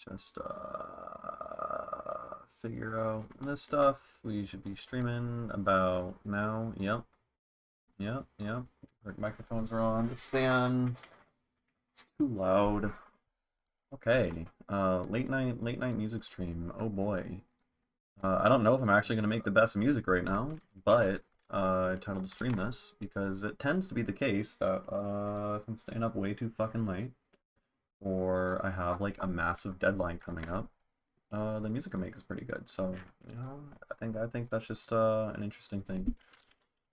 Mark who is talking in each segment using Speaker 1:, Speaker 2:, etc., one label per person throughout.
Speaker 1: Just figure out this stuff. We should be streaming about now. Yep. Our microphones are on. This fan, it's too loud. Okay. Late night music stream. Oh boy. I don't know if I'm actually gonna make the best music right now, but I titled to stream this because it tends to be the case that if I'm staying up way too fucking late, or I have like a massive deadline coming up, the music I make is pretty good. So, you know, I think that's just an interesting thing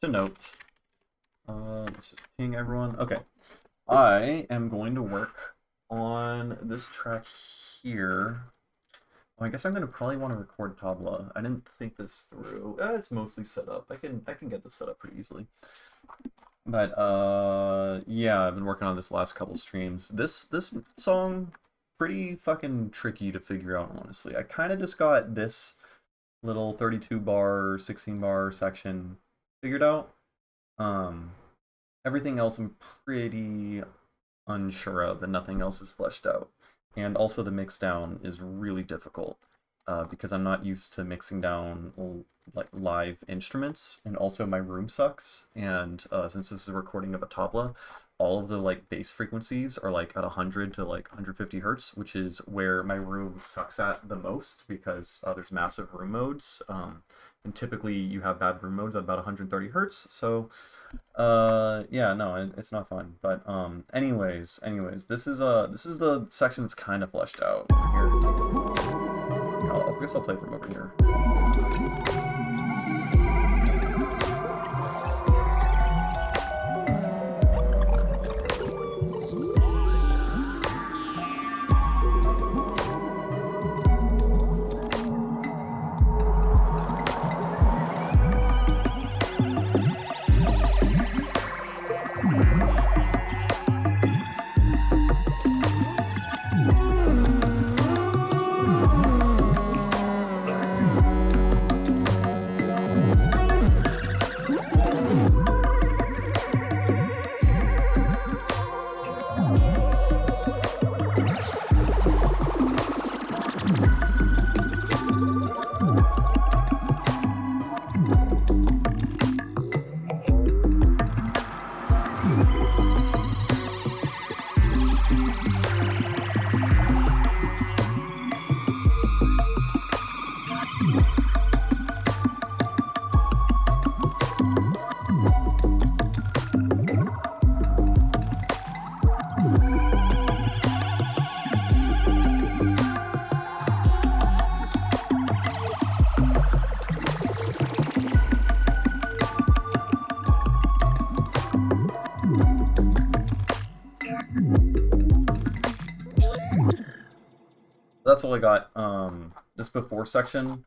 Speaker 1: to note. Let's just ping everyone. Okay, I am going to work on this track here. Oh, I guess I'm gonna probably want to record tabla. I didn't think this through. It's mostly set up. I can get this set up pretty easily. But yeah, I've been working on this last couple streams. This song, pretty fucking tricky to figure out, honestly. I kind of just got this little 32 bar, 16 bar section figured out. Everything else I'm pretty unsure of, and nothing else is fleshed out. And also the mix down is really difficult because I'm not used to mixing down like live instruments, and also my room sucks. And since this is a recording of a tabla, all of the like bass frequencies are like at 100 to like 150 hertz, which is where my room sucks at the most because there's massive room modes. And typically you have bad room modes at about 130 hertz. So yeah, no, it's not fun. But anyways, this is the section that's kind of fleshed out here. I guess I'll play from over here. That's all I got. This before section,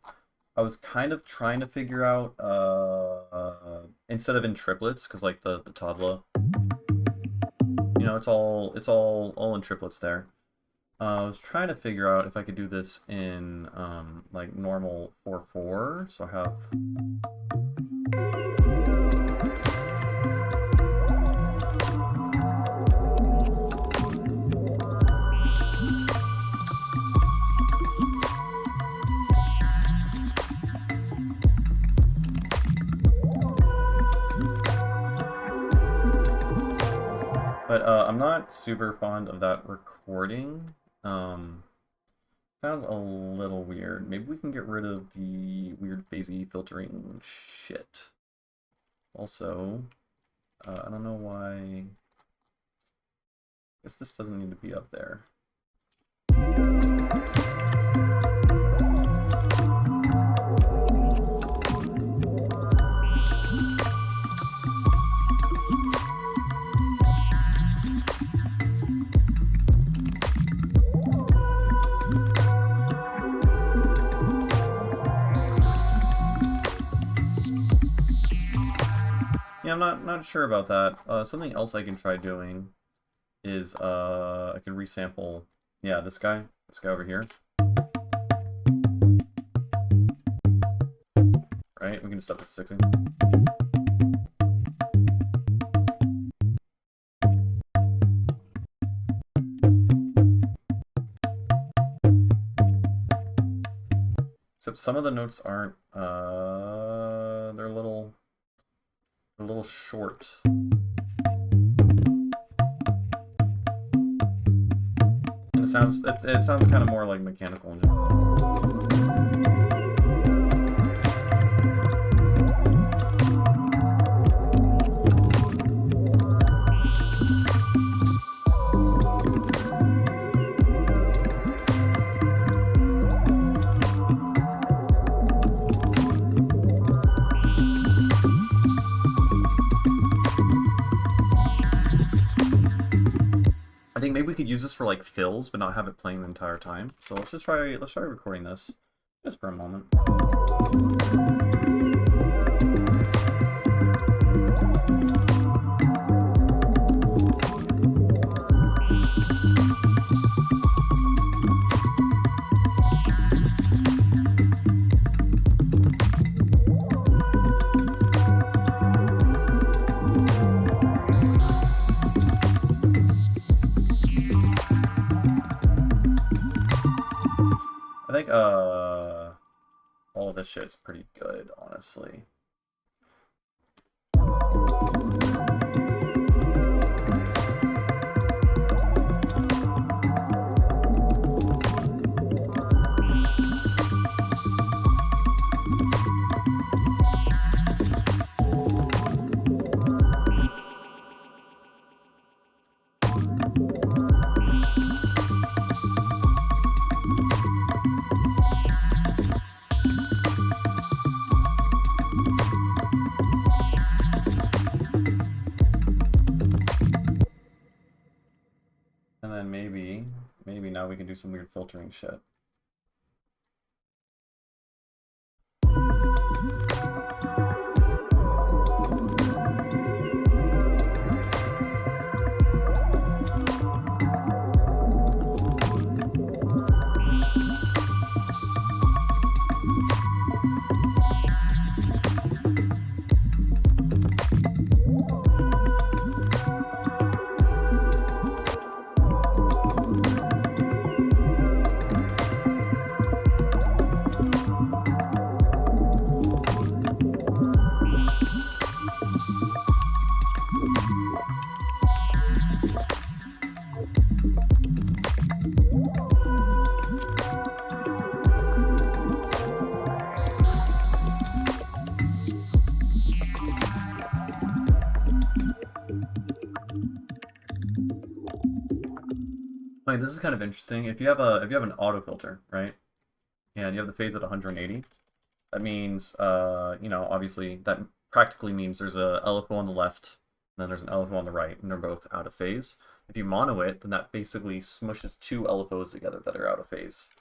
Speaker 1: I was kind of trying to figure out instead of in triplets, because like the tabla, you know, it's all in triplets there. I was trying to figure out if I could do this in like normal 4/4, so I have. But I'm not super fond of that recording. Sounds a little weird. Maybe we can get rid of the weird phasey filtering shit. Also, I don't know why. I guess this doesn't need to be up there. Yeah, I'm not sure about that. Something else I can try doing is I can resample, yeah, this guy over here. Right, we can just up the 6ing. Except some of the notes aren't, they're a little short. And it sounds kind of more like mechanical in general. I think maybe we could use this for like fills, but not have it playing the entire time. So let's try recording this just for a moment. I think all of this shit is pretty good, honestly. And then maybe now we can do some weird filtering shit. Like, this is kind of interesting. If you have an auto filter, right, and you have the phase at 180, that means you know, obviously that practically means there's a LFO on the left, and then there's an LFO on the right, and they're both out of phase. If you mono it, then that basically smushes two LFOs together that are out of phase.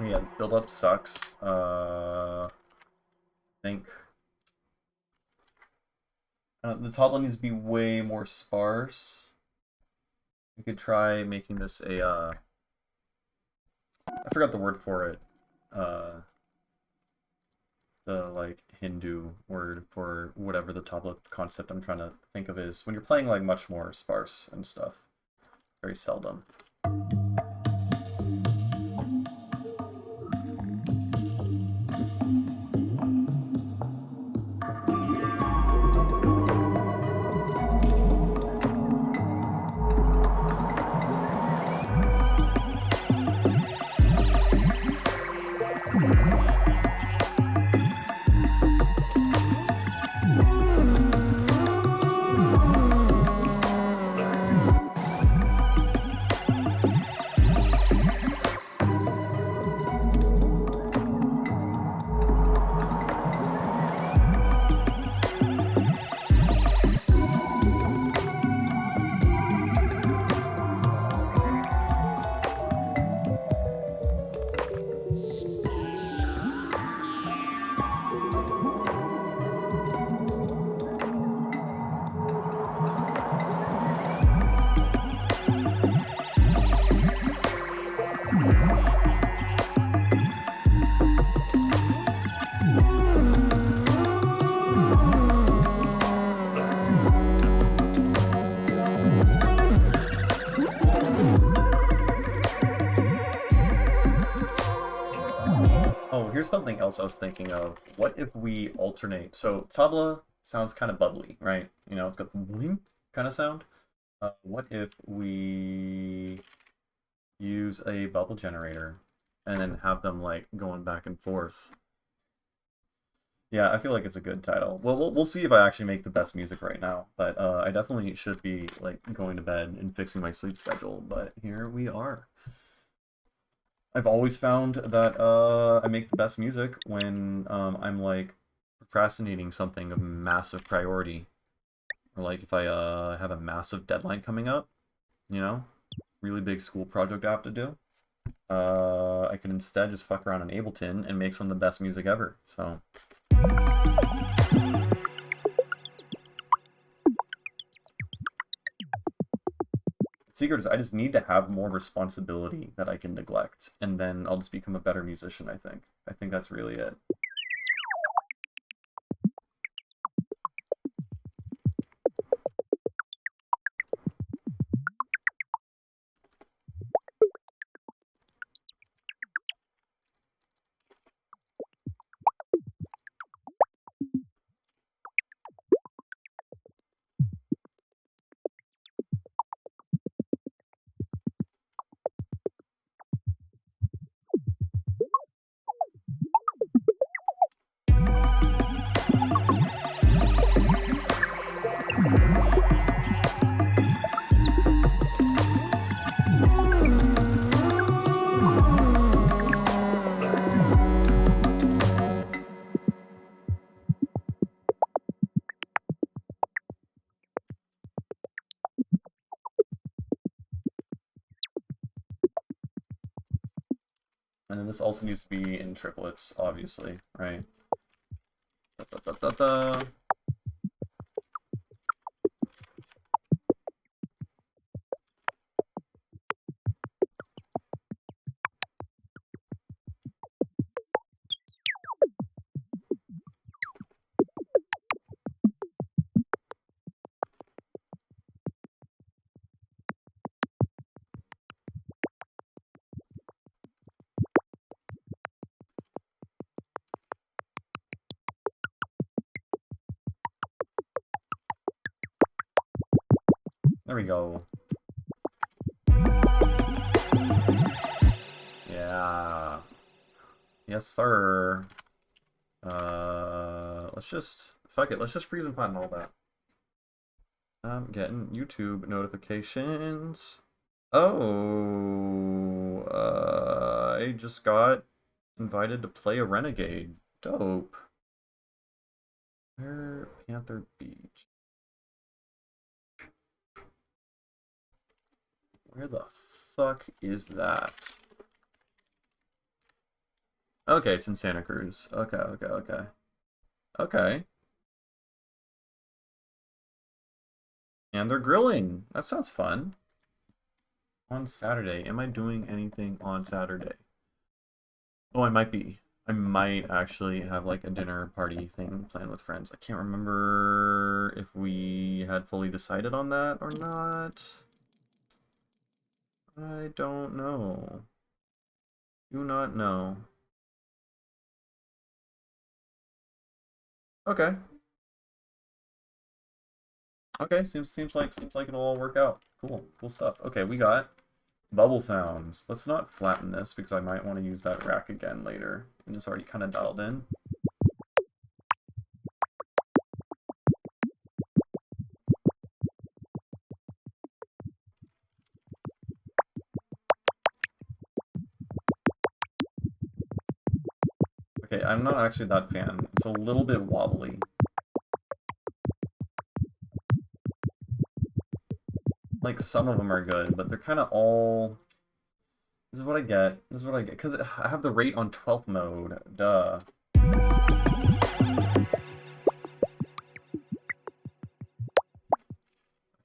Speaker 1: Yeah, this build up sucks. I think the toplet needs to be way more sparse. We could try making this a I forgot the word for it. The like Hindu word for whatever the toplet concept I'm trying to think of is when you're playing like much more sparse and stuff. Very seldom. Oh, here's something else I was thinking of. What if we alternate? So tabla sounds kind of bubbly, right? You know, it's got the boing kind of sound. What if we use a bubble generator and then have them like going back and forth? Yeah, I feel like it's a good title. Well, we'll see if I actually make the best music right now, but I definitely should be like going to bed and fixing my sleep schedule, but here we are. I've always found that I make the best music when I'm like procrastinating something of massive priority. Or like if I have a massive deadline coming up, you know, really big school project I have to do. I can instead just fuck around on Ableton and make some of the best music ever. So the secret is I just need to have more responsibility that I can neglect, and then I'll just become a better musician, I think. I think that's really it. And then this also needs to be in triplets, obviously, right? Da, da, da, da, da. There we go. Yeah. Yes, sir. Let's just fuck it. Let's just freeze and flatten all that. I'm getting YouTube notifications. Oh, I just got invited to play a Renegade. Dope. Where Panther Beach? Where the fuck is that? Okay, it's in Santa Cruz. Okay, okay, okay. Okay. And they're grilling. That sounds fun. On Saturday. Am I doing anything on Saturday? Oh, I might be. I might actually have like a dinner party thing planned with friends. I can't remember if we had fully decided on that or not. I don't know. Do not know. Okay. Okay, seems like it'll all work out. Cool. Cool stuff. Okay, we got bubble sounds. Let's not flatten this because I might want to use that rack again later. And it's already kind of dialed in. Okay, I'm not actually that fan. It's a little bit wobbly. Like, some of them are good, but they're kind of all... This is what I get. This is what I get. Because I have the rate on 12th mode. Duh.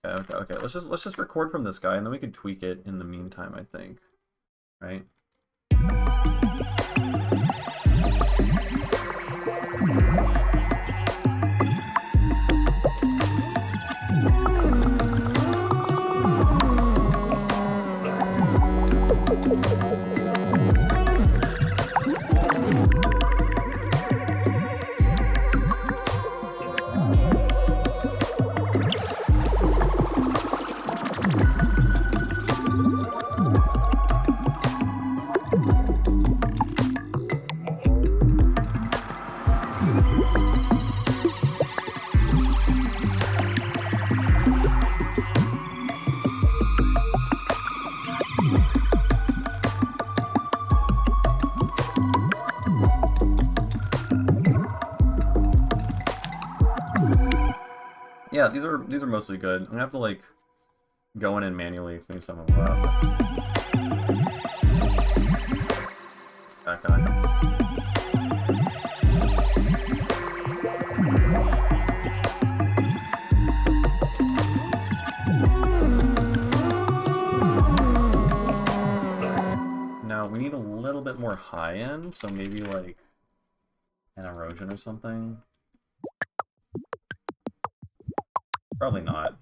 Speaker 1: Okay. Let's just record from this guy, and then we can tweak it in the meantime, I think. Right? Yeah, these are mostly good. I'm gonna have to like go in and manually clean some of them up. That guy. Now we need a little bit more high end, so maybe like an erosion or something. Probably not.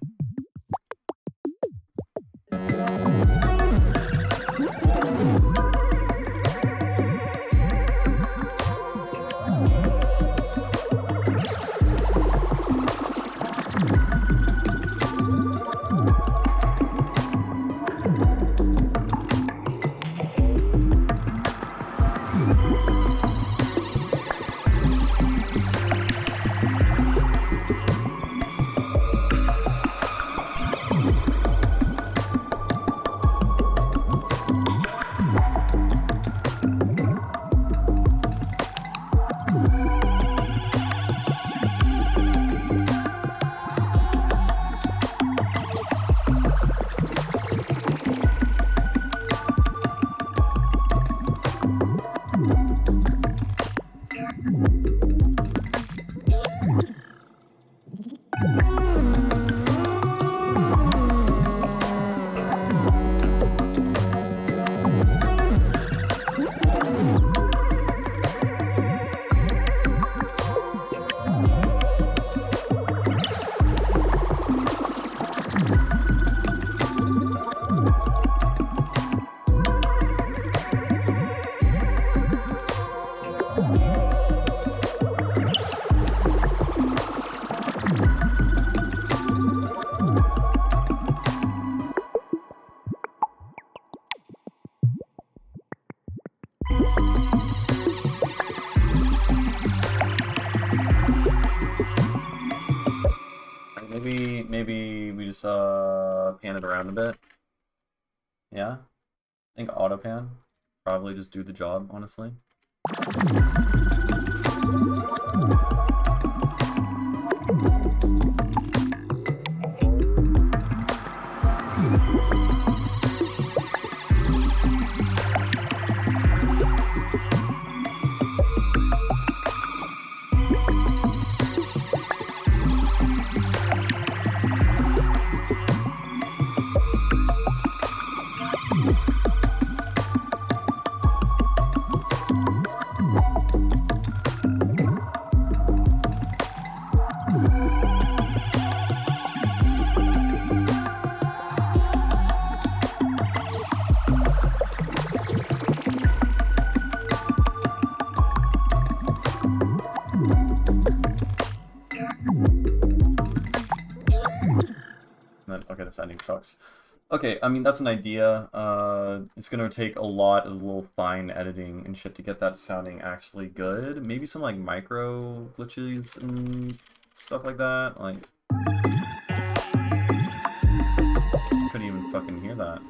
Speaker 1: Maybe we just pan it around a bit. Yeah? I think auto pan probably just do the job, honestly. sucks. Okay, I mean, that's an idea. It's gonna take a lot of little fine editing and shit to get that sounding actually good. Maybe some, like, micro glitches and stuff like that. Like, couldn't even fucking hear that.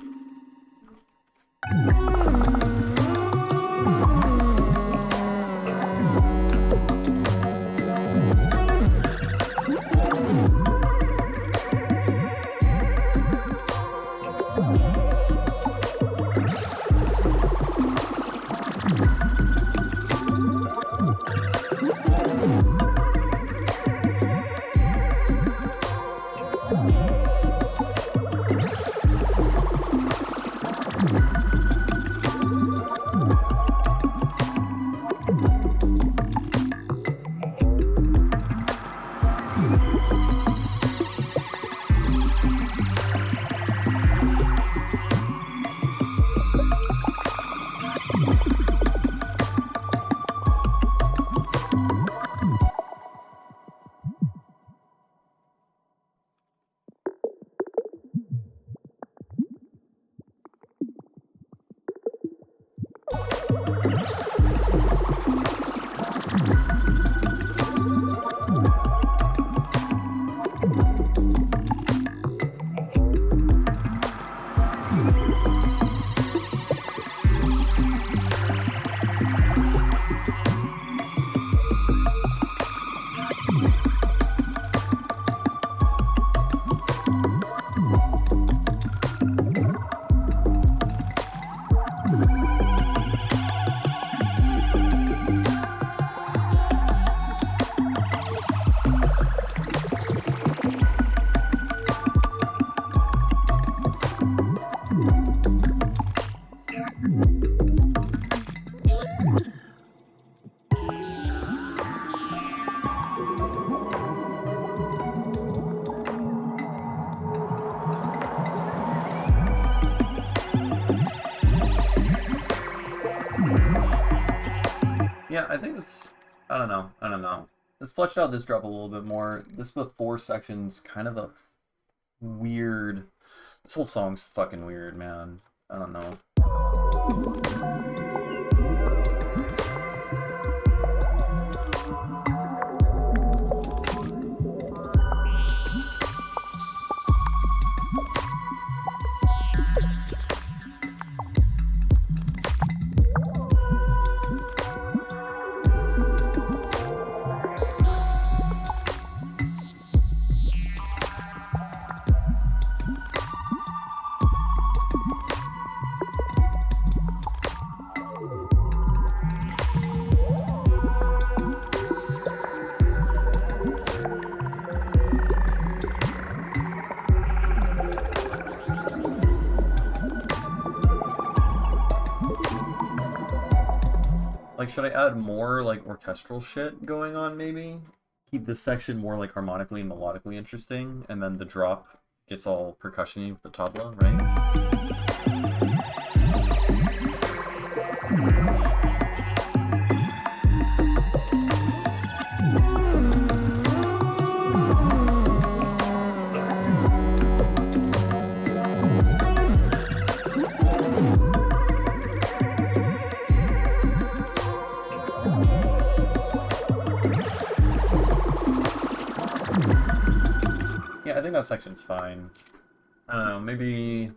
Speaker 1: Yeah, I think it's... I don't know. Let's flesh out this drop a little bit more. This before section's kind of a weird... This whole song's fucking weird, man. I don't know. Like, should I add more, like, orchestral shit going on, maybe? Keep this section more, like, harmonically and melodically interesting, and then the drop gets all percussion-y with the tabla, right? Yeah, I think that section's fine. I don't know, maybe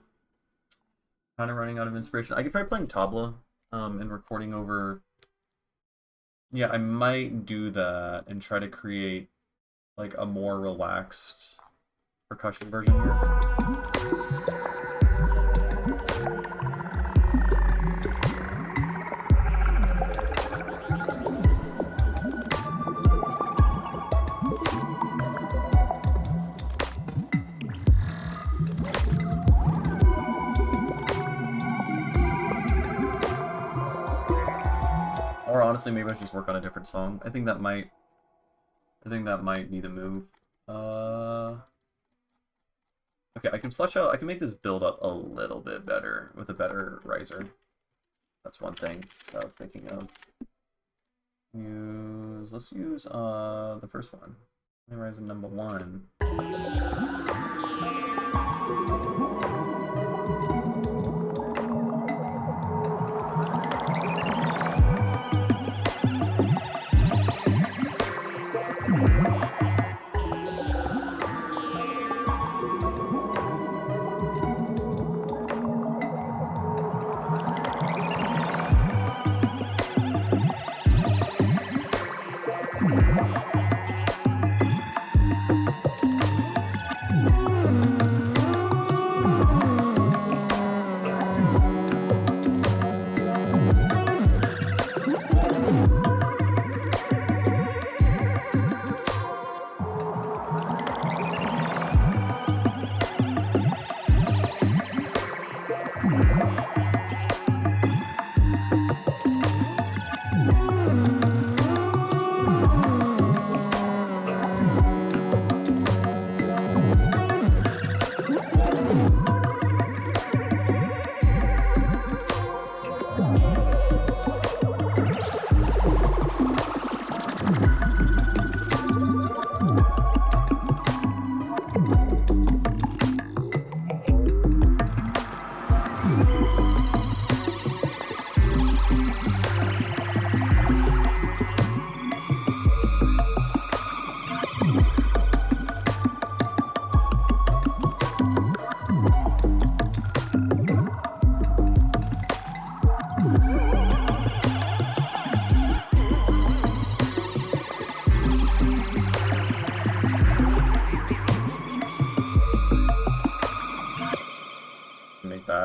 Speaker 1: kind of running out of inspiration. I could try playing tabla and recording over... Yeah, I might do that and try to create like a more relaxed percussion version here. Or honestly, maybe I should just work on a different song. I think that might be the move. Okay, I can make this build up a little bit better with a better riser. That's one thing that I was thinking of. Let's use the first one. Riser number 1.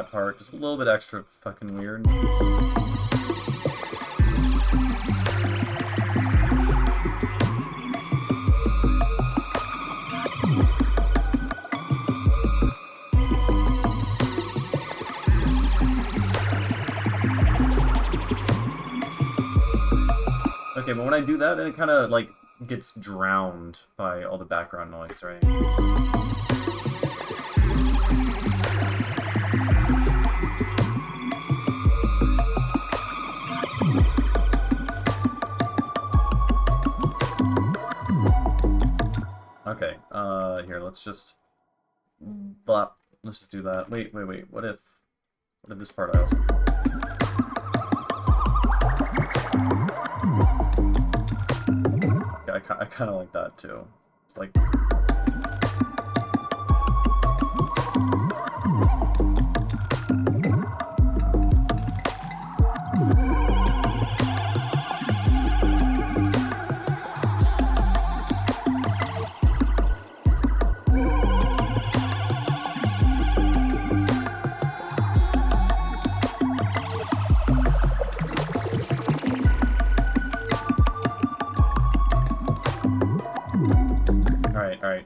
Speaker 1: part just a little bit extra fucking weird. Okay, but when I do that, then it kind of like gets drowned by all the background noise, right? Okay, here, let's just blah. Let's just do that. Wait. What if this part I also... Yeah, I kind of like that too. It's like...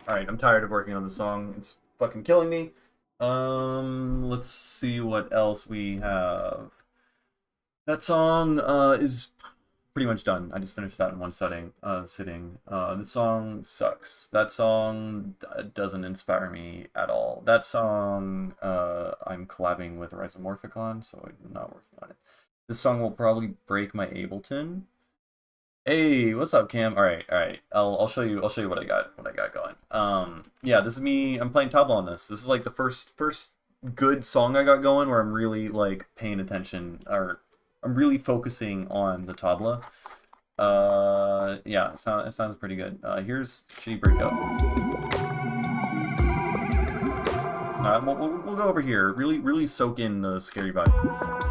Speaker 1: Alright, I'm tired of working on the song. It's fucking killing me. Let's see what else we have. That song is pretty much done. I just finished that in one sitting. The song sucks. That song doesn't inspire me at all. That song I'm collabing with Rhizomorphic on, so I'm not working on it. This song will probably break my Ableton. Hey, what's up, Cam? All right. I'll show you what I got going. Yeah, this is me. I'm playing tabla on this. This is like the first good song I got going where I'm really like paying attention, or I'm really focusing on the tabla. Yeah, it sounds pretty good. Here's Shitty Breakup. We'll go over here. Really soak in the scary vibe.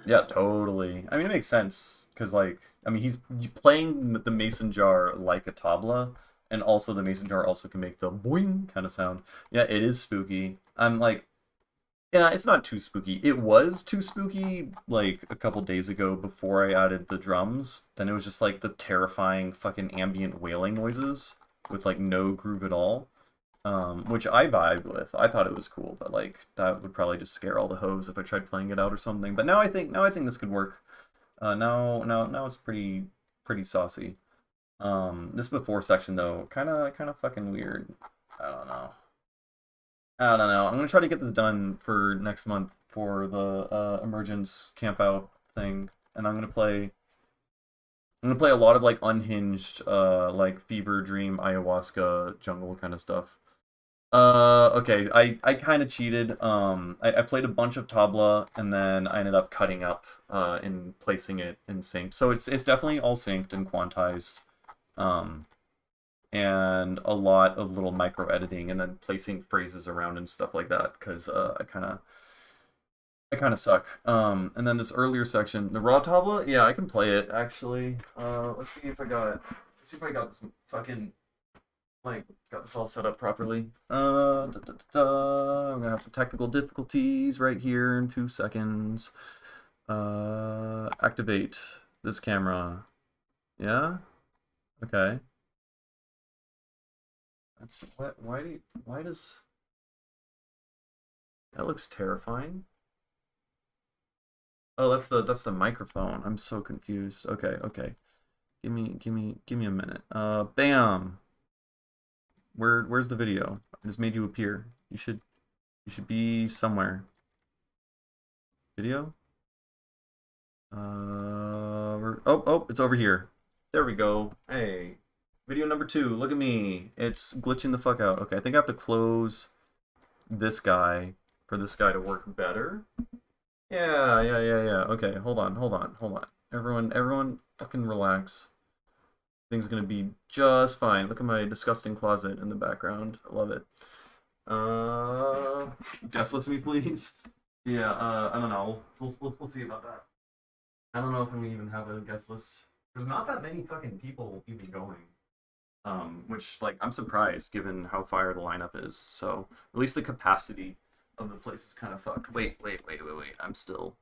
Speaker 1: Yeah, totally. I mean, it makes sense because, like, I mean, he's playing the mason jar like a tabla, and also the mason jar also can make the boing kind of sound. Yeah, it is spooky. I'm like, yeah, it's not too spooky. It was too spooky like a couple days ago before I added the drums. Then it was just like the terrifying fucking ambient wailing noises with like no groove at all. Which I vibed with. I thought it was cool, but like that would probably just scare all the hoes if I tried playing it out or something. But now I think this could work. Now it's pretty saucy. This before section though, kind of fucking weird. I don't know. I'm gonna try to get this done for next month for the emergence camp out thing, and I'm gonna play a lot of like unhinged, like fever dream ayahuasca jungle kind of stuff. Okay, I kind of cheated. I played a bunch of tabla and then I ended up cutting up and placing it in sync. So it's definitely all synced and quantized. Um, and a lot of little micro editing and then placing phrases around and stuff like that because I kind of suck. And then this earlier section, the raw tabla, yeah, I can play it actually. Let's see if I got this fucking like got this all set up properly. I'm gonna have some technical difficulties right here in 2 seconds. Activate this camera. Yeah. Okay. That's what. Why does that looks terrifying? Oh, that's the microphone. I'm so confused. Okay, okay. Give me a minute. Bam. Where's the video? I just made you appear. You should be somewhere. Video? Oh, it's over here. There we go. Hey. Video number 2. Look at me. It's glitching the fuck out. Okay, I think I have to close this guy for this guy to work better. Yeah. Okay, hold on. Everyone fucking relax. Things gonna be just fine. Look at my disgusting closet in the background. I love it. Guest list me, please. Yeah, I don't know. We'll see about that. I don't know if we even have a guest list. There's not that many fucking people even going. Which, like, I'm surprised given how fire the lineup is. So, at least the capacity of the place is kind of fucked. Wait. I'm still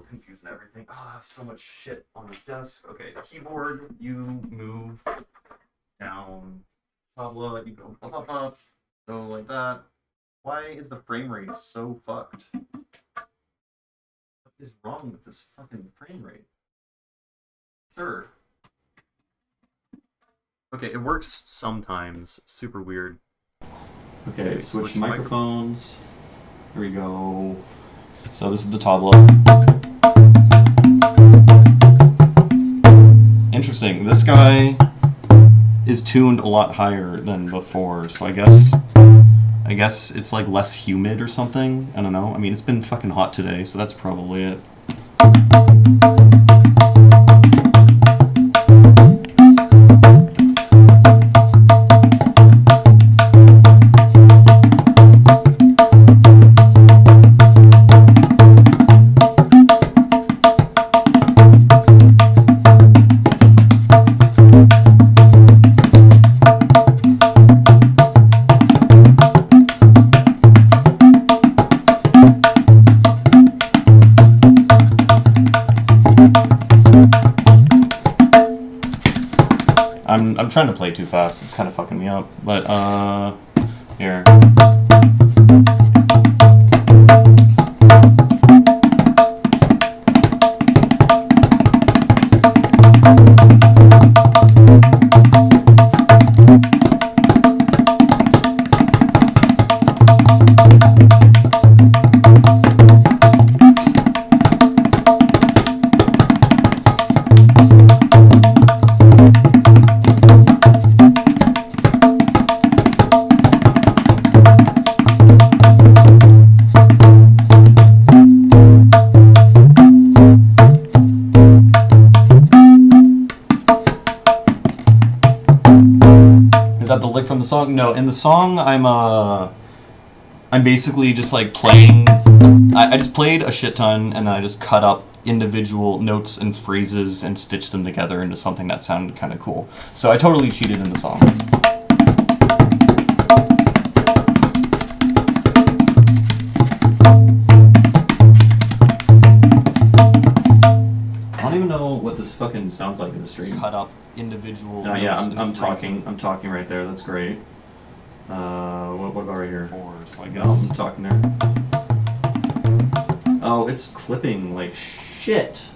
Speaker 1: confused and everything. Oh, I have so much shit on this desk. Okay, the keyboard, you move down. Tabla, you go up. Go like that. Why is the frame rate so fucked? What is wrong with this fucking frame rate? Sir. Okay, it works sometimes. Super weird. Okay, switch microphones. Here we go. So this is the tabla. Interesting. This guy is tuned a lot higher than before, so I guess it's like less humid or something. I don't know. I mean, it's been fucking hot today, so that's probably it. I'm trying to play too fast. It's kind of fucking me up. But, here. Is that the lick from the song? No, in the song I'm basically just like playing. I just played a shit ton and then I just cut up individual notes and phrases and stitched them together into something that sounded kind of cool. So I totally cheated in the song. I don't even know what this fucking sounds like in the stream. Cut up individual. Yeah, I'm talking right there. That's great. What about right here? 4. So I guess I'm talking there. Oh, it's clipping like shit.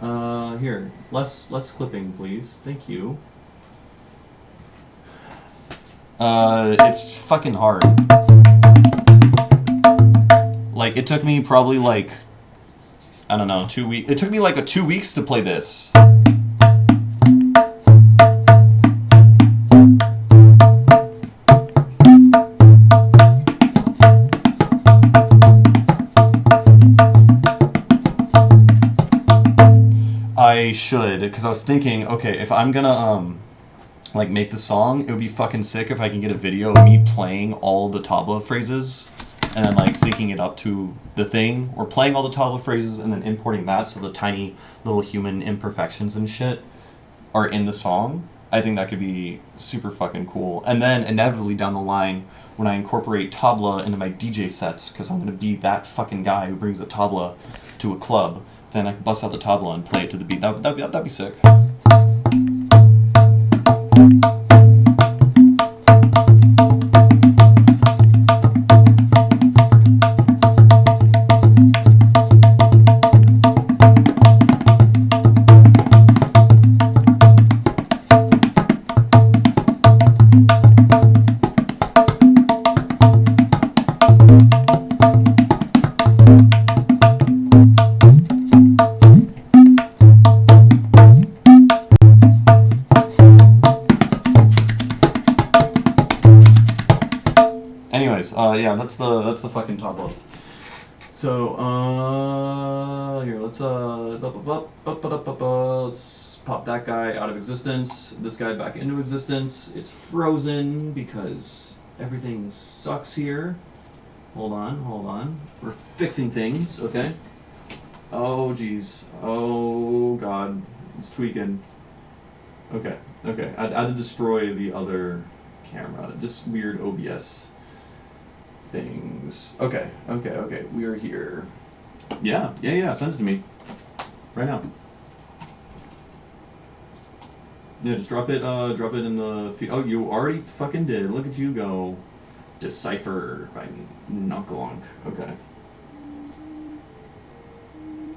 Speaker 1: Here, less clipping, please. Thank you. It's fucking hard. Like, it took me probably like, I don't know, 2 weeks. It took me like 2 weeks to play this. because I was thinking, okay, if I'm gonna like make the song, it would be fucking sick if I can get a video of me playing all the tabla phrases and then like syncing it up to the thing, or playing all the tabla phrases and then importing that so the tiny little human imperfections and shit are in the song. I think that could be super fucking cool. And then inevitably down the line, when I incorporate tabla into my DJ sets, because I'm gonna be that fucking guy who brings a tabla to a club, then I can bust out the tabla and play it to the beat. That'd be sick. Anyways, yeah, that's the fucking tabla. So, here, let's pop that guy out of existence, this guy back into existence. It's frozen because everything sucks here. Hold on. We're fixing things, okay? Oh, jeez. Oh, God. It's tweaking. Okay. I had to destroy the other camera. Just weird OBS things. Okay. We are here. Yeah. Send it to me. Right now. Yeah, just drop it in the feed. Oh, you already fucking did. Look at you go. Decipher by Nunkalunk. Okay.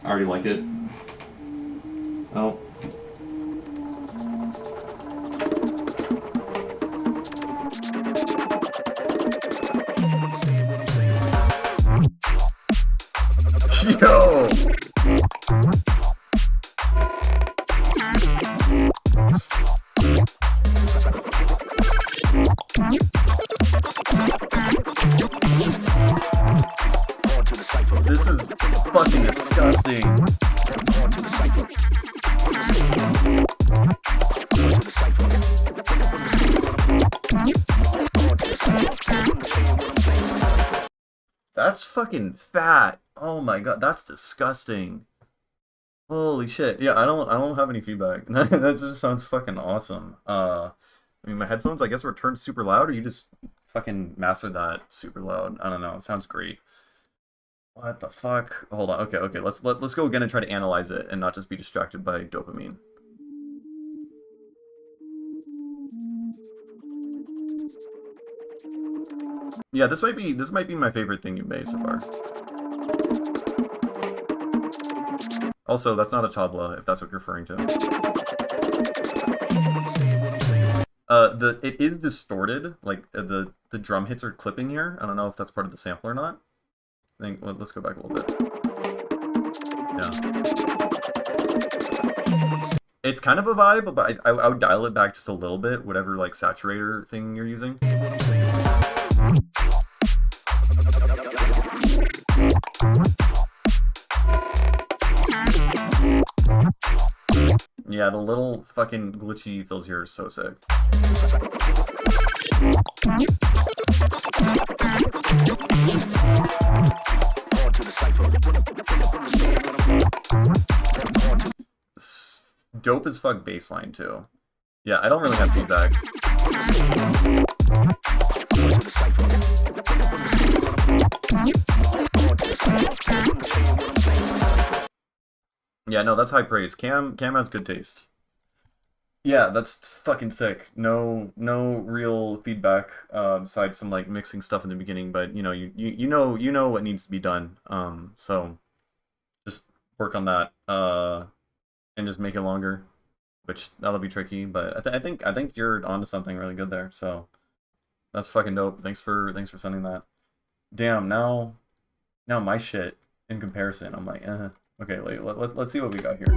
Speaker 1: I already like it. Oh. Yo! This is fucking disgusting. That's fucking fat. Oh my god, that's disgusting. Holy shit. Yeah, I don't have any feedback. That just sounds fucking awesome. I mean, my headphones, I guess, were turned super loud, or you just fucking mastered that super loud. I don't know. It sounds great. What the fuck? Hold on. Okay. Let's go again and try to analyze it and not just be distracted by dopamine. Yeah, this might be my favorite thing you've made so far. Also, that's not a tabla, if that's what you're referring to. It is distorted, like the drum hits are clipping here. I don't know if that's part of the sample or not. I think let's go back a little bit. Yeah. It's kind of a vibe, but I would dial it back just a little bit, whatever like saturator thing you're using. Yeah, the little fucking glitchy fills here are so sick. Dope as fuck bassline too. Yeah, I don't really have feedback. Yeah, no, that's high praise. Cam has good taste. Yeah, that's fucking sick. No real feedback besides some like mixing stuff in the beginning, but you know what needs to be done. So just work on that and just make it longer, which that'll be tricky, but I think you're onto something really good there. So that's fucking dope. Thanks for sending that. Damn, now my shit in comparison, I'm like, okay, let's see what we got here.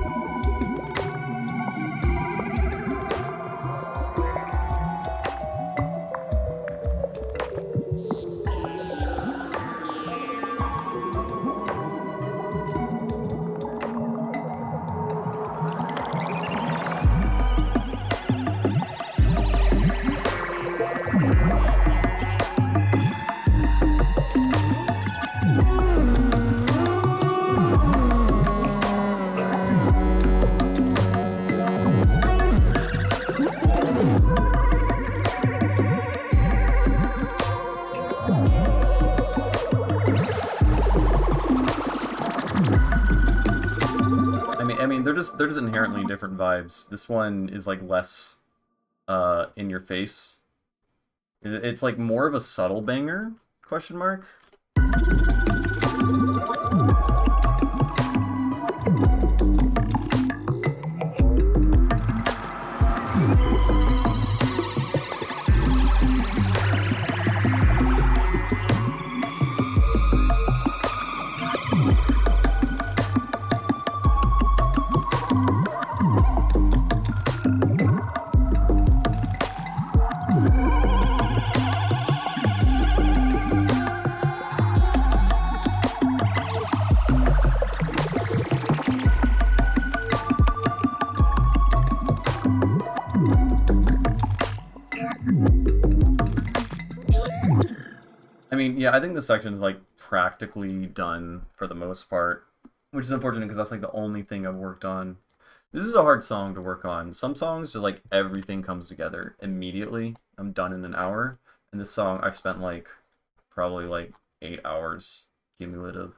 Speaker 1: just inherently different vibes. This one is like less in your face. It's like more of a subtle banger, question mark. I mean, yeah, I think this section is like practically done for the most part, which is unfortunate because that's like the only thing I've worked on. This is a hard song to work on. Some songs just like everything comes together immediately. I'm done in an hour. And this song I spent like probably like 8 hours cumulative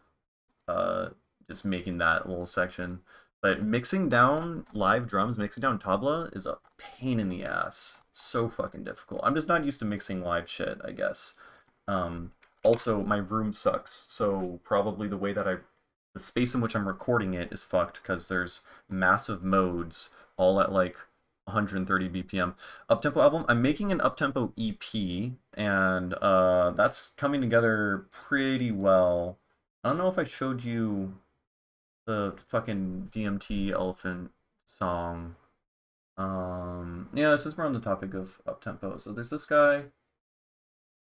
Speaker 1: just making that little section. But mixing down live drums, mixing down tabla is a pain in the ass. It's so fucking difficult. I'm just not used to mixing live shit, I guess. Also, my room sucks, so probably the space in which I'm recording it is fucked because there's massive modes all at like 130 BPM. Uptempo album, I'm making an uptempo EP, and that's coming together pretty well. I don't know if I showed you the fucking DMT Elephant song. Yeah, since we're on the topic of uptempo, so there's this guy.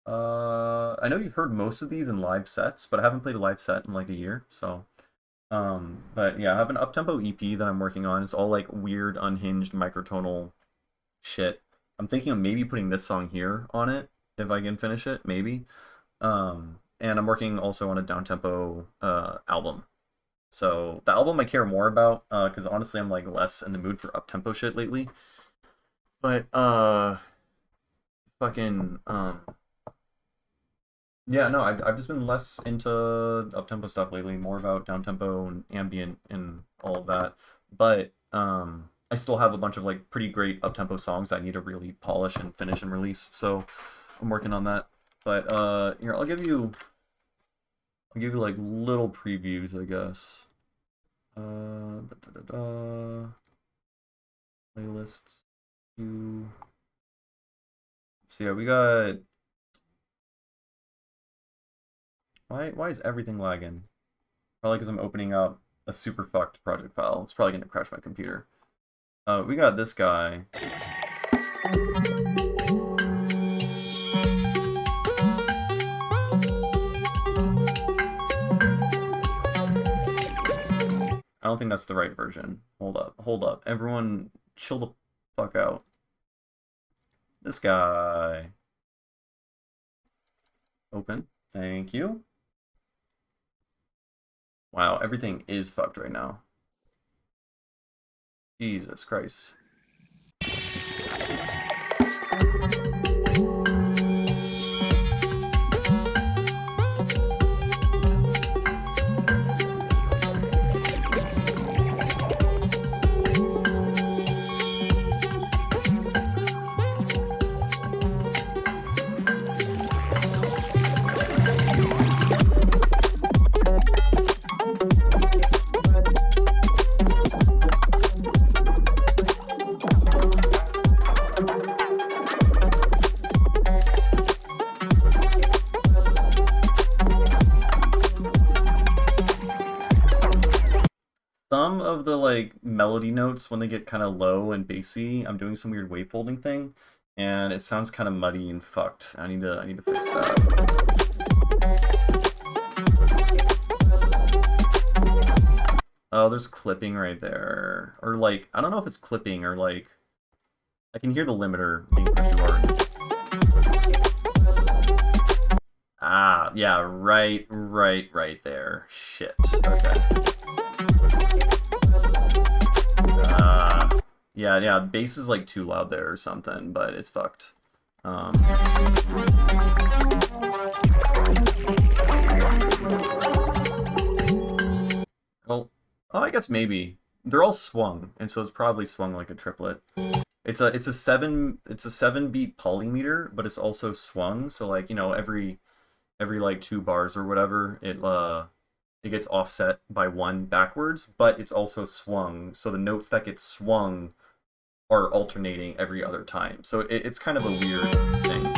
Speaker 1: I know you've heard most of these in live sets, but I haven't played a live set in like a year, so. But yeah, I have an uptempo EP that I'm working on. It's all like weird, unhinged, microtonal shit. I'm thinking of maybe putting this song here on it, if I can finish it, maybe. And I'm working also on a downtempo album. So the album I care more about, because honestly I'm like less in the mood for uptempo shit lately. But, fucking, yeah, no, I've just been less into uptempo stuff lately, more about downtempo and ambient and all of that. But I still have a bunch of like pretty great uptempo songs that I need to really polish and finish and release. So I'm working on that. But here, I'll give you like little previews, I guess. Playlists. So yeah, we got. Why is everything lagging? Probably because I'm opening up a super fucked project file. It's probably gonna crash my computer. We got this guy. I don't think that's the right version. Hold up. Everyone chill the fuck out. This guy. Open. Thank you. Wow, everything is fucked right now. Jesus Christ. Some of the like melody notes when they get kind of low and bassy, I'm doing some weird wave folding thing, and it sounds kind of muddy and fucked. I need to fix that. Oh, there's clipping right there, or like I don't know if it's clipping or like I can hear the limiter being pushed hard. Ah, yeah, right there. Shit. Okay. Yeah, bass is like too loud there or something, but it's fucked. Well, oh, I guess maybe. they're all swung, and so it's probably swung like a triplet. It's a 7-beat polymeter, but it's also swung. So like, you know, every like 2 bars or whatever, it gets offset by 1 backwards, but it's also swung. So the notes that get swung are alternating every other time. So it's kind of a weird thing.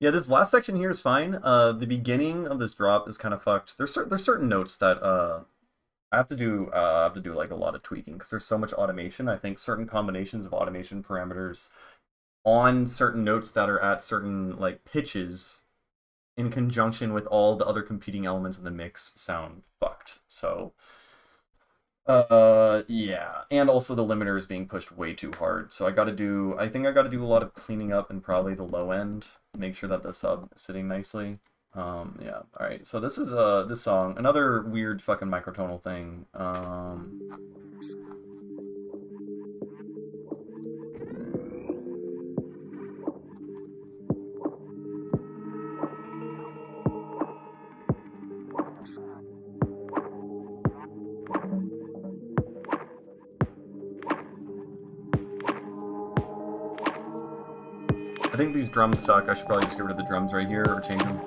Speaker 1: Yeah, this last section here is fine. The beginning of this drop is kind of fucked. There's certain notes that I have to do like a lot of tweaking because there's so much automation. I think certain combinations of automation parameters on certain notes that are at certain like pitches in conjunction with all the other competing elements in the mix sound fucked. So yeah, and also the limiter is being pushed way too hard. So I think I gotta do a lot of cleaning up in probably the low end, make sure that the sub is sitting nicely. Yeah, all right. So this is this song, another weird fucking microtonal thing. I think these drums suck. I should probably just get rid of the drums right here or change them.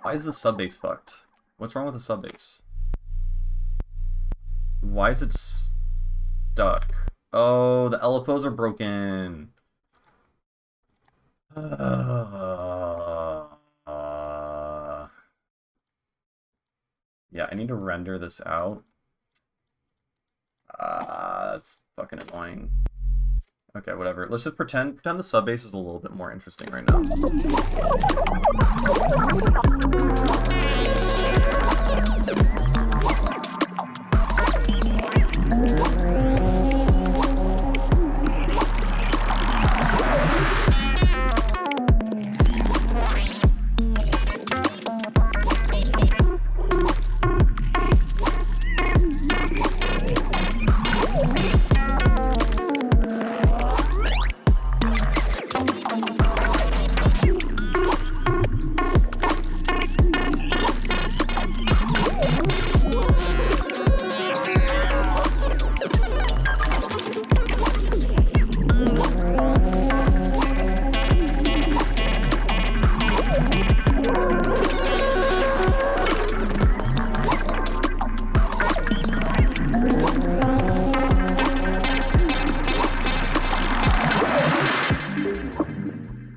Speaker 1: Why is the sub bass fucked? What's wrong with the sub bass? Why is it stuck? Oh, the LFOs are broken. Yeah, I need to render this out. That's fucking annoying. Okay, whatever. Let's just pretend the sub bass is a little bit more interesting right now.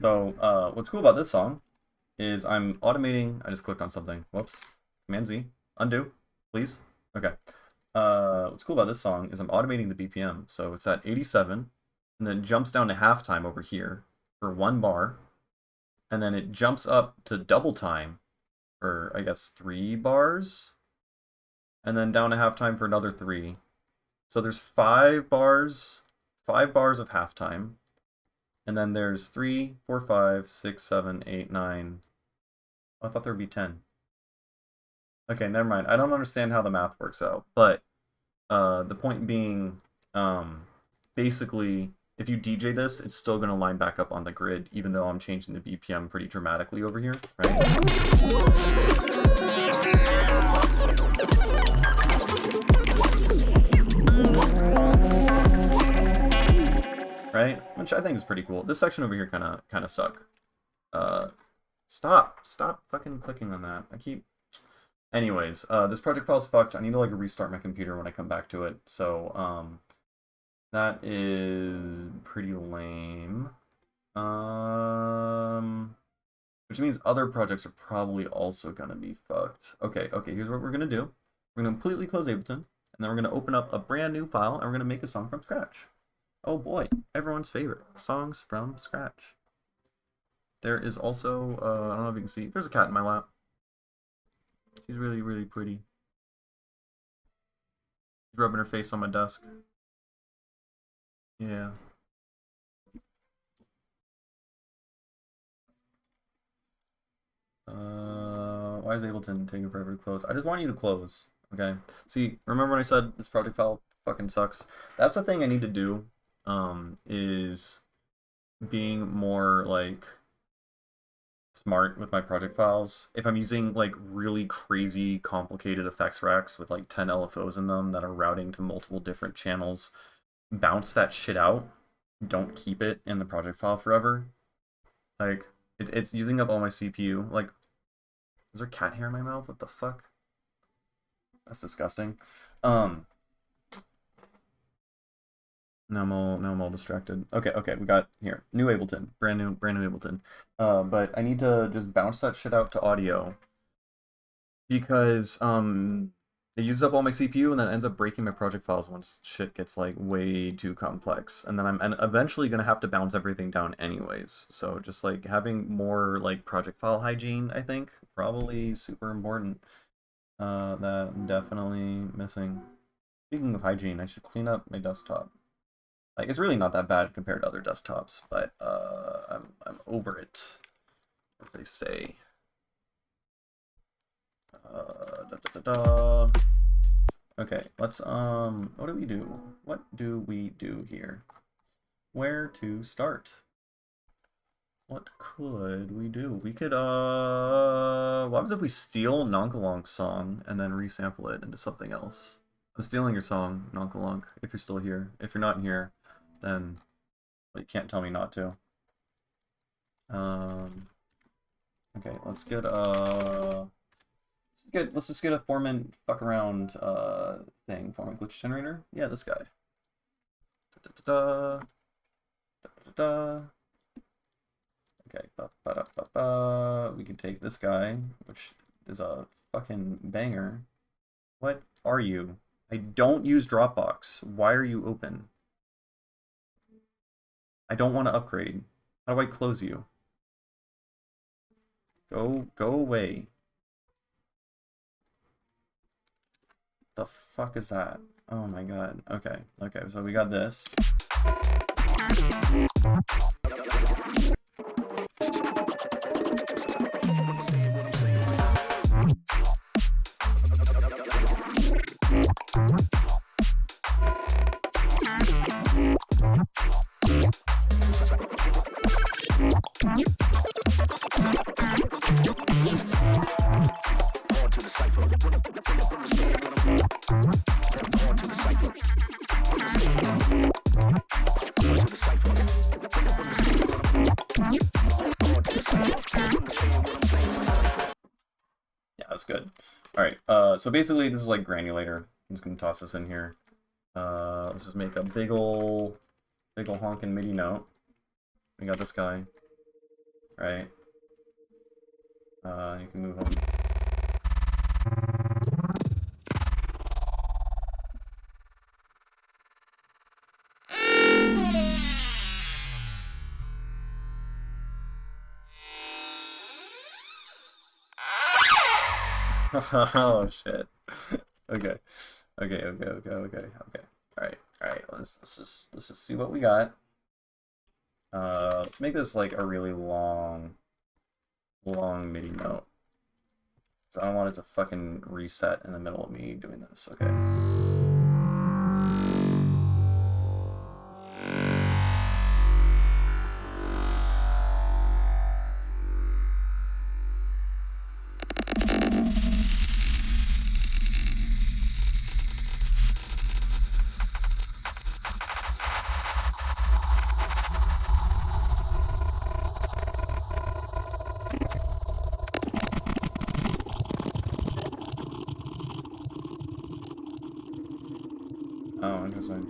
Speaker 1: So, what's cool about this song is I'm automating. I just clicked on something. Whoops. Command Z. Undo, please. Okay. What's cool about this song is I'm automating the BPM. So it's at 87, and then jumps down to halftime over here for 1 bar, and then it jumps up to double time for, I guess, 3 bars, and then down to halftime for another 3. So there's 5 bars of halftime, and then there's 3, 4, 5, 6, 7, 8, 9. Oh, I thought there would be 10. Okay, never mind. I don't understand how the math works out, but the point being, basically, if you DJ this, it's still going to line back up on the grid, even though I'm changing the BPM pretty dramatically over here, right? Right? Which I think is pretty cool. This section over here kind of suck. Stop fucking clicking on that. Anyways, this project file's fucked. I need to like restart my computer when I come back to it. So, that is pretty lame. Which means other projects are probably also gonna be fucked. Okay, here's what we're gonna do. We're gonna completely close Ableton, and then we're gonna open up a brand new file, and we're gonna make a song from scratch. Oh boy, everyone's favorite, songs from scratch. There is also, I don't know if you can see, there's a cat in my lap. She's really, really pretty. She's rubbing her face on my desk. Yeah. Why is Ableton taking forever to close? I just want you to close, okay? See, remember when I said this project file fucking sucks? That's the thing I need to do, is being more, like, smart with my project files. If I'm using, like, really crazy, complicated effects racks with, like, 10 LFOs in them that are routing to multiple different channels, bounce that shit out. Don't keep it in the project file forever. Like, it's using up all my CPU. Like, is there cat hair in my mouth? What the fuck? That's disgusting. Now I'm all distracted. Okay, we got here. New Ableton. Brand new Ableton. But I need to just bounce that shit out to audio. Because it uses up all my CPU and then ends up breaking my project files once shit gets like way too complex. And then I'm eventually gonna have to bounce everything down anyways. So just like having more like project file hygiene, I think, probably super important. That I'm definitely missing. Speaking of hygiene, I should clean up my desktop. Like, it's really not that bad compared to other desktops, but I'm over it, as they say. Okay, let's what do we do? What do we do here? Where to start? What could we do? We could what happens if we steal Nonkalong's song and then resample it into something else? I'm stealing your song, Nonkalong, if you're still here. If you're not here, then well, you can't tell me not to. Okay, let's just get a Foreman fuck around thing. Foreman glitch generator. Yeah, this guy. Okay, we can take this guy, which is a fucking banger. What are you? I don't use Dropbox. Why are you open? I don't want to upgrade. How do I close you? Go away. The fuck is that? Oh my god. Okay, so we got this. Yeah, that's good. Alright, so basically this is like granulator. I'm just gonna toss this in here. Let's just make a big ol' honkin' MIDI note. We got this guy. right? You can move them. Oh shit. Okay. Okay. Alright. Let's just see what we got. Let's make this like a really long MIDI note. So I don't want it to fucking reset in the middle of me doing this, okay? Oh, interesting.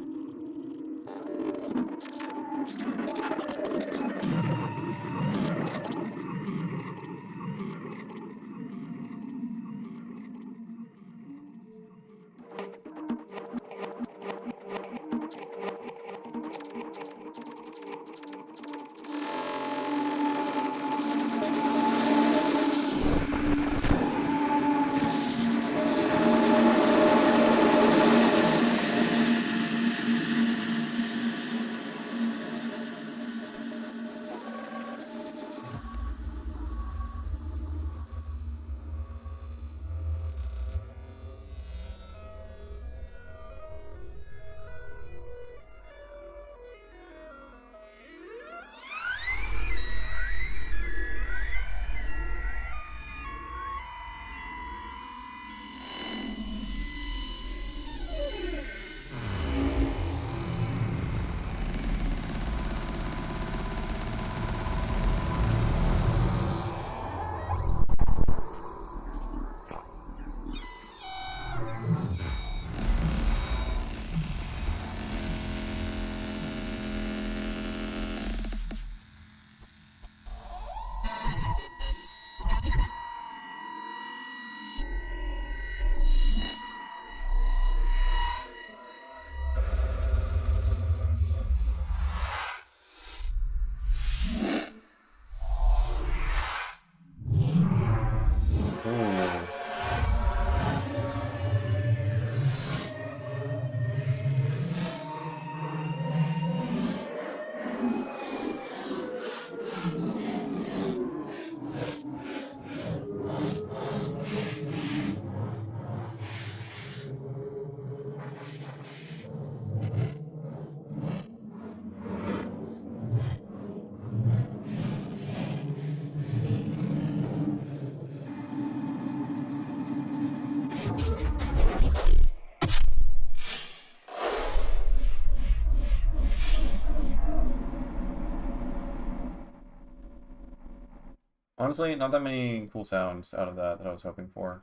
Speaker 1: Honestly, not that many cool sounds out of that I was hoping for.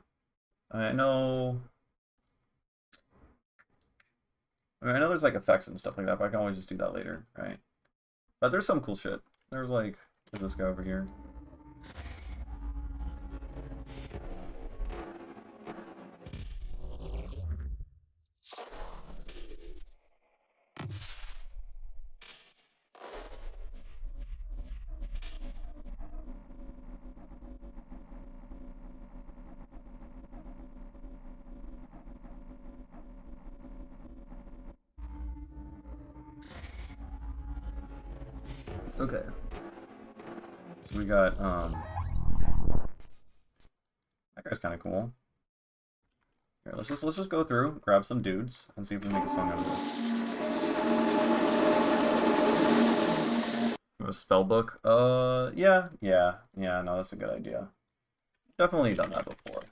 Speaker 1: I know... I know there's like effects and stuff like that, but I can always just do that later, right? But there's some cool shit. There's like... Where's this guy over here? Okay. So we got, that guy's kind of cool. Here, let's just go through, grab some dudes, and see if we make a song out of this. A spell book? Yeah, no, that's a good idea. Definitely done that before.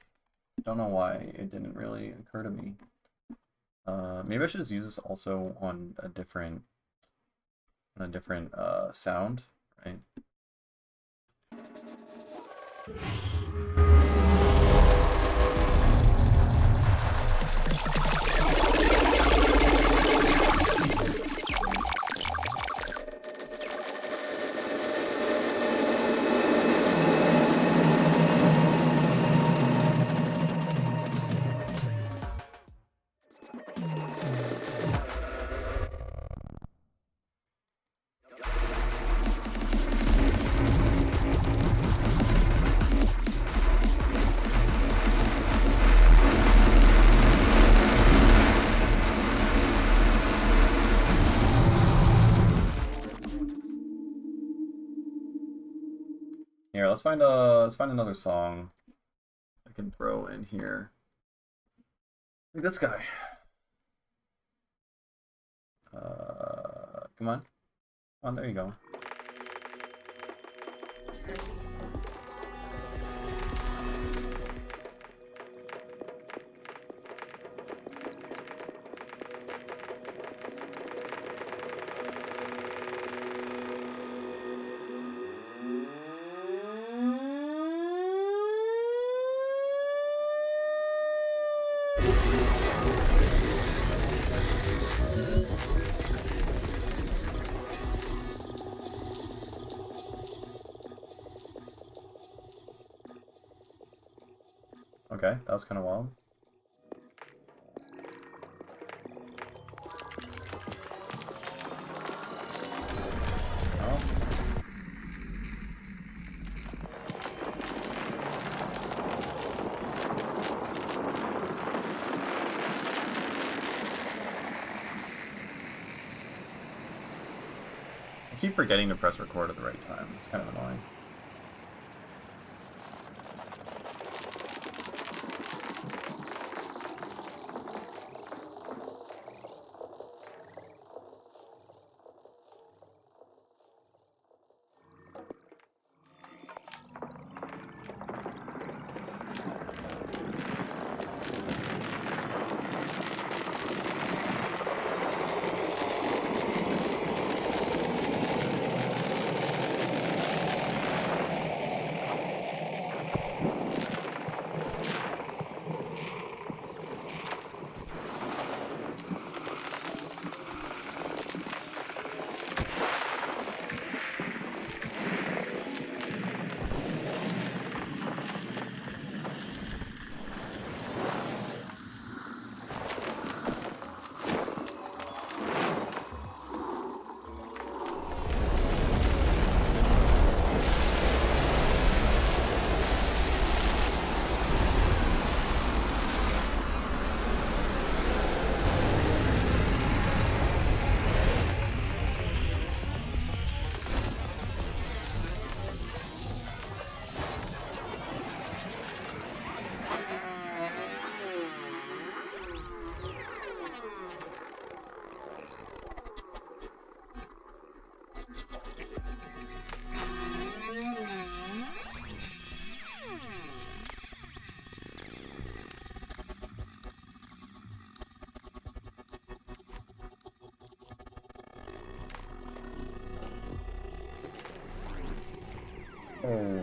Speaker 1: Don't know why it didn't really occur to me. Maybe I should just use this also on a different sound, right? Here, let's find another song I can throw in here. Like this guy. Come on. Oh, there you go. Okay, that was kind of wild. Oh. I keep forgetting to press record at the right time. It's kind of annoying. Oh.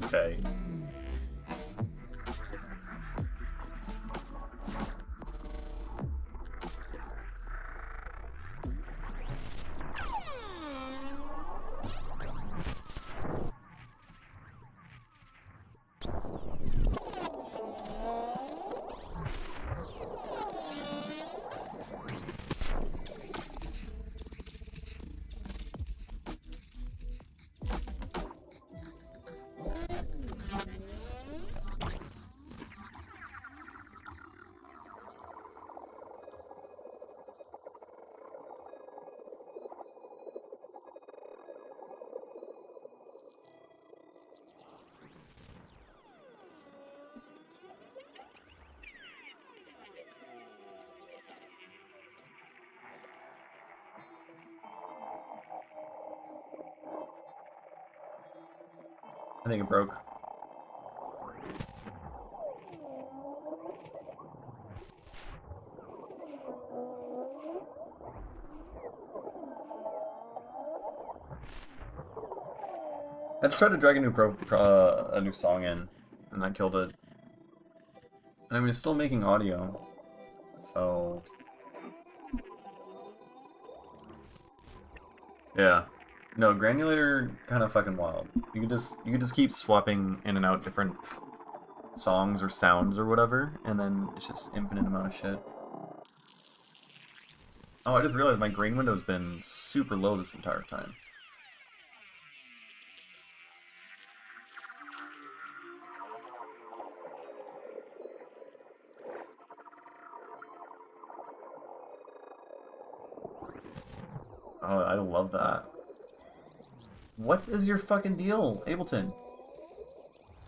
Speaker 1: Okay. I think it broke. I just tried to drag a a new song in, and that killed it. I mean, it's still making audio, so yeah. No, granulator kind of fucking wild. You could just keep swapping in and out different songs or sounds or whatever, and then it's just infinite amount of shit. Oh, I just realized my grain window's been super low this entire time. Oh, I love that. What is your fucking deal, Ableton?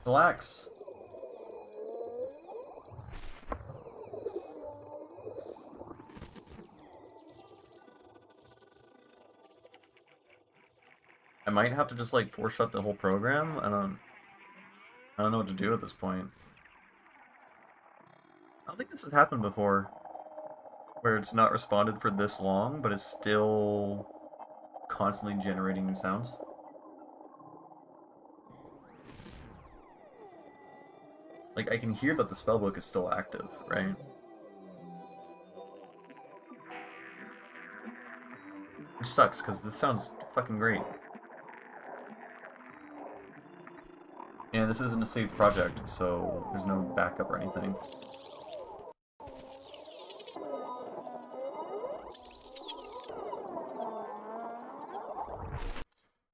Speaker 1: Relax. I might have to just like force shut the whole program. I don't know what to do at this point. I don't think this has happened before, where it's not responded for this long, but it's still constantly generating new sounds. Like, I can hear that the spellbook is still active, right? Which sucks, because this sounds fucking great. And this isn't a saved project, so there's no backup or anything.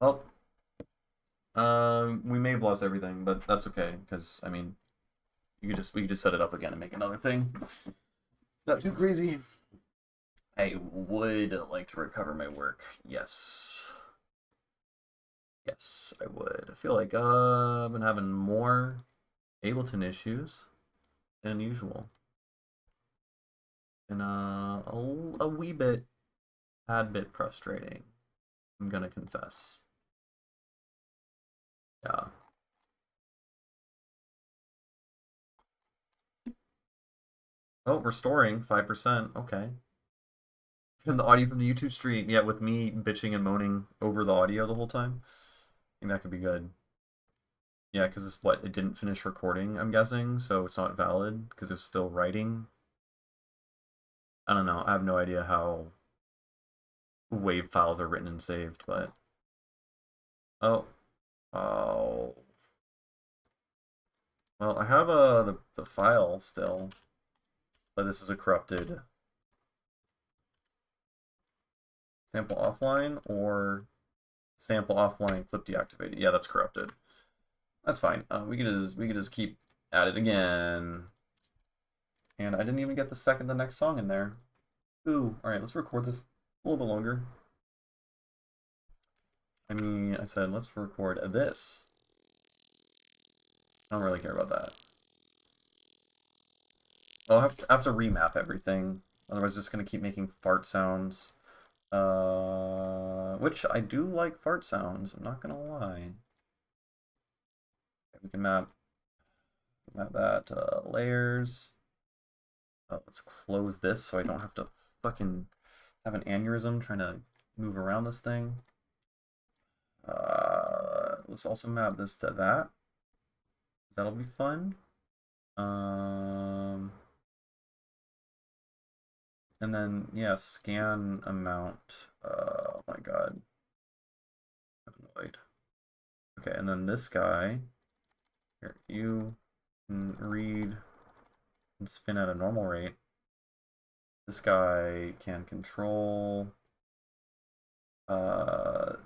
Speaker 1: Well, we may have lost everything, but that's okay, because, I mean, we could just set it up again and make another thing. It's not too crazy. I would like to recover my work. Yes. Yes, I would. I feel like I've been having more Ableton issues than usual. And a wee bit, tad bit frustrating. I'm gonna confess. Yeah. Oh, restoring 5%. Okay. From the audio from the YouTube stream, yeah, with me bitching and moaning over the audio the whole time. I think that could be good. Yeah, because it's what, it didn't finish recording, I'm guessing, so it's not valid because it's still writing. I don't know. I have no idea how WAV files are written and saved, but oh, oh. Well, I have the file still, but this is a corrupted sample offline or sample offline clip deactivated. Yeah, that's corrupted. That's fine. We could just keep at it again. And I didn't even get the next song in there. Ooh, all right, let's record this a little bit longer. I mean, I said let's record this. I don't really care about that. I'll have to remap everything. Otherwise, it's just gonna keep making fart sounds. Which I do like fart sounds. I'm not gonna lie. Okay, we can map that layers. Let's close this so I don't have to fucking have an aneurysm trying to move around this thing. Let's also map this to that. That'll be fun. And then, yeah, scan amount. Oh my god. I'm annoyed. Okay, and then this guy. Here, you can read and spin at a normal rate. This guy can control the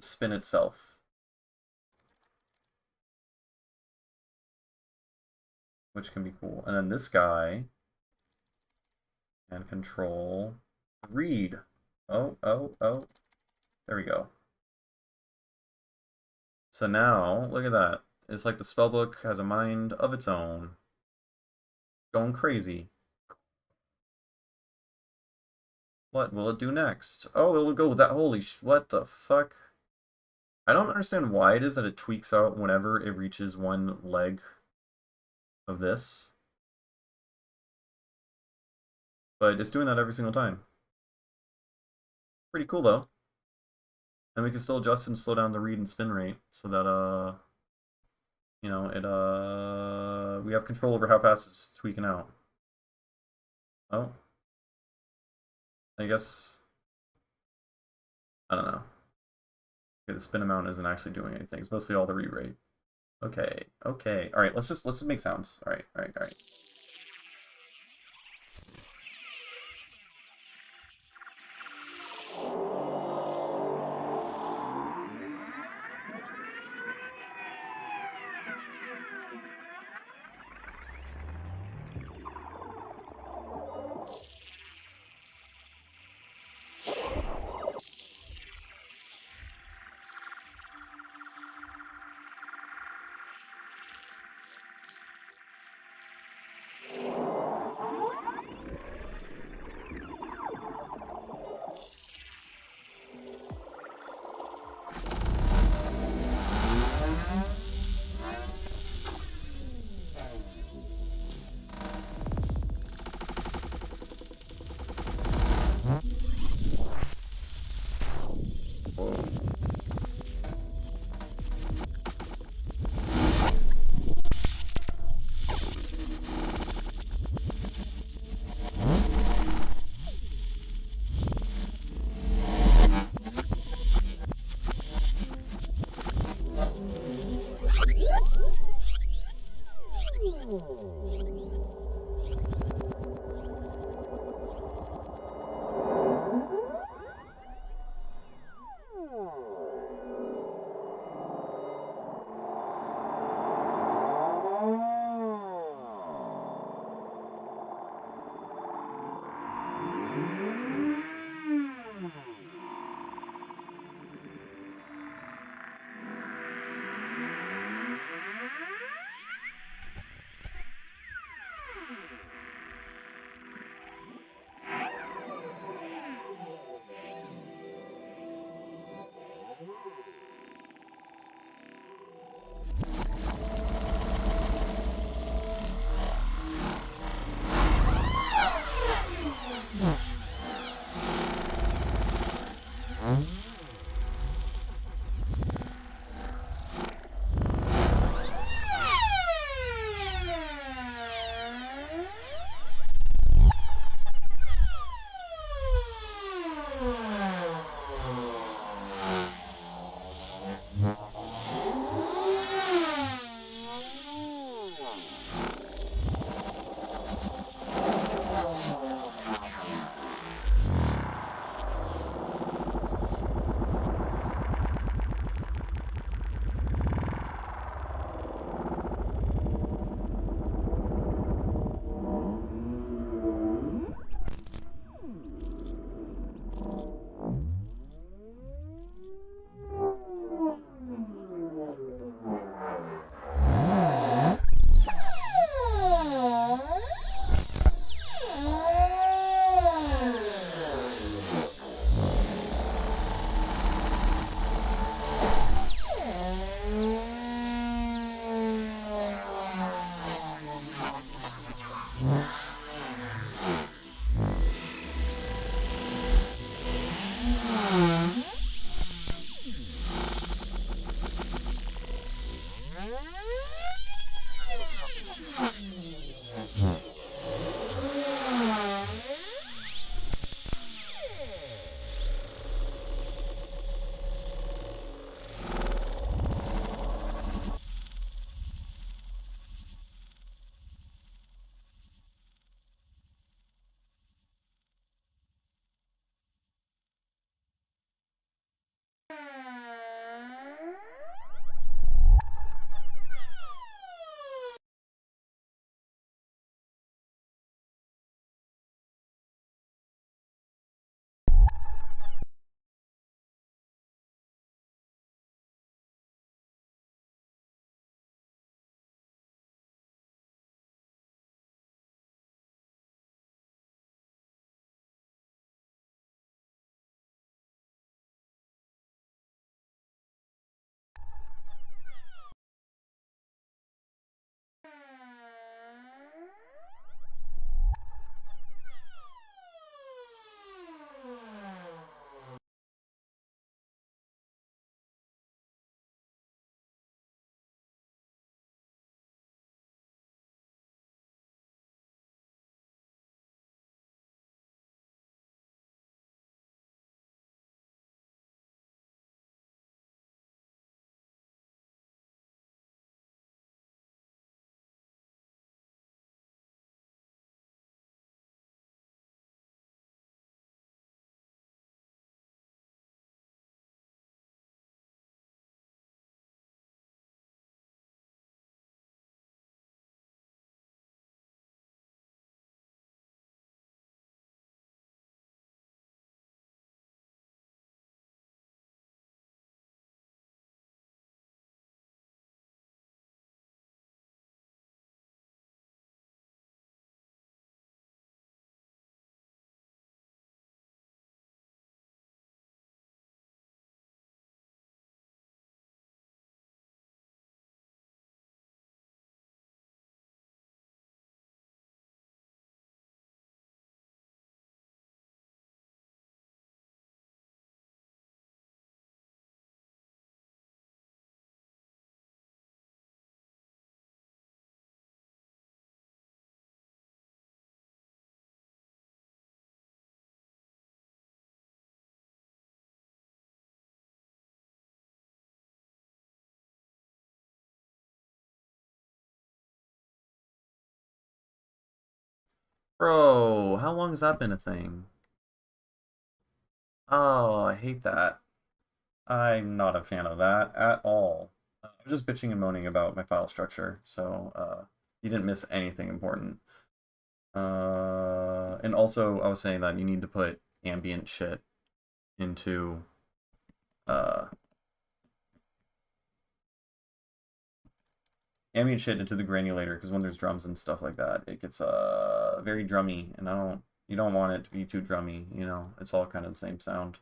Speaker 1: spin itself, which can be cool. And then this guy can control read. Oh, oh, oh. There we go. So now, look at that. It's like the spellbook has a mind of its own. Going crazy. What will it do next? Oh, it'll go with that. Holy what the fuck? I don't understand why it is that it tweaks out whenever it reaches one leg of this. But it's doing that every single time. Pretty cool though. And we can still adjust and slow down the read and spin rate so that you know, we have control over how fast it's tweaking out. Oh. I guess I don't know. Okay, the spin amount isn't actually doing anything. It's mostly all the read rate. Okay, okay. Alright, let's just make sounds. Alright, alright, alright. Bro, how long has that been a thing? Oh, I hate that. I'm not a fan of that at all. I'm just bitching and moaning about my file structure, so you didn't miss anything important. And also, I was saying that you need to put ambient shit into uh, the granulator because when there's drums and stuff like that, it gets very drummy, and you don't want it to be too drummy. You know, it's all kind of the same sound.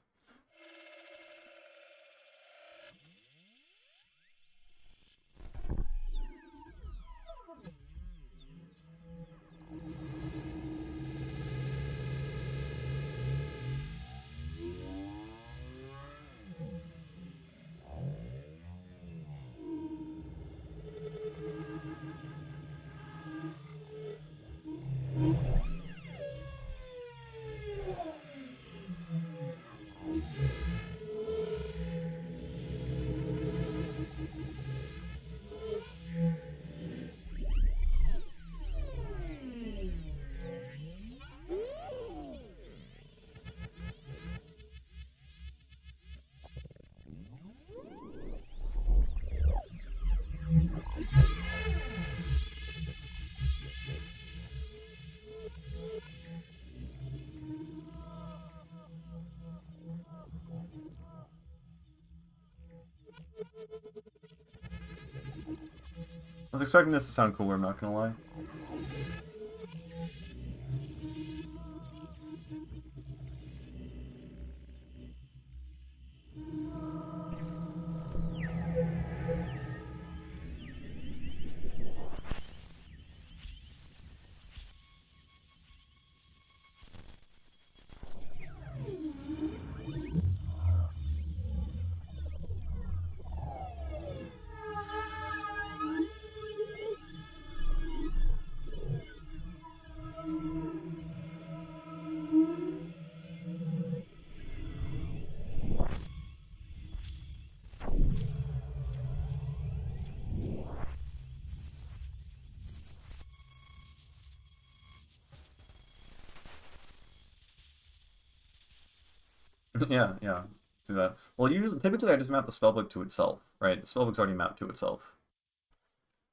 Speaker 1: I was expecting this to sound cooler, I'm not gonna lie. Yeah, yeah. See that. Well, you typically I just map the spellbook to itself, right? The spellbook's already mapped to itself.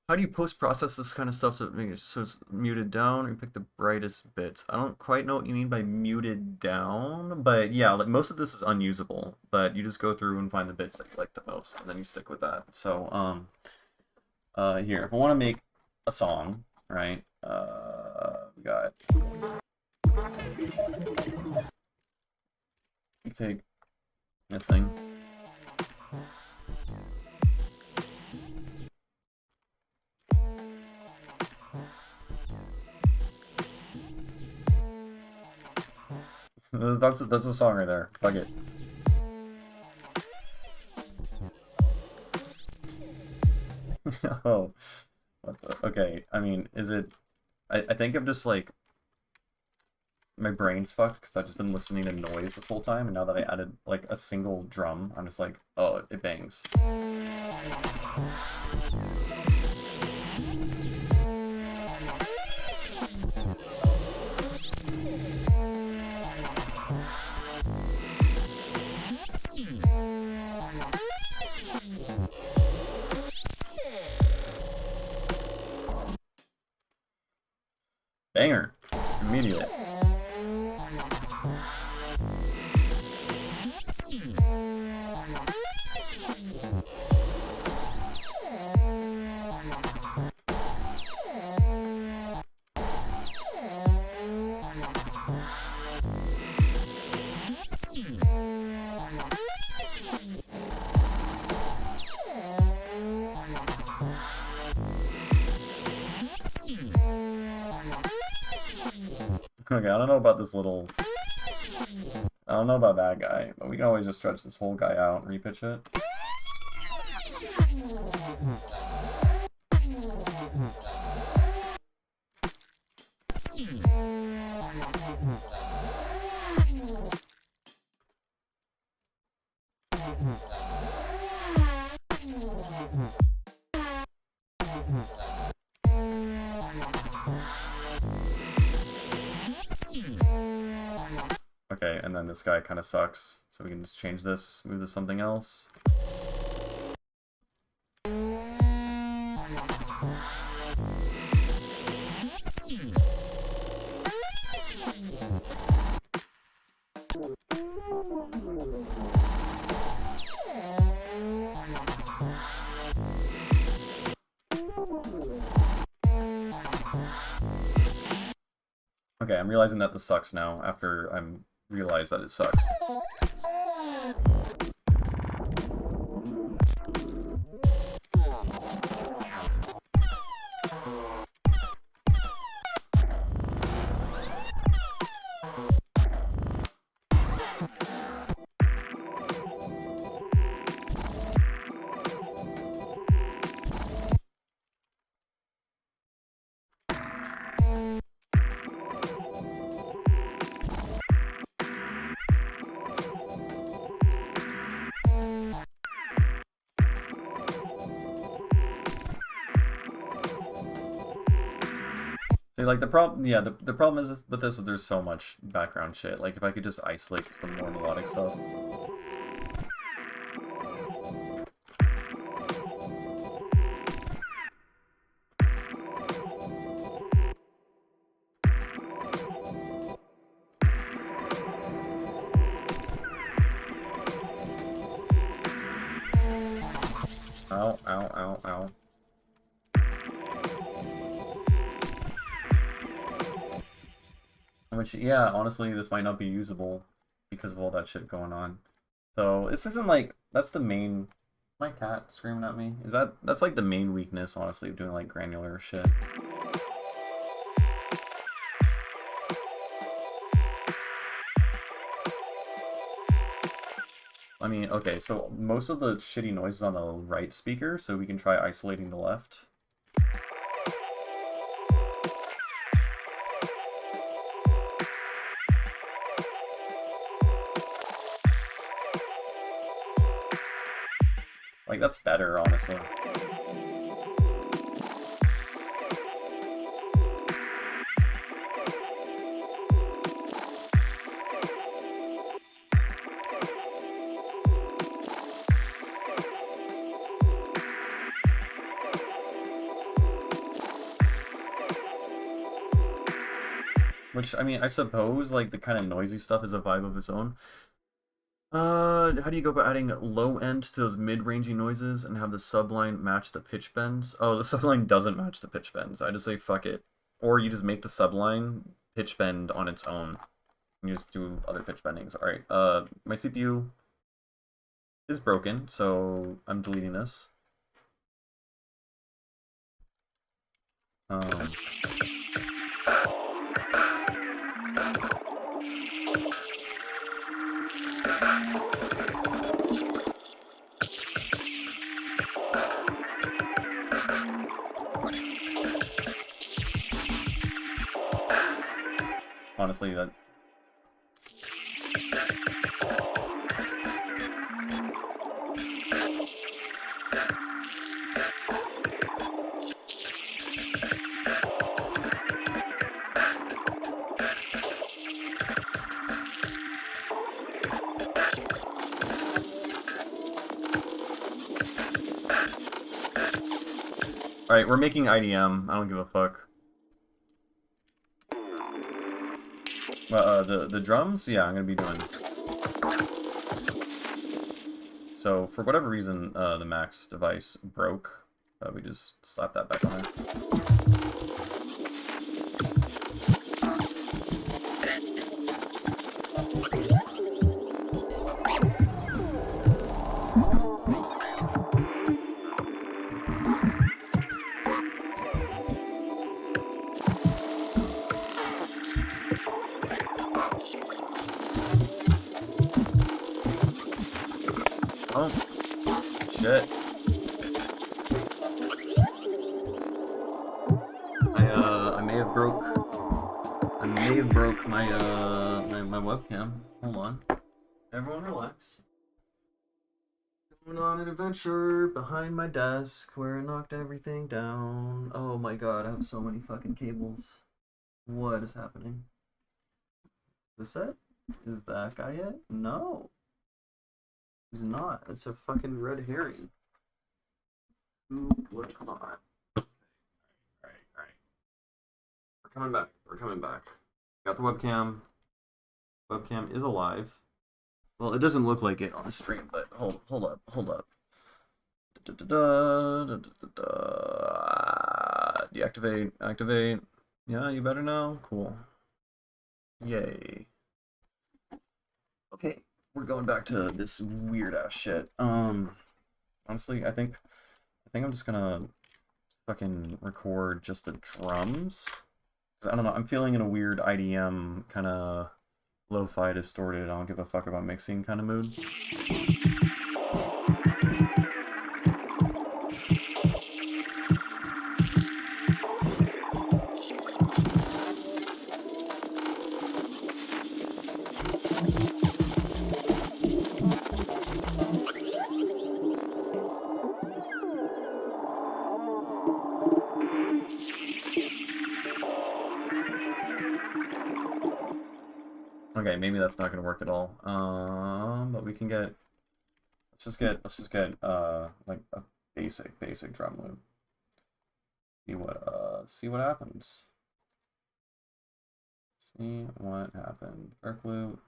Speaker 1: How do you post-process this kind of stuff so, so it's muted down or pick the brightest bits? I don't quite know what you mean by muted down, but yeah, like most of this is unusable, but you just go through and find the bits that you like the most, and then you stick with that. So, here, if I want to make a song, right? We got. You take this thing. That's a song right there. Plug it. Oh, okay. I mean, is it? I think I'm just like my brain's fucked because I've just been listening to noise this whole time, and now that I added like a single drum, I'm just like, oh, it bangs. Banger. Immediate. Okay, I don't know about this little... I don't know about that guy, but we can always just stretch this whole guy out and repitch it. Okay, and then this guy kind of sucks. So we can just change this, move this to something else. Okay, I'm realizing that this sucks now after I'm realized that it sucks. See, like, the problem, yeah, the problem is with this is there's so much background shit. Like, if I could just isolate some more melodic stuff. Ow, ow, ow, ow. Which, yeah, honestly, this might not be usable because of all that shit going on. So, this isn't like, that's the main, my cat screaming at me. That's like the main weakness, honestly, of doing like granular shit. I mean, okay, so most of the shitty noise is on the right speaker, so we can try isolating the left. Like, that's better, honestly. Which, I mean, I suppose, like, the kind of noisy stuff is a vibe of its own. How do you go about adding low end to those mid-rangey noises and have the subline match the pitch bends? Oh, the subline doesn't match the pitch bends. I just say fuck it. Or you just make the subline pitch bend on its own. And you just do other pitch bendings. Alright, my CPU is broken, so I'm deleting this. Honestly, that... Alright, we're making IDM. I don't give a fuck. The drums? Yeah, I'm gonna be doing. So, for whatever reason, the Max device broke. We just slapped that back on there. Oh, shit. I may have broke my, my webcam. Hold on. Everyone relax. Going on an adventure behind my desk where I knocked everything down. Oh my god, I have so many fucking cables. What is happening? Is this it? Is that guy it? No. He's not. It's a fucking red herring. Come on. Alright. We're coming back. We're coming back. Got the webcam. Webcam is alive. Well, it doesn't look like it on the stream, but hold up. Deactivate, activate. Yeah, you better know. Cool. Yay. Okay, we're going back to this weird ass shit. Honestly, I think I'm just gonna fucking record just the drums. 'Cause I don't know, I'm feeling in a weird IDM kind of lo-fi distorted, I don't give a fuck about mixing kind of mood. Okay, maybe that's not gonna work at all. But we can get. Let's just get like a basic drum loop. See what happens. See what happened. Arc loop.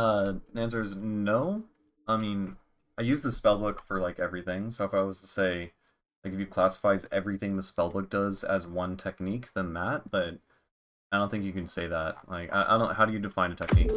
Speaker 1: The answer is no. I mean, I use the spellbook for like everything. So if I was to say, like, if you classifies everything the spellbook does as one technique, then that. But I don't think you can say that. Like, I don't. How do you define a technique?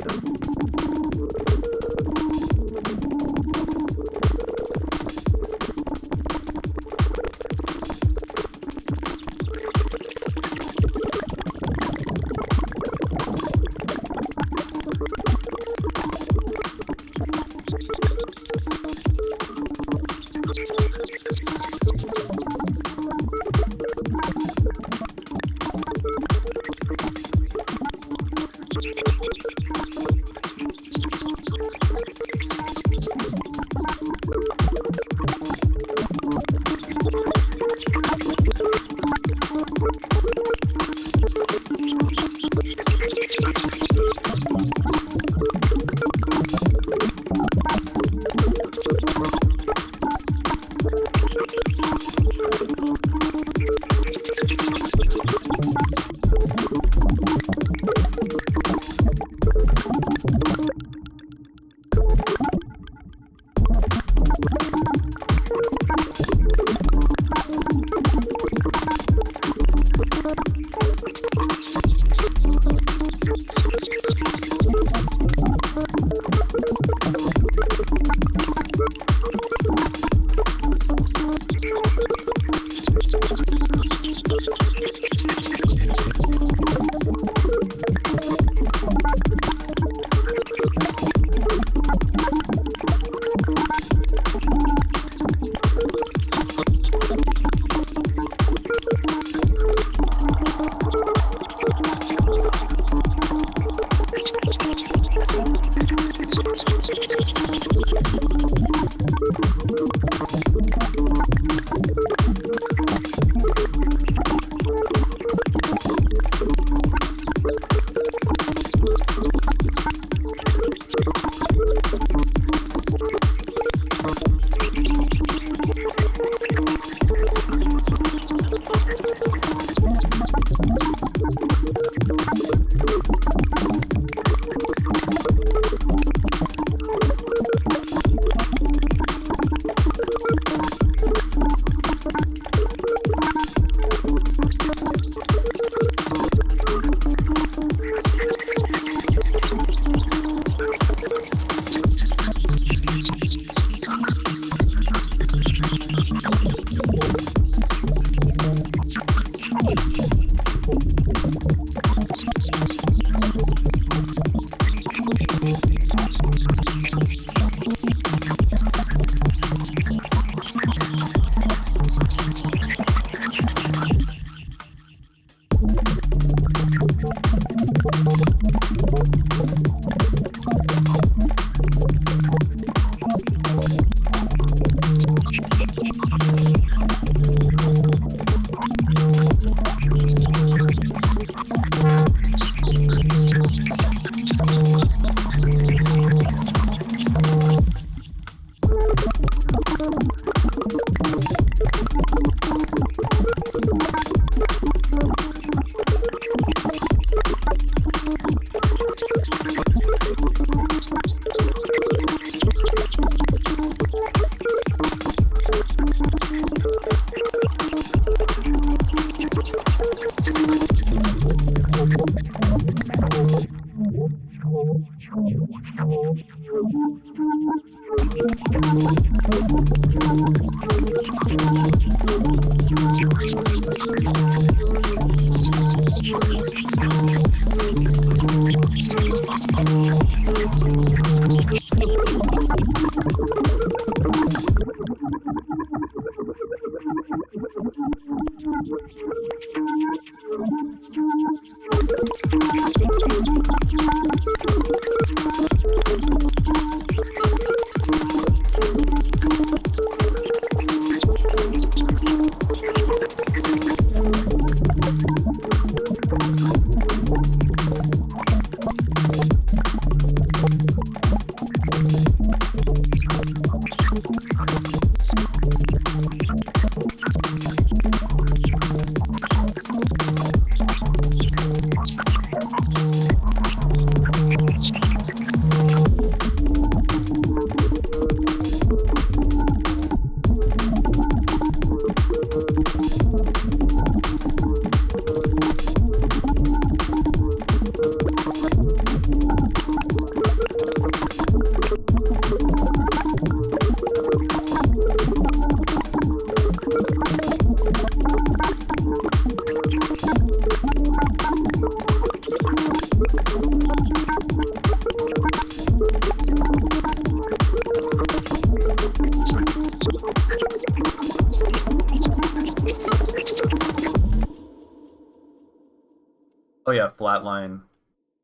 Speaker 1: Oh yeah, Flatline.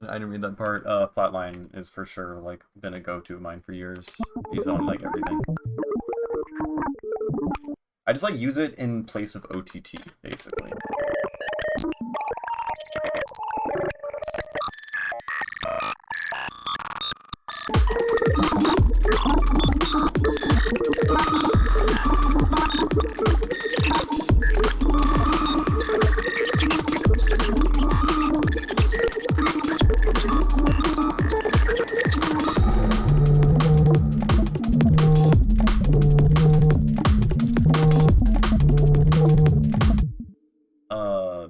Speaker 1: I didn't read that part. Flatline is for sure like been a go-to of mine for years. Use it on like everything. I just like use it in place of OTT basically.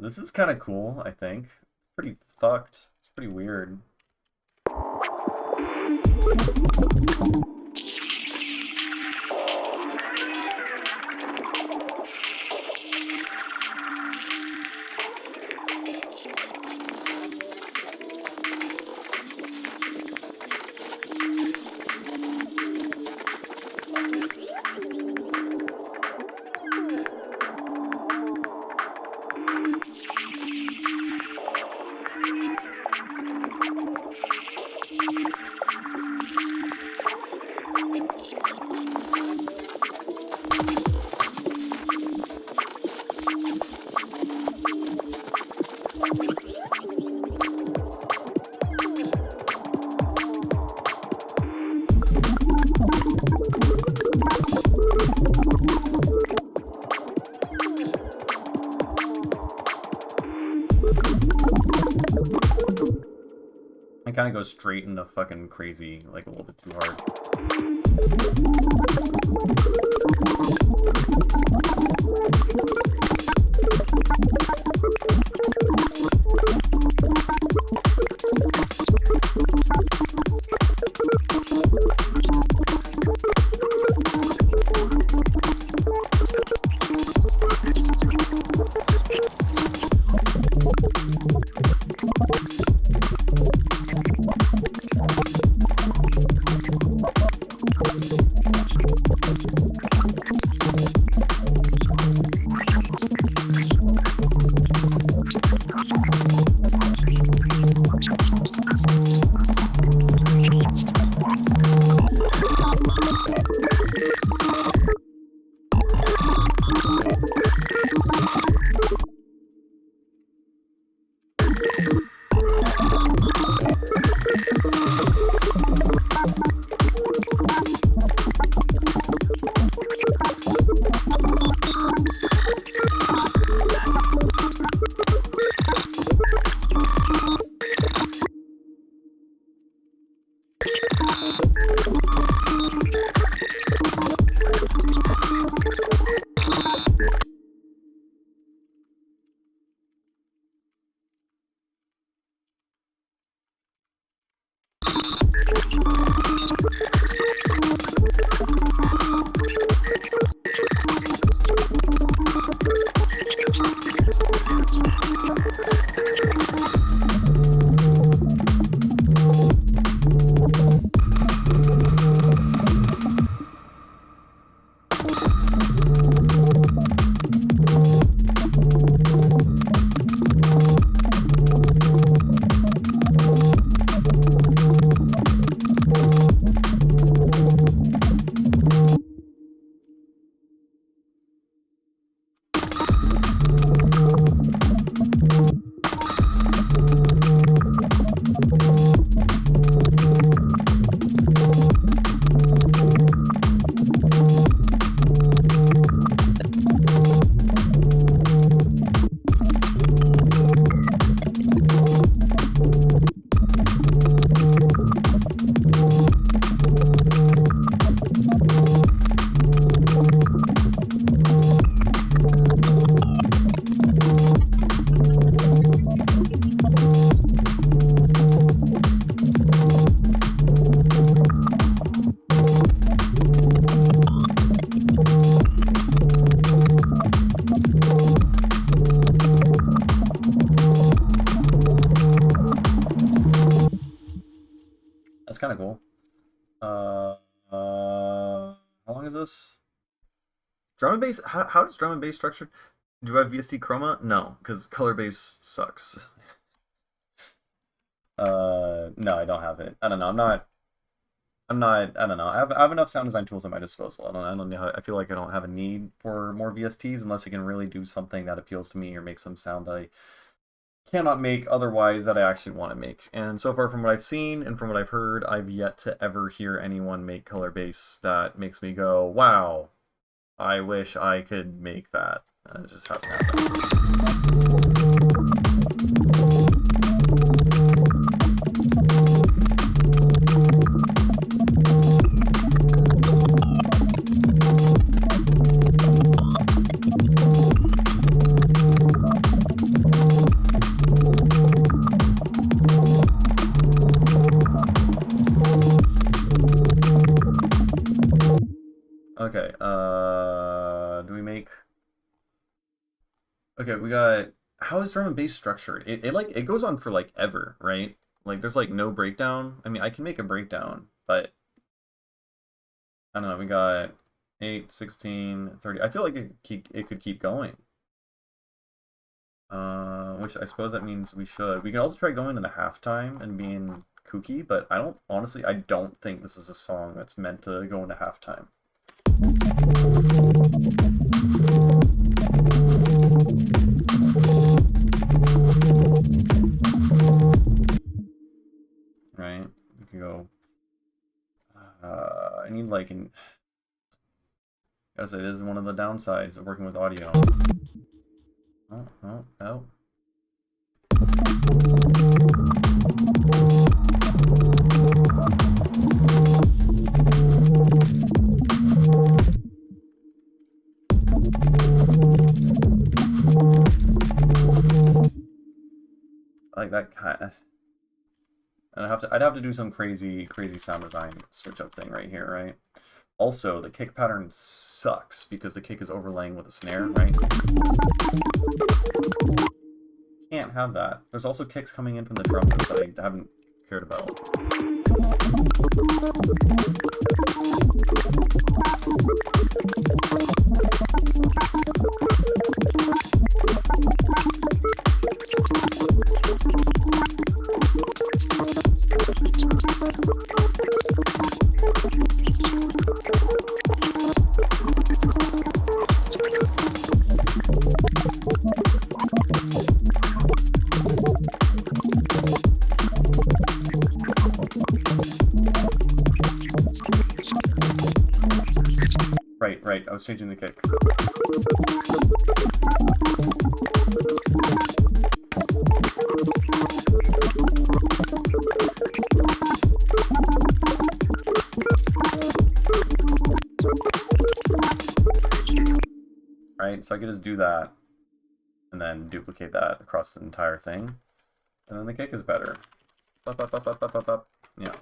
Speaker 1: This is kind of cool, I think. It's pretty fucked. It's pretty weird. It kind of goes straight into fucking crazy, like a little bit too hard. That's kind of cool. How long is this? Drum and bass. How does drum and bass structure? Do I have VST chroma? No, because color bass sucks. No, I don't have it. I don't know. I don't know. I have enough sound design tools at my disposal. I don't know. I feel like I don't have a need for more VSTs unless I can really do something that appeals to me or make some sound that I cannot make otherwise that I actually want to make. And so far from what I've seen and from what I've heard, I've yet to ever hear anyone make color bass that makes me go, wow, I wish I could make that. It just hasn't happened. Okay, do we make... Okay, we got... How is drum and bass structured? It goes on for, like, ever, right? Like, there's, like, no breakdown. I mean, I can make a breakdown, but... I don't know, we got 8, 16, 30... I feel like it could keep going. Which I suppose that means we should. We can also try going into halftime and being kooky, but honestly, I don't think this is a song that's meant to go into halftime. Right? We can go. I need like an. Gotta say, this is one of the downsides of working with audio. Oh. Like that kind of, and I'd have to do some crazy sound design switch up thing right here, right? Also, the kick pattern sucks because the kick is overlaying with a snare, right? Can't have that. There's also kicks coming in from the drum that I haven't cared about. Right, I was changing the kick. Right, so I could just do that and then duplicate that across the entire thing. And then the kick is better. Up. Yeah.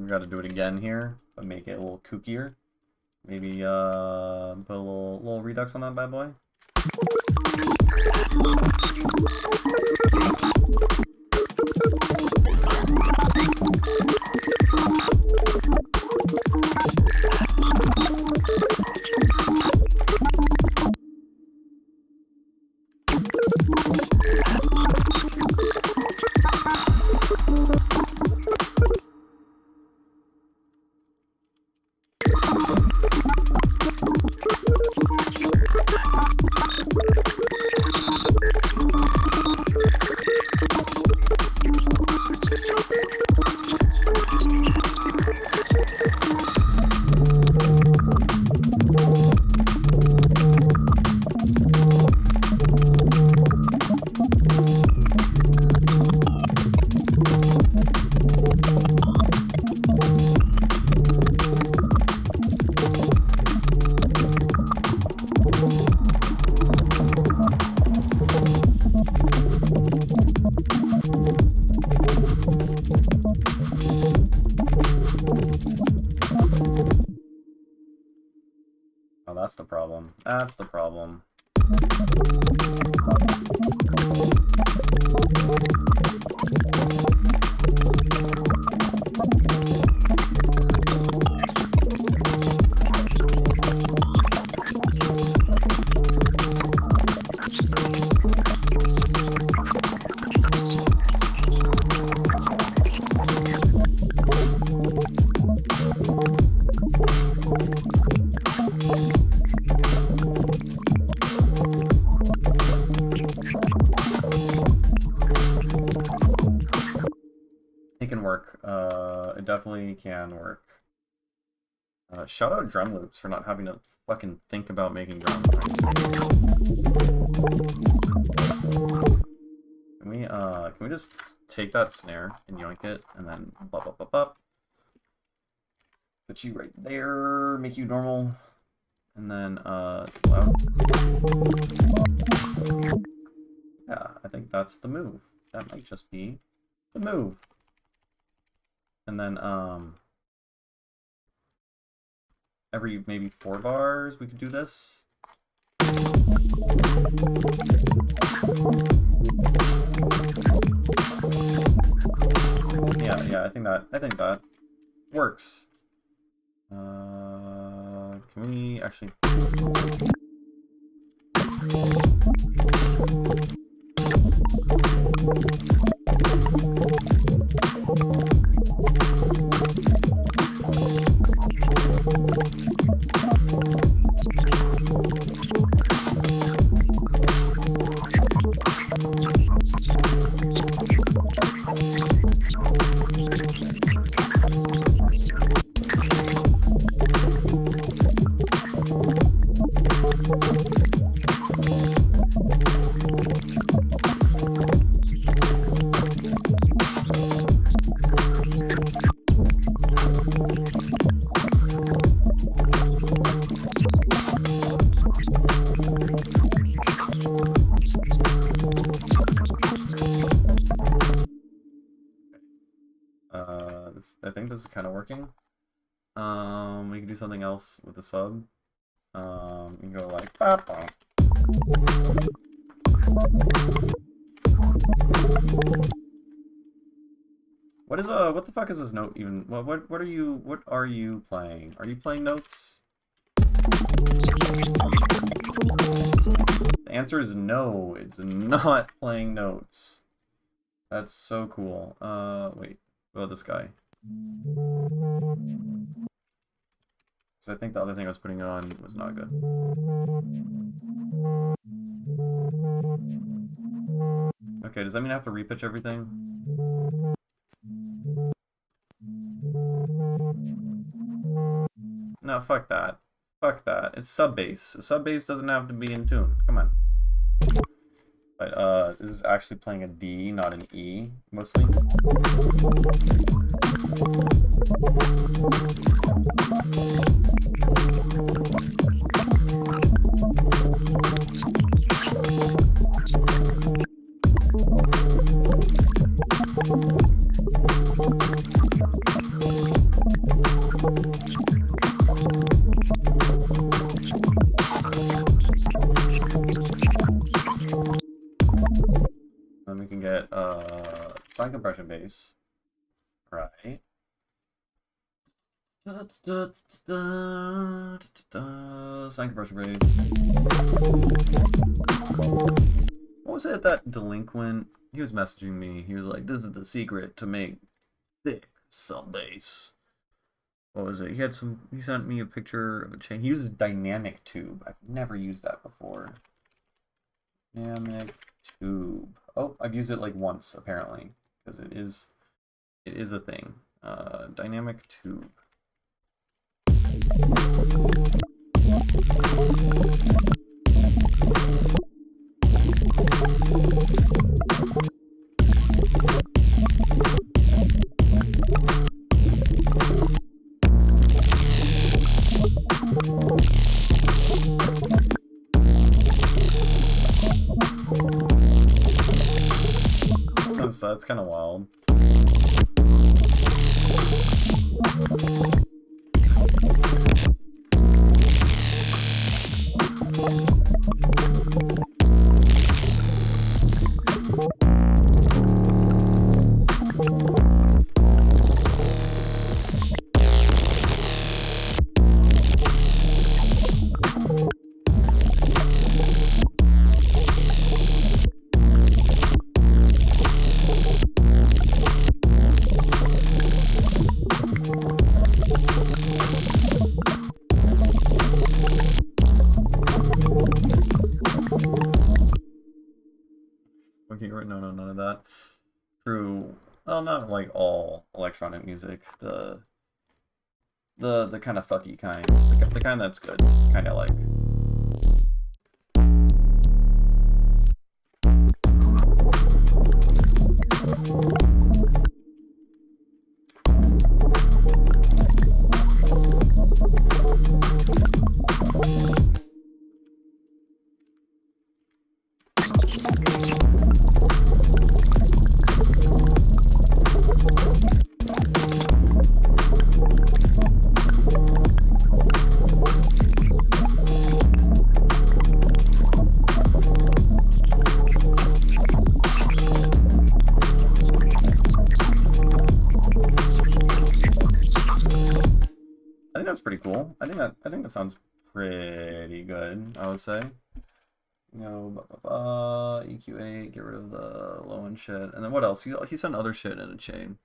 Speaker 1: Gotta do it again here, but make it a little kookier. Maybe put a little redux on that bad boy. That's the problem. That's the problem. It can work. It definitely can work. Shout out drum loops for not having to fucking think about making drums. Can we just take that snare and yoink it and then bop bop bop bop. Put you right there, make you normal, and then loud. Yeah, I think that's the move. That might just be the move. And then every maybe 4 bars we could do this. Yeah, I think that works. Can we actually I think this is kind of working. We can do something else with the sub. You can go like bop bop. What the fuck is this note even? What are you playing? Are you playing notes? The answer is no, it's not playing notes. That's so cool. Wait, what about this guy? Because I think the other thing I was putting on was not good. Okay, does that mean I have to repitch everything? No, fuck that. Fuck that. It's sub bass. A sub bass doesn't have to be in tune. Come on. But this is actually playing a D, not an E, mostly. Then we can get sine compression bass, right? Sine compression bass. What was it that delinquent? He was messaging me. He was like, "This is the secret to make thick sub bass." What was it? He sent me a picture of a chain. He uses dynamic tube. I've never used that before. Dynamic tube. Oh, I've used it like once apparently, because it is a thing. Dynamic tube. That's kind of wild. whatever. No, none of that. True. Well, not like all electronic music. The kind of fucky kind. The kind that's good. Kind of like. I think that's pretty cool. I think that sounds pretty good, I would say. You know, EQ8, get rid of the low end shit. And then what else? He sent other shit in a chain.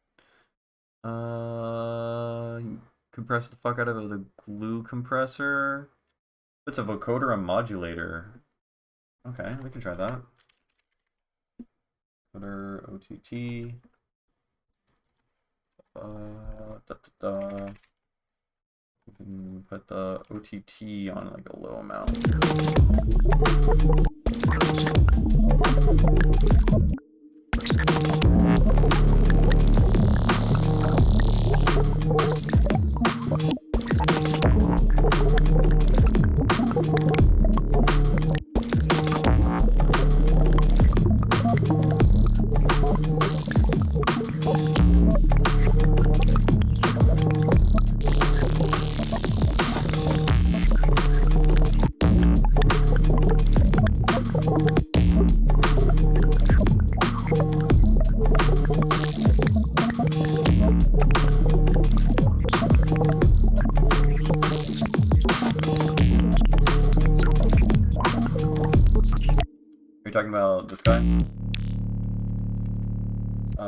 Speaker 1: Compress the fuck out of the glue compressor. It's a vocoder and modulator. Okay, we can try that. Vocoder, OTT. We can put the OTT on like a low amount. Are you talking about this guy?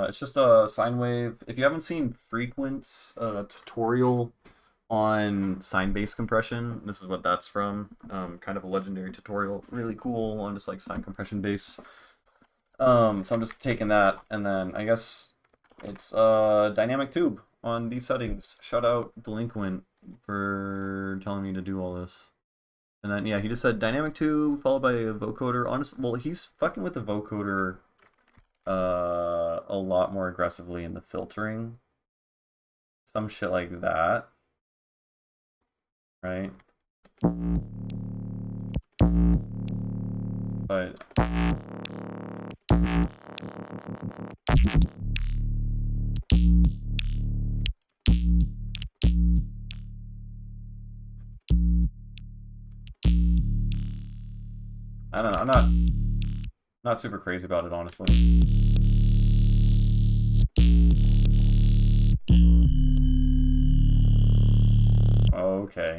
Speaker 1: It's just a sine wave. If you haven't seen Frequent's tutorial on sine base compression, this is what that's from. Kind of a legendary tutorial. Really cool on just like sine compression base. So I'm just taking that, and then I guess it's dynamic tube on these settings. Shout out Delinquent for telling me to do all this. And then, yeah, he just said dynamic tube followed by a vocoder. Honestly, well, he's fucking with the vocoder a lot more aggressively in the filtering. Some shit like that. Right? But... I don't know, I'm not super crazy about it, honestly. Okay.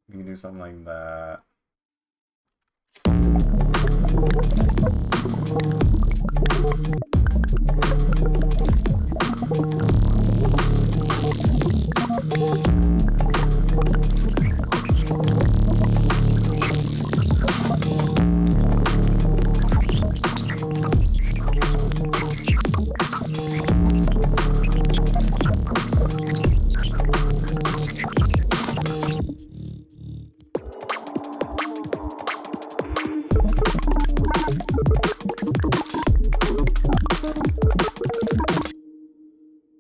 Speaker 1: You can do something like that.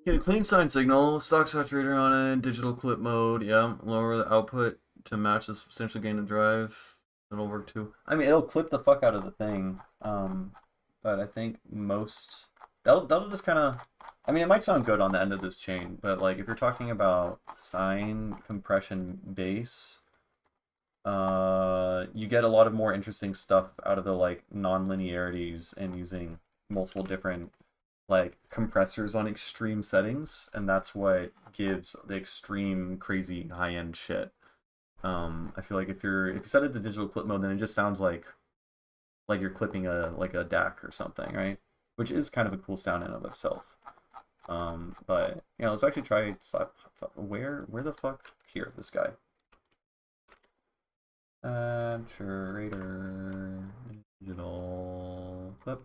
Speaker 1: Get a clean sine signal, stock saturator on it, digital clip mode, yeah, lower the output to match the substantial gain of drive. It'll work too. I mean, it'll clip the fuck out of the thing, but I think most... That'll just kind of... I mean, it might sound good on the end of this chain, but like if you're talking about sine compression bass, you get a lot of more interesting stuff out of the like non-linearities and using multiple different like compressors on extreme settings, and that's what gives the extreme crazy high-end shit. I feel like if you set it to digital clip mode, then it just sounds like you're clipping a DAC or something, right? Which is kind of a cool sound in and of itself. But you know, let's actually try where the fuck here, this guy. Saturator digital clip.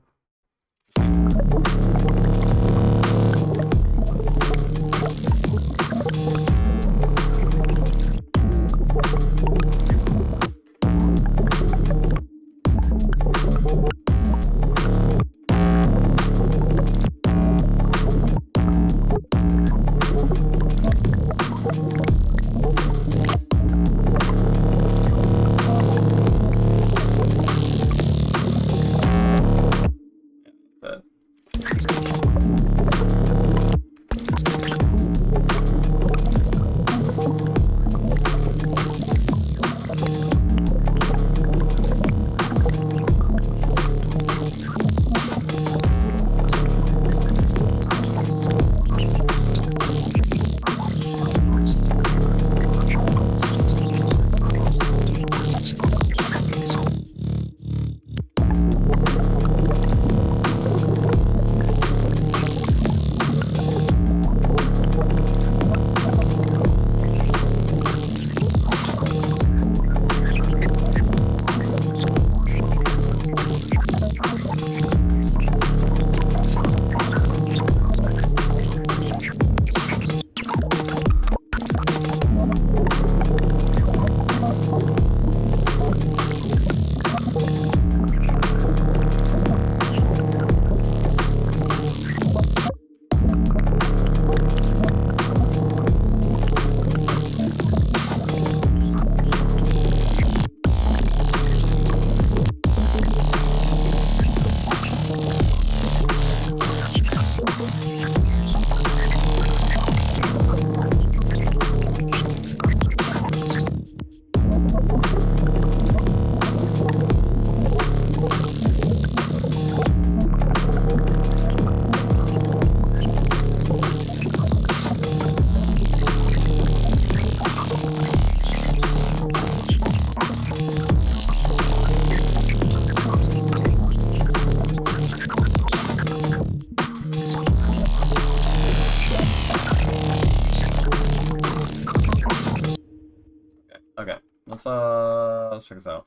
Speaker 1: Let's check this out.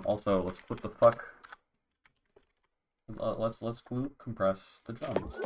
Speaker 1: Also, let's put the fuck. Let's glue compress the drums.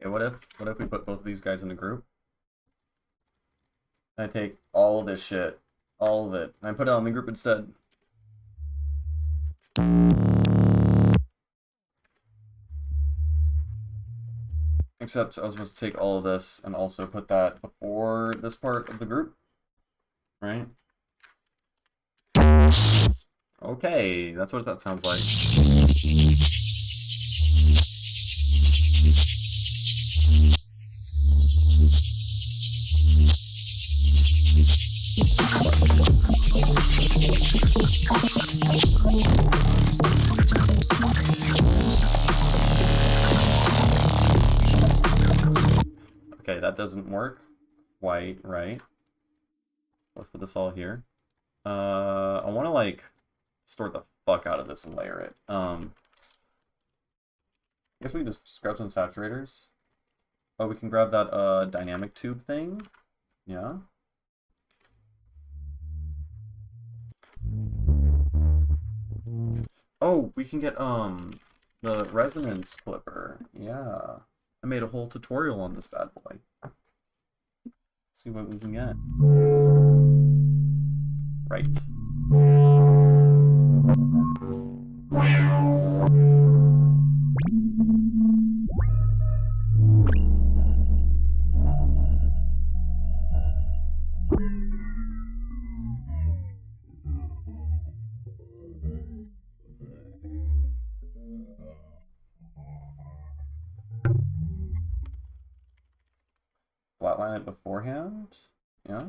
Speaker 1: Okay, what if we put both of these guys in a group? I take all of this shit, all of it, and I put it on the group instead. Except I was supposed to take all of this and also put that before this part of the group, right? Okay, that's what that sounds like. Okay, that doesn't work quite right. Let's put this all here. I want to like store the fuck out of this and layer it. I guess we can just grab some saturators. Oh, we can grab that dynamic tube thing. Yeah. Oh, we can get the resonance clipper. Yeah. I made a whole tutorial on this bad boy. See what we can get. Right. Flatline it beforehand. Yeah.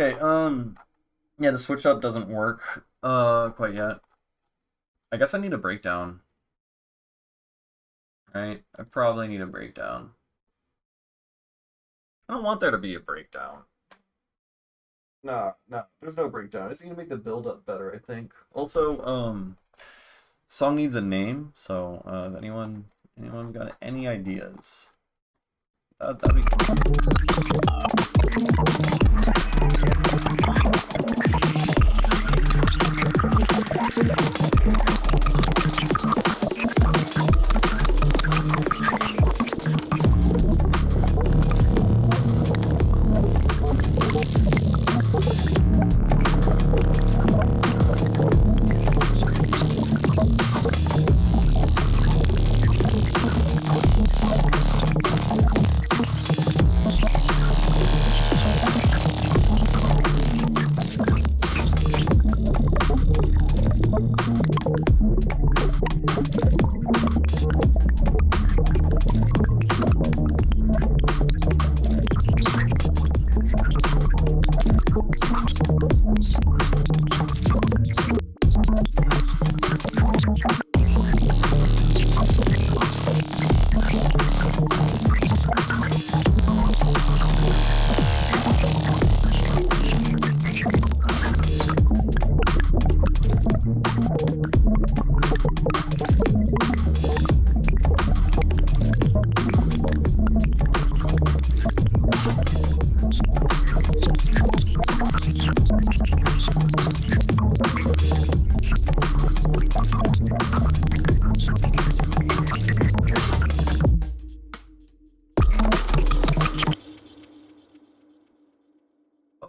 Speaker 1: Okay, yeah, the switch up doesn't work, quite yet. I guess I need a breakdown. Right? I probably need a breakdown. I don't want there to be a breakdown. No, no, there's no breakdown. It's gonna make the build up better, I think. Also, song needs a name, so if anyone's got any ideas, that'd be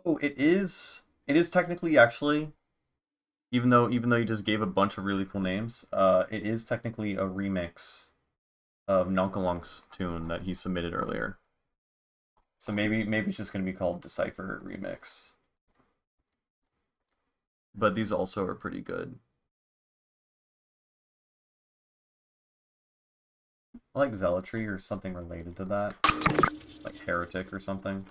Speaker 1: Oh, it is. It is technically actually, even though you just gave a bunch of really cool names, it is technically a remix of Nunkalunk's tune that he submitted earlier. So maybe it's just gonna be called Decipher Remix. But these also are pretty good. I like Zealotry or something related to that. Like Heretic or something.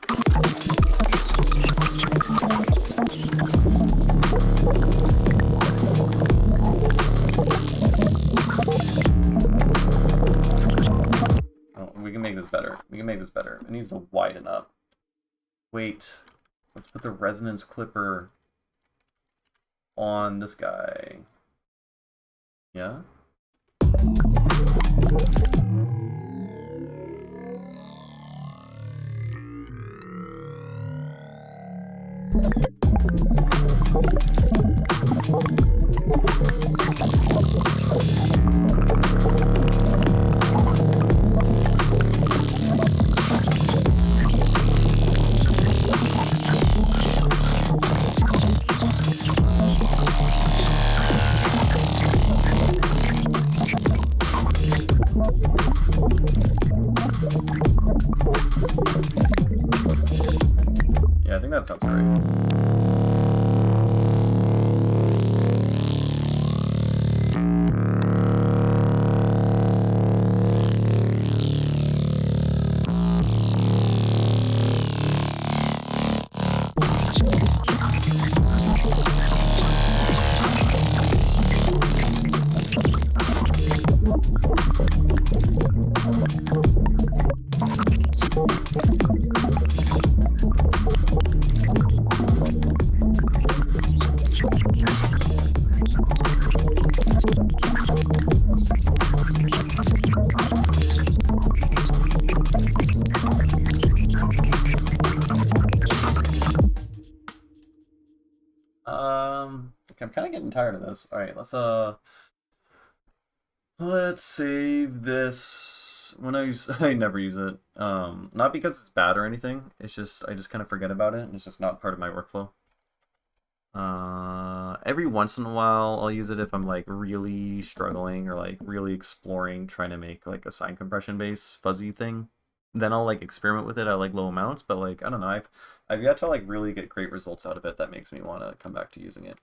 Speaker 1: Oh, we can make this better. We can make this better. It needs to widen up. Wait. Let's put the resonance clipper on this guy. Yeah? Yeah, I think that sounds great. Okay, I'm kind of getting tired of this. All right, let's save this. When I use, I never use it. Not because it's bad or anything. It's just I just kind of forget about it, and it's just not part of my workflow. Every once in a while, I'll use it if I'm like really struggling or like really exploring, trying to make like a sign compression base fuzzy thing. Then I'll like experiment with it at like low amounts, but like I don't know, I've yet to like really get great results out of it that makes me want to come back to using it.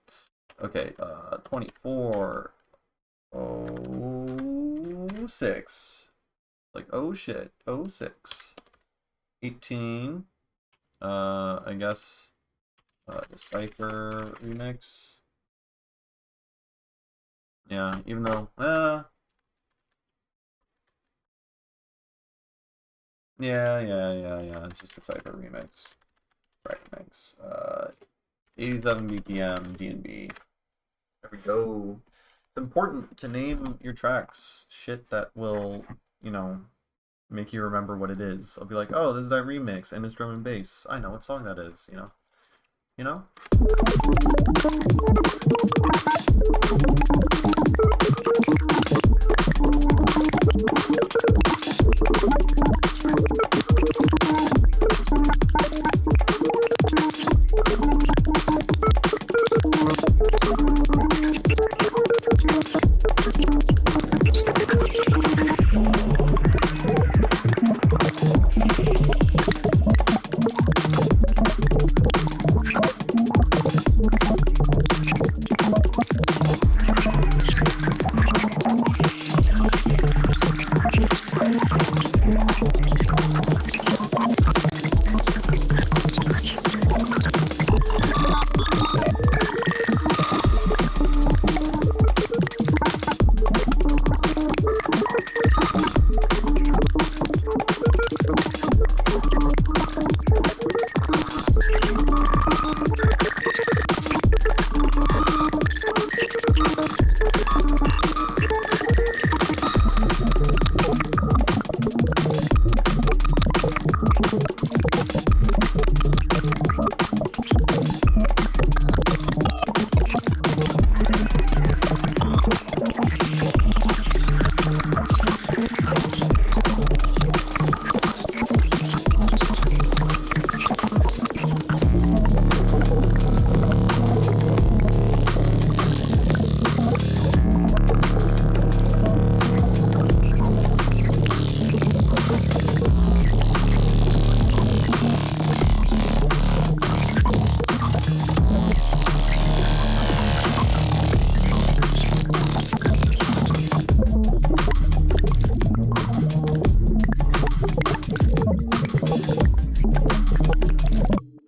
Speaker 1: Okay, 2406. Like oh shit, 06. 18. I guess The Cypher remix. Yeah, even though, yeah. It's just a Cypher remix. Right, remix. 87 BPM, D&B. There we go. It's important to name your tracks shit that will, you know, make you remember what it is. I'll be like, oh, this is that remix, and it's drum and bass. I know what song that is, you know? You know?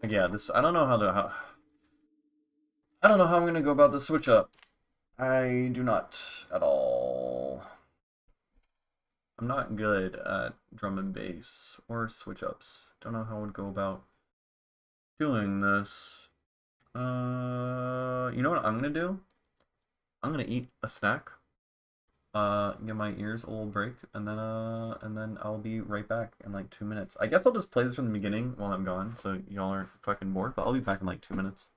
Speaker 1: Yeah, this I don't know I don't know how I'm gonna go about the switch up. I do not at all. I'm not good at drum and bass or switch ups. Don't know how I would go about doing this. You know what I'm gonna do? I'm gonna eat a snack. Give my ears a little break, and then I'll be right back in like 2 minutes. I guess I'll just play this from the beginning while I'm gone, so y'all aren't fucking bored. But I'll be back in like 2 minutes.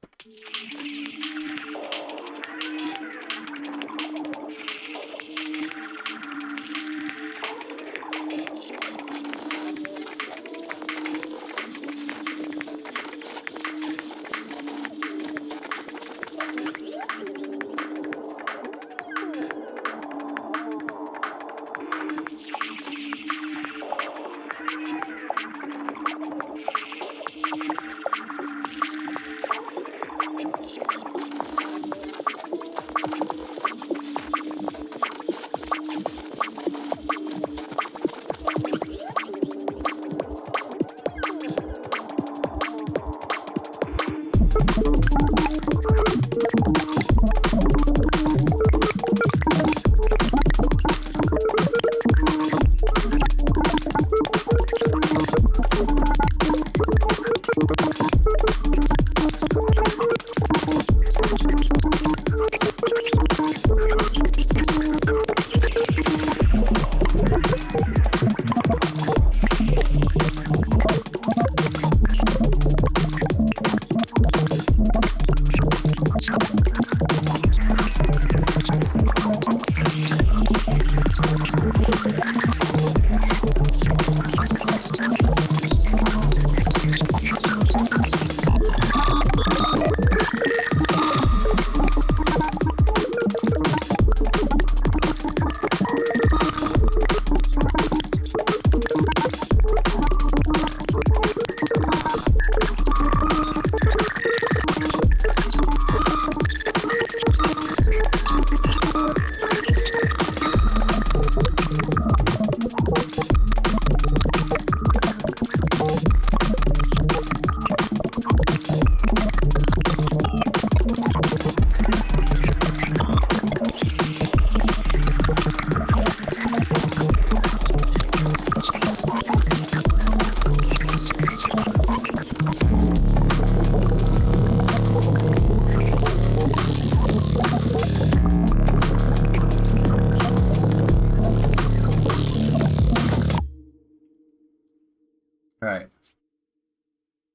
Speaker 1: Alright.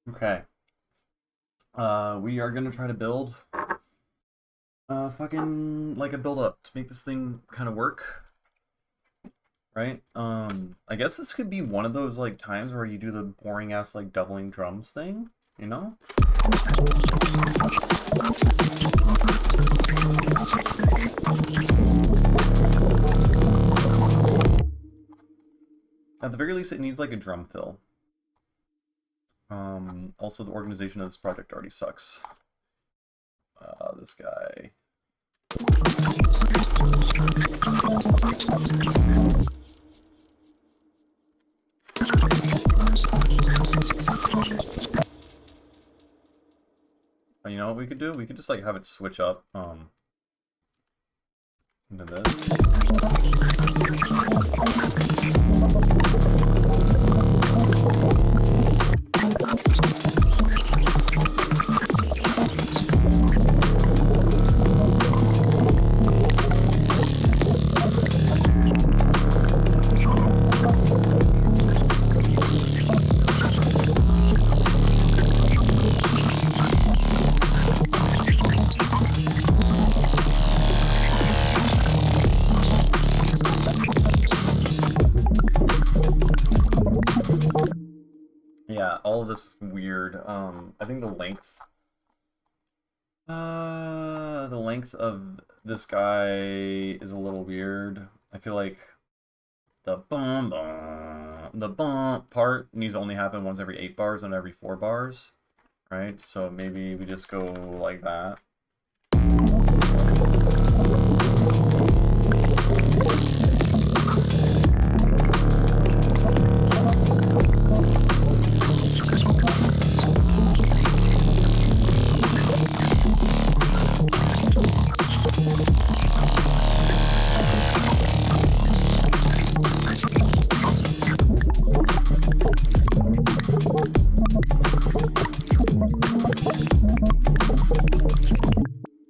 Speaker 1: Okay. We are gonna try to build fucking like a build up to make this thing kind of work, right? I guess this could be one of those like times where you do the boring ass like doubling drums thing, you know? At the very least, it needs like a drum fill. Also, the organization of this project already sucks. This guy. You know what we could do? We could just like have it switch up into this. Yeah, all of this is weird. I think the length of this guy is a little weird. I feel like the bum part needs to only happen once every 8 bars and every 4 bars, right? So maybe we just go like that.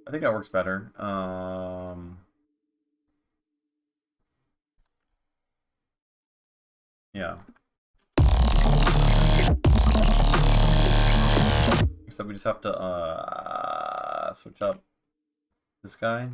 Speaker 1: I think that works better. Yeah. Except we just have to switch up this guy.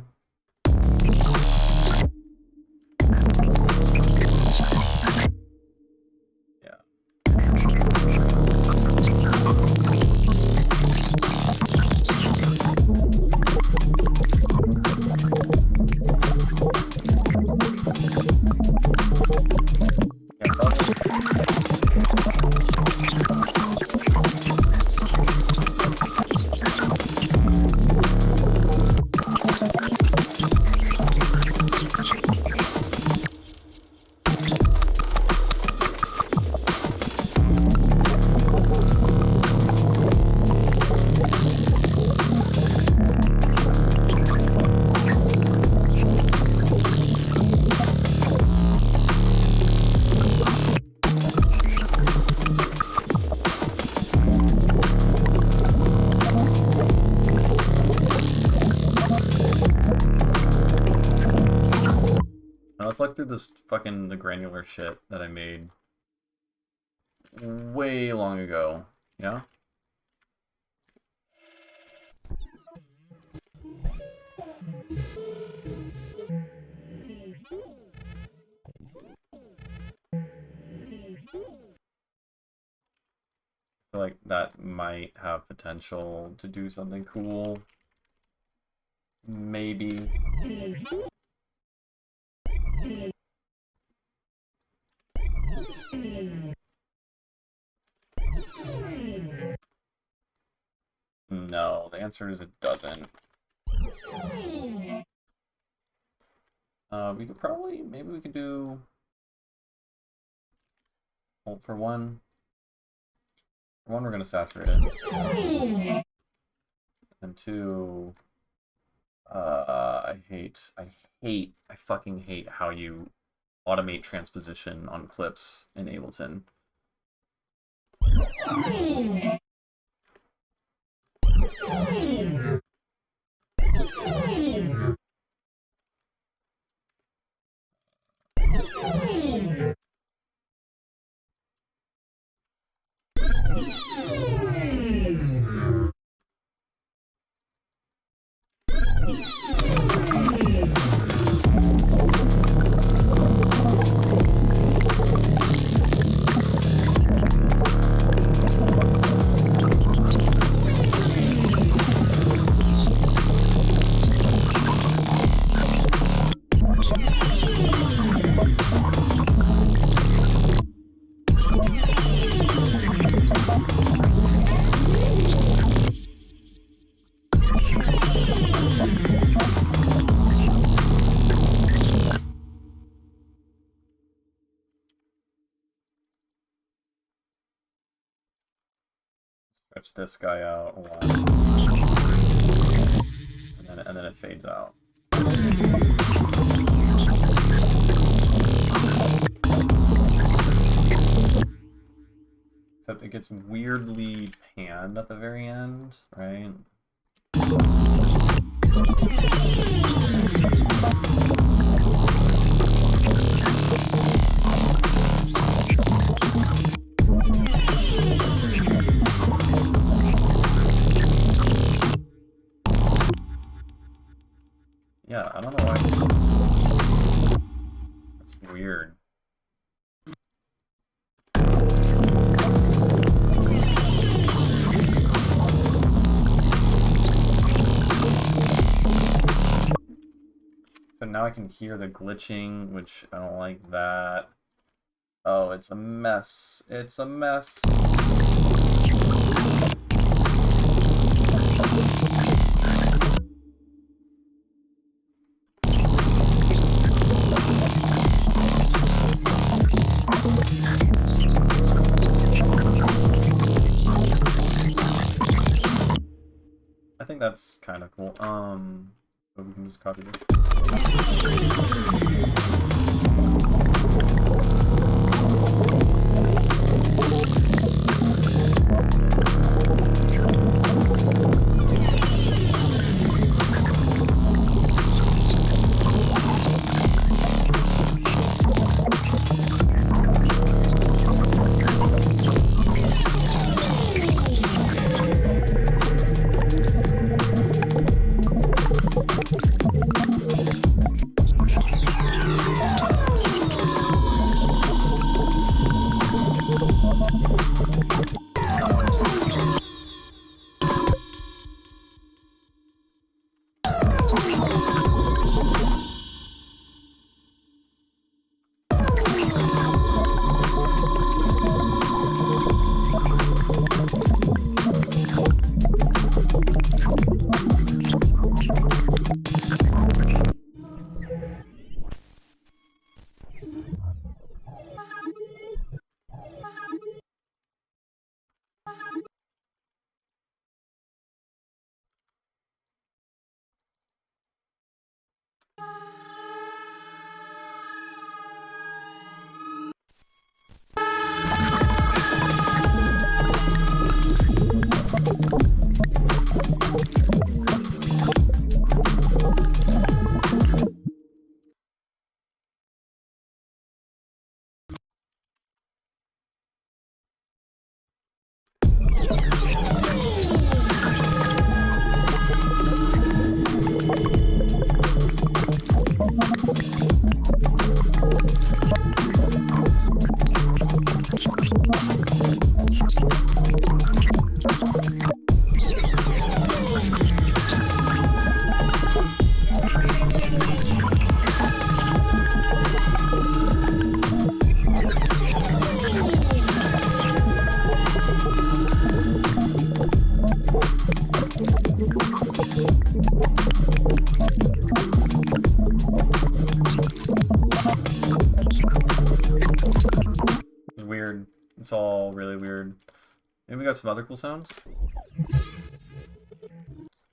Speaker 1: Let's look through this the granular shit that I made way long ago. Yeah? I feel like that might have potential to do something cool. Maybe. No, the answer is it doesn't. We could probably, maybe we could do hold for one. For one, we're gonna saturate it. And two, I fucking hate how you automate transposition on clips in Ableton. Stretch this guy out a lot. And then it fades out. Except it gets weirdly panned at the very end, right? Yeah, I don't know why. That's weird. So now I can hear the glitching, which I don't like that. Oh, it's a mess. It's a mess. I think that's kind of cool. So we can just copy this. Weird. It's all really weird. Maybe we got some other cool sounds?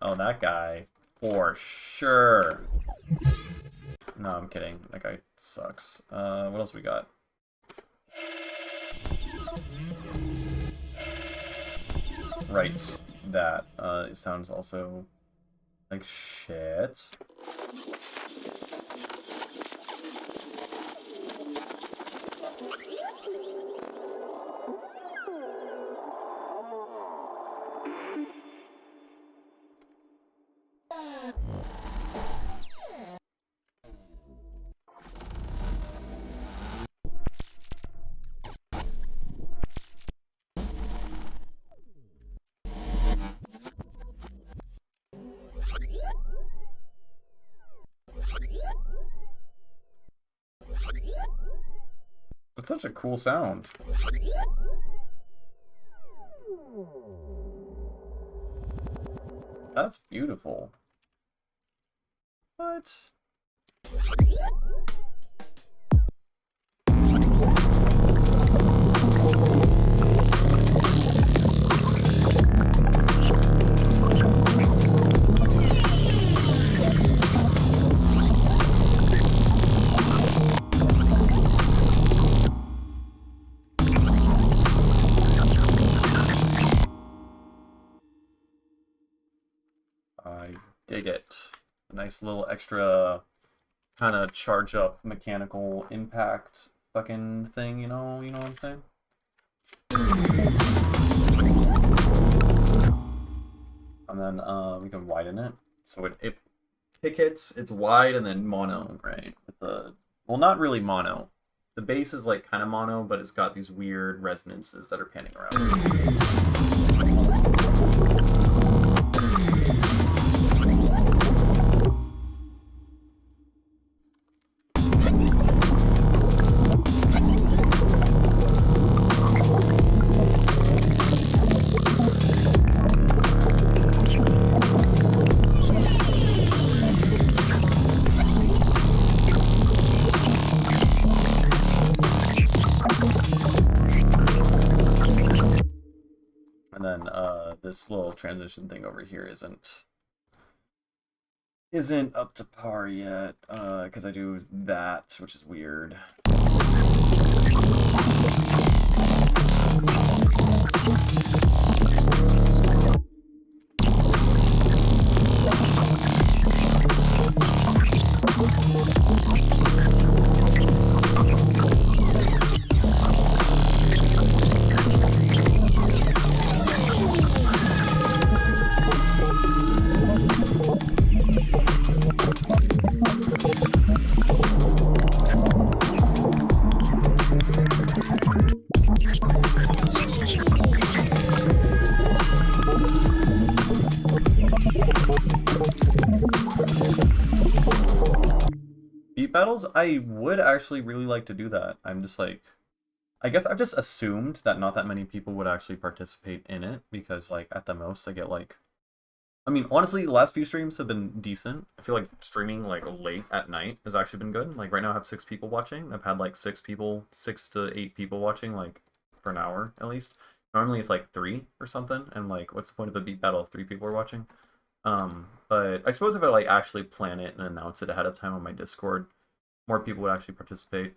Speaker 1: Oh, that guy. For sure. No, I'm kidding. That guy sucks. What else we got? Right. That. It sounds also like shit. It's such a cool sound. That's beautiful. What? I dig it. A nice little extra kind of charge up mechanical impact fucking thing, you know what I'm saying? And then we can widen it. So it pick hits, it's wide and then mono, right? With the, well, not really mono. The bass is like kind of mono, but it's got these weird resonances that are panning around. This little transition thing over here isn't up to par yet, because I do that, which is weird. Beat battles, I would actually really like to do that. I'm just like, I guess I've just assumed that not that many people would actually participate in it because, like, at the most I get like, I mean, honestly, the last few streams have been decent. I feel like streaming like late at night has actually been good. Like right now I have 6 people watching. I've had like 6 to 8 people watching like for an hour at least. Normally it's like 3 or something, and like what's the point of a beat battle if 3 people are watching? But I suppose if I like actually plan it and announce it ahead of time on my Discord, more people would actually participate.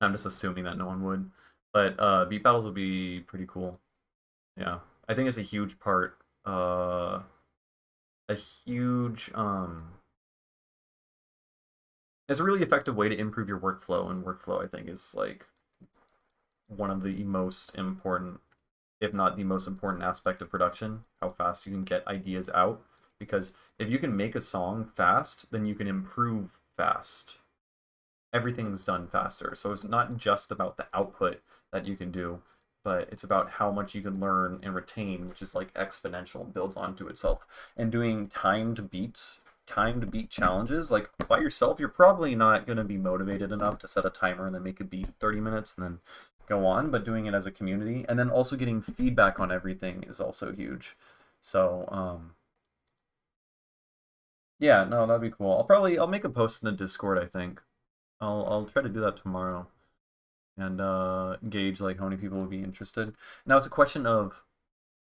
Speaker 1: I'm just assuming that no one would. But beat battles would be pretty cool. Yeah. I think it's a huge part, a huge it's a really effective way to improve your workflow, and workflow I think is like one of the most important, if not the most important aspect of production, how fast you can get ideas out. Because if you can make a song fast, then you can improve fast. Everything's done faster. So it's not just about the output that you can do, but it's about how much you can learn and retain, which is like exponential, builds onto itself. And doing timed beat challenges, like by yourself, you're probably not going to be motivated enough to set a timer and then make a beat 30 minutes and then go on, but doing it as a community and then also getting feedback on everything is also huge. So yeah, no, that'd be cool. I'll make a post in the Discord, I think. I'll try to do that tomorrow and gauge like how many people would be interested. Now it's a question of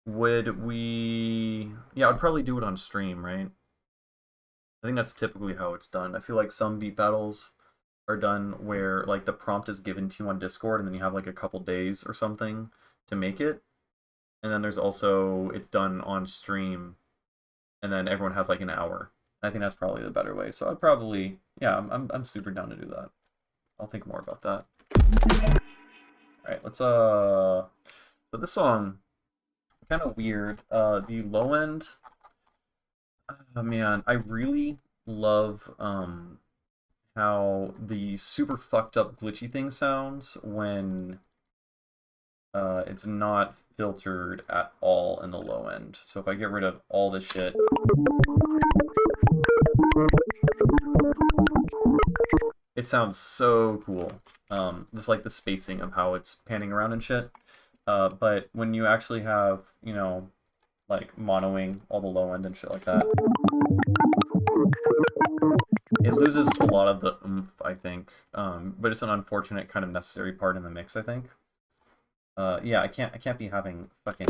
Speaker 1: would we, yeah, I'd probably do it on stream, right? I think that's typically how it's done. I feel like some beat battles are done where like the prompt is given to you on Discord and then you have like a couple days or something to make it. And then there's also, it's done on stream and then everyone has like an hour. I think that's probably the better way. So I'd probably, yeah, I'm super down to do that. I'll think more about that. All right, let's so this song, kind of weird. The low end, oh man, I really love how the super fucked up glitchy thing sounds when it's not filtered at all in the low end. So if I get rid of all this shit, it sounds so cool. Just like the spacing of how it's panning around and shit. But when you actually have, you know, like monoing all the low end and shit like that, it loses a lot of the oomph, I think. But it's an unfortunate kind of necessary part in the mix, I think. Yeah, I can't be having fucking.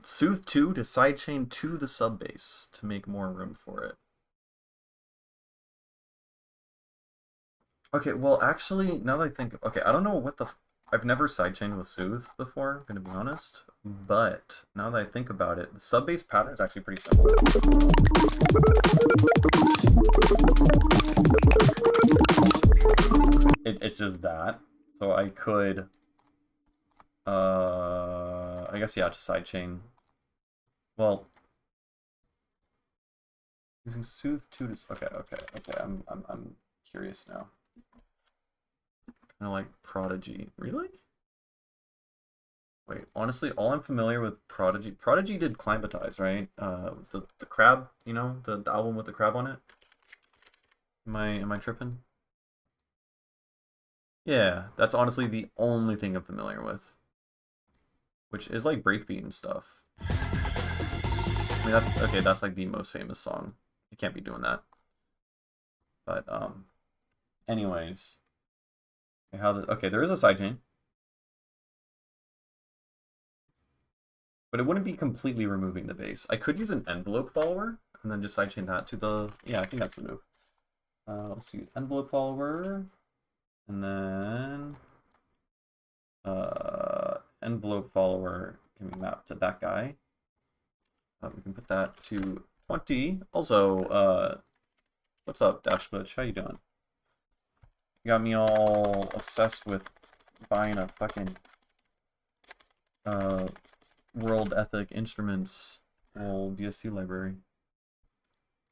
Speaker 1: Soothe 2 to sidechain to the sub bass to make more room for it. Okay, well, actually, now that I think, okay, I don't know what the, I've never sidechained with Soothe before, gonna be honest, but now that I think about it, the sub bass pattern is actually pretty simple. It's just that, so I could, I guess, yeah, just sidechain. Well, using Soothe 2 to, okay, I'm curious now. Kind of like Prodigy. Really? Wait, honestly, all I'm familiar with Prodigy did Climatize, right? The crab, you know, the album with the crab on it. Am I tripping? Yeah, that's honestly the only thing I'm familiar with. Which is like breakbeat and stuff. I mean, that's okay, that's like the most famous song. You can't be doing that. But anyways. Okay, there is a sidechain. But it wouldn't be completely removing the bass. I could use an envelope follower and then just sidechain that to the, yeah, I think that's the move. Let's use envelope follower and then envelope follower can be mapped to that guy. We can put that to 20. Also, what's up, Dash Glitch? How you doing? You got me all obsessed with buying a fucking World Ethic Instruments old VST library.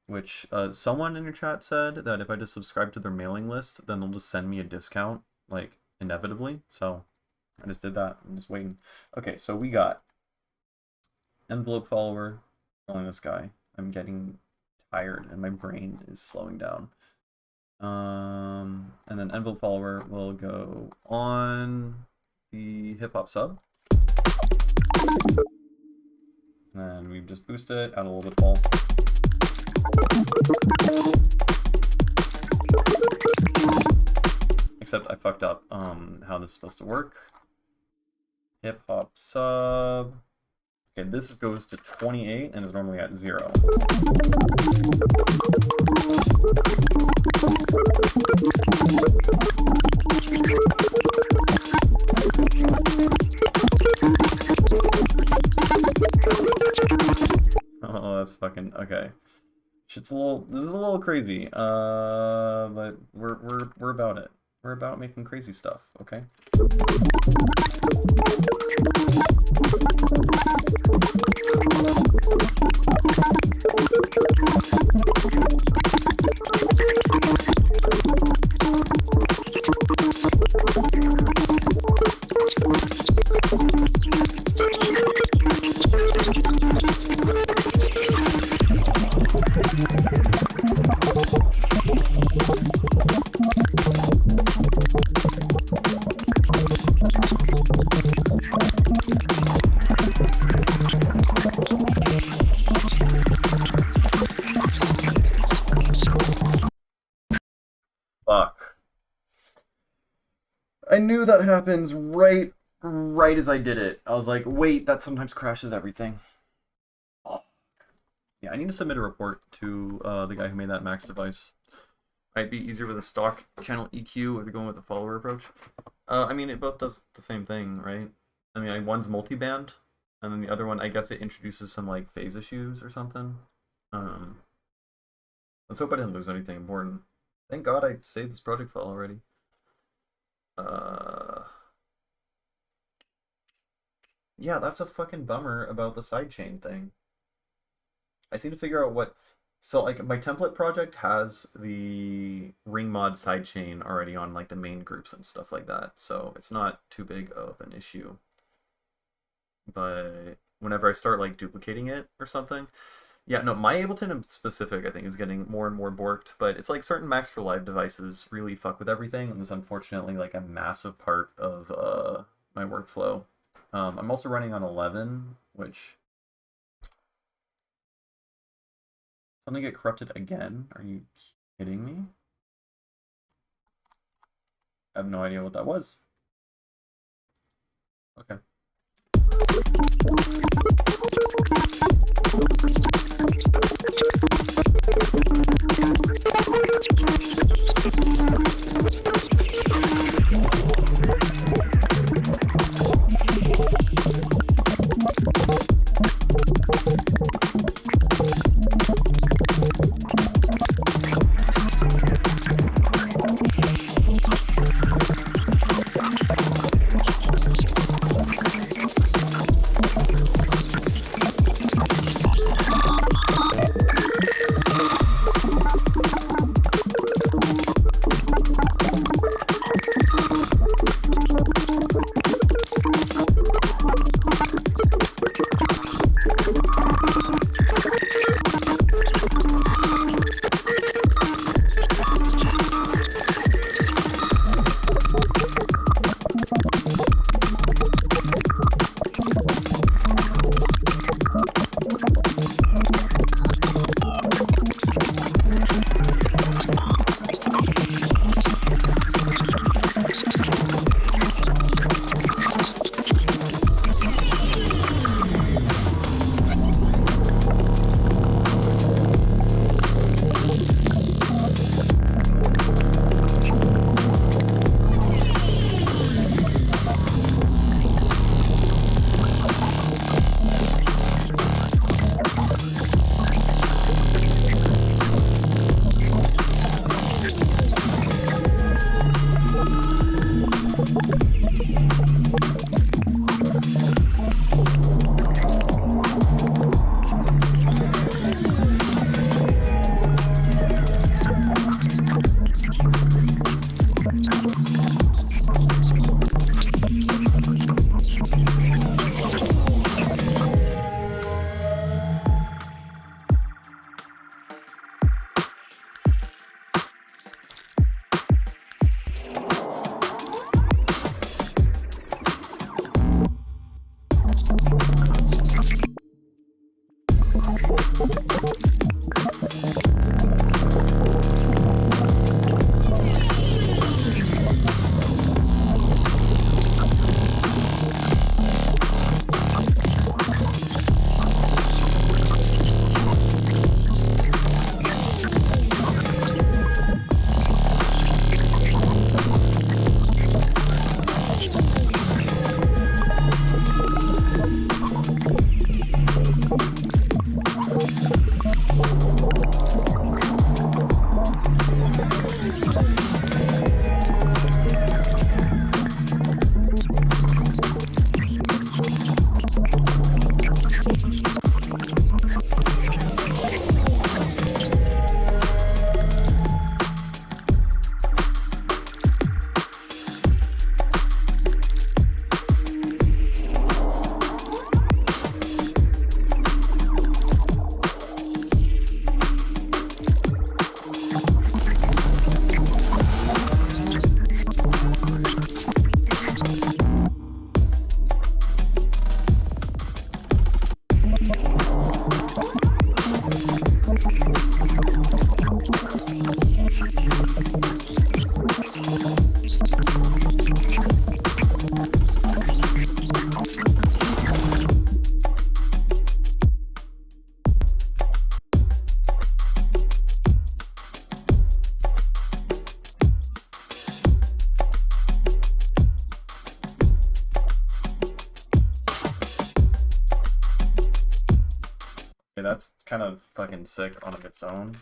Speaker 1: Which someone in your chat said that if I just subscribe to their mailing list, then they'll just send me a discount, like, inevitably. So I just did that. I'm just waiting. Okay, so we got envelope follower, following this guy. I'm getting tired and my brain is slowing down. And then envelope follower will go on the hip hop sub. And we just boost it, add a little bit fall. Except I fucked up how this is supposed to work. Hip hop sub. Okay, this goes to 28 and is normally at 0. Oh, that's fucking okay. Shit's a little. This is a little crazy. But we're about it. We're about making crazy stuff. Okay. Fuck. I knew that happens right as I did it. I was like, wait, that sometimes crashes everything. Oh. Yeah, I need to submit a report to the guy who made that Max device. Might be easier with a stock channel EQ if you're going with the follower approach. I mean, it both does the same thing, right? I mean, one's multi-band, and then the other one, I guess it introduces some, like, phase issues or something. Let's hope I didn't lose anything important. Thank God I saved this project file already. Yeah, that's a fucking bummer about the sidechain thing. I need to figure out what... So, like, my template project has the ring mod sidechain already on, like, the main groups and stuff like that, so it's not too big of an issue. But whenever I start, like, duplicating it or something... Yeah, no, my Ableton in specific, I think, is getting more and more borked, but it's like certain Max for Live devices really fuck with everything, and this is unfortunately like a massive part of my workflow. I'm also running on 11, which... Something get corrupted again? Are you kidding me? I have no idea what that was. Okay. that's kind of fucking sick on its own.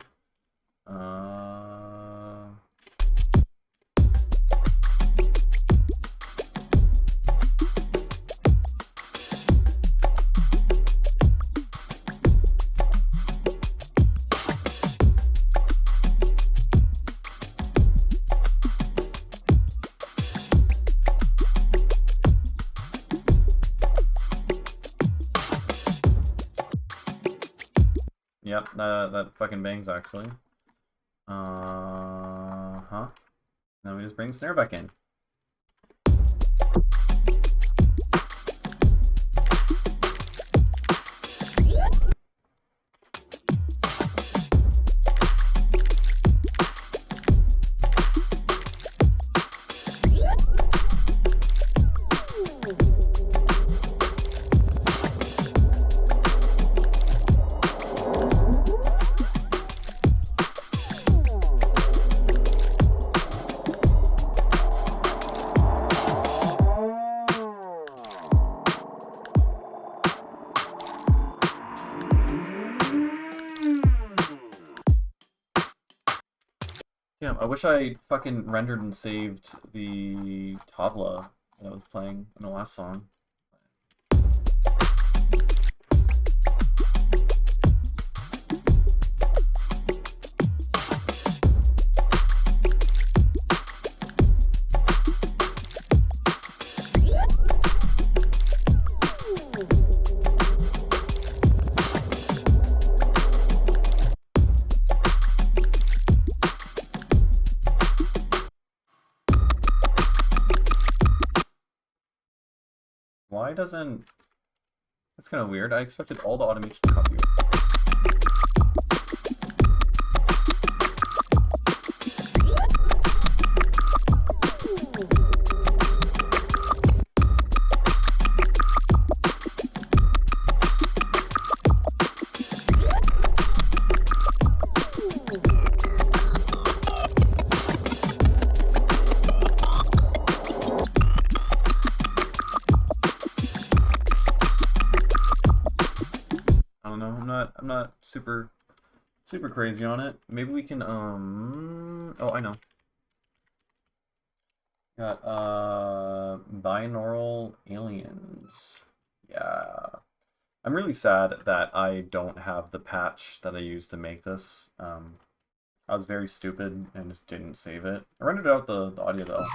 Speaker 1: Yep, that fucking bangs actually. Huh? Now we just bring the snare back in. Yeah, I wish I fucking rendered and saved the tabla that I was playing in the last song. Why doesn't... That's kind of weird. I expected all the automation to copy. I'm not super crazy on it. Maybe we can oh, I know. Got binaural aliens. Yeah. I'm really sad that I don't have the patch that I used to make this. I was very stupid and just didn't save it. I rendered out the audio though.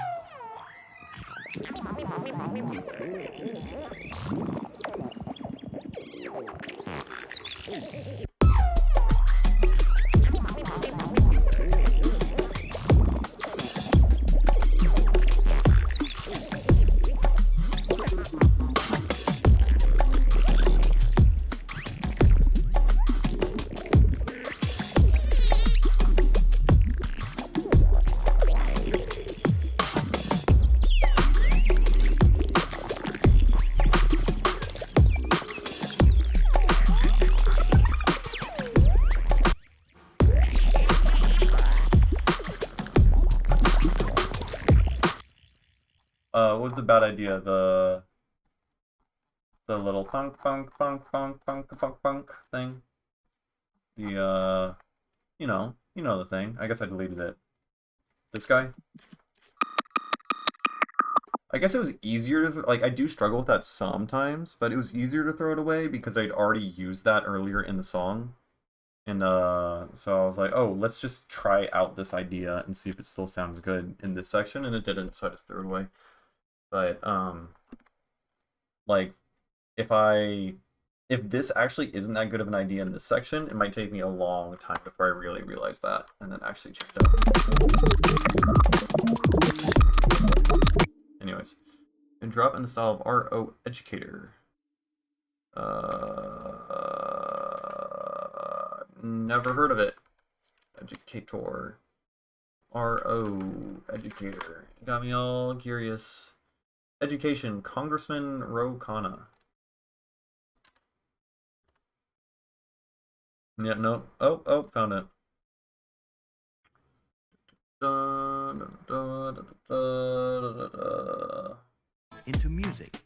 Speaker 1: What was the bad idea? The little punk thing. The you know the thing. I guess I deleted it. This guy. I guess it was easier to like I do struggle with that sometimes, but it was easier to throw it away because I'd already used that earlier in the song. And so I was like, oh, let's just try out this idea and see if it still sounds good in this section, and it didn't, so I just threw it away. But like if this actually isn't that good of an idea in this section, it might take me a long time before I really realize that and then actually check it out. Anyways, and drop in the style of RO Educator. Never heard of it. Educator. RO Educator. Got me all curious. Education, Congressman Ro Khanna. Yeah, no. Oh, found it.
Speaker 2: Into music.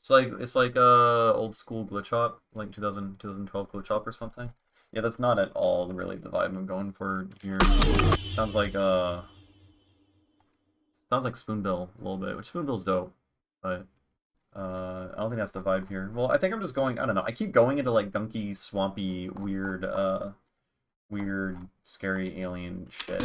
Speaker 1: It's like old school glitch hop, like 2012 glitch hop or something. Yeah, that's not at all really the vibe I'm going for here. Sounds like Spoonbill a little bit, which Spoonbill's dope, but I don't think that's the vibe here. Well, I think I'm just going, I don't know. I keep going into like gunky, swampy, weird, scary alien shit.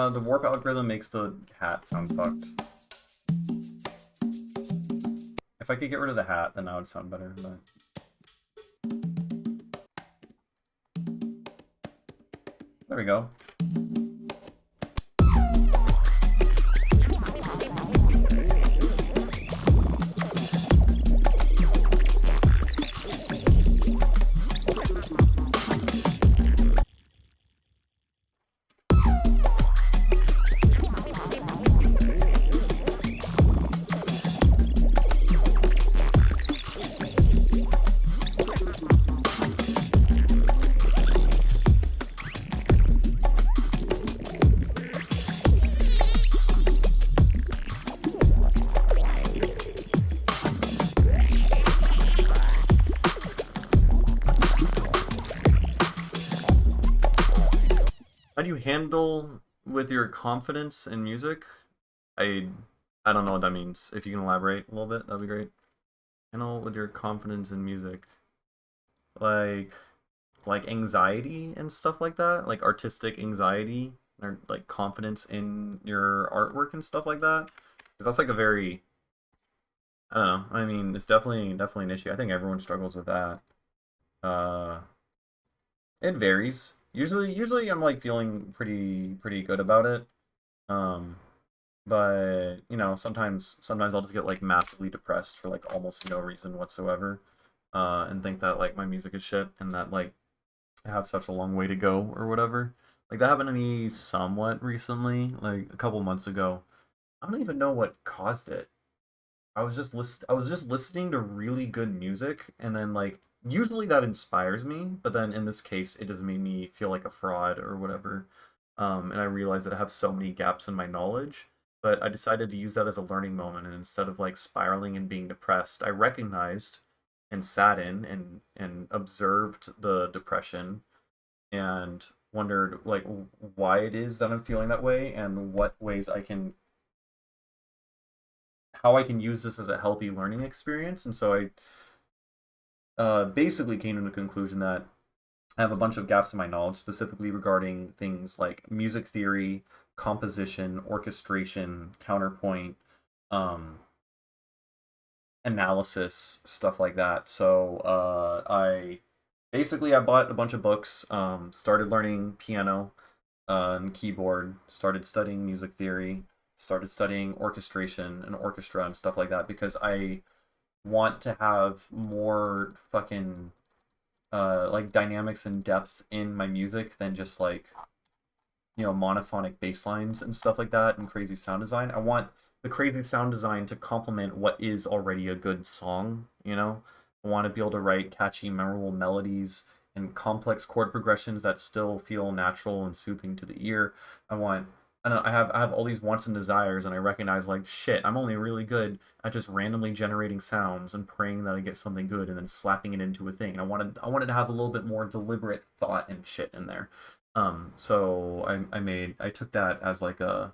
Speaker 1: The warp algorithm makes the hat sound fucked. If I could get rid of the hat, then that would sound better, but... There we go. How do you handle with your confidence in music? I I don't know what that means. If you can elaborate a little bit, that'd be great. Handle with your confidence in music. Like like anxiety and stuff like that? Like artistic anxiety or like confidence in your artwork and stuff like that? Because that's like a very I don't know. I mean, it's definitely an issue. I think everyone struggles with that. Uh it varies. Usually I'm like feeling pretty good about it. Um, but you know, sometimes I'll just get like massively depressed for like almost no reason whatsoever, and think that like my music is shit and that like I have such a long way to go or whatever. Like that happened to me somewhat recently, like a couple months ago. I don't even know what caused it. I was just listening to really good music and then like usually that inspires me, but then in this case it just made me feel like a fraud or whatever. And I realized that I have so many gaps in my knowledge, but I decided to use that as a learning moment and instead of like spiraling and being depressed, I recognized and sat in and observed the depression and wondered like why it is that I'm feeling that way and what ways I can how I can use this as a healthy learning experience. And so I basically came to the conclusion that I have a bunch of gaps in my knowledge, specifically regarding things like music theory, composition, orchestration, counterpoint, um, analysis, stuff like that. So I bought a bunch of books, started learning piano and keyboard, started studying music theory, started studying orchestration and orchestra and stuff like that because I want to have more fucking like dynamics and depth in my music than just like monophonic bass lines and stuff like that and crazy sound design. I want the crazy sound design to complement what is already a good song. I want to be able to write catchy, memorable melodies and complex chord progressions that still feel natural and soothing to the ear. I want I don't know, I have all these wants and desires, and I recognize like shit, I'm only really good at just randomly generating sounds and praying that I get something good and then slapping it into a thing. And I wanted to have a little bit more deliberate thought and shit in there. So I took that as like a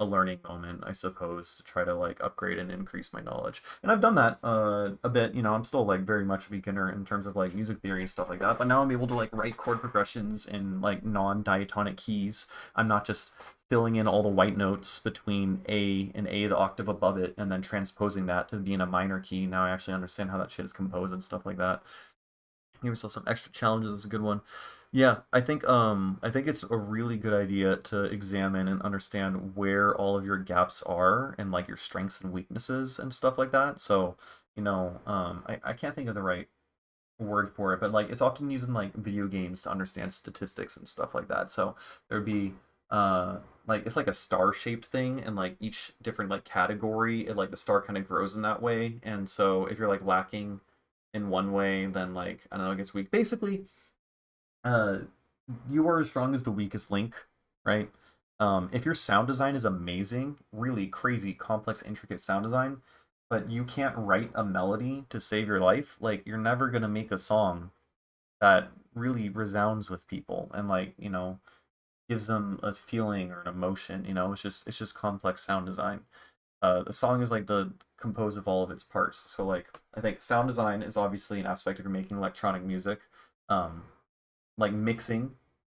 Speaker 1: learning moment, I suppose, to try to like upgrade and increase my knowledge. And I've done that a bit. I'm still like very much a beginner in terms of like music theory and stuff like that. But now I'm able to like write chord progressions in like non-diatonic keys. I'm not just filling in all the white notes between A and A, the octave above it, and then transposing that to be in a minor key. Now I actually understand how that shit is composed and stuff like that. Give yourself some extra challenges is a good one. Yeah, I think it's a really good idea to examine and understand where all of your gaps are and like your strengths and weaknesses and stuff like that. So, I can't think of the right word for it, but like it's often used in like video games to understand statistics and stuff like that. So there'd be like it's like a star shaped thing, and like each different like category, like the star kind of grows in that way. And so if you're like lacking in one way, then like I don't know, it gets weak. Basically, uh you are as strong as the weakest link, right? If your sound design is amazing, really crazy, complex, intricate sound design, but you can't write a melody to save your life, like you're never gonna make a song that really resounds with people and like, gives them a feeling or an emotion, it's just complex sound design. The song is like the composed of all of its parts. So like I think sound design is obviously an aspect if you're making electronic music. Um, like mixing,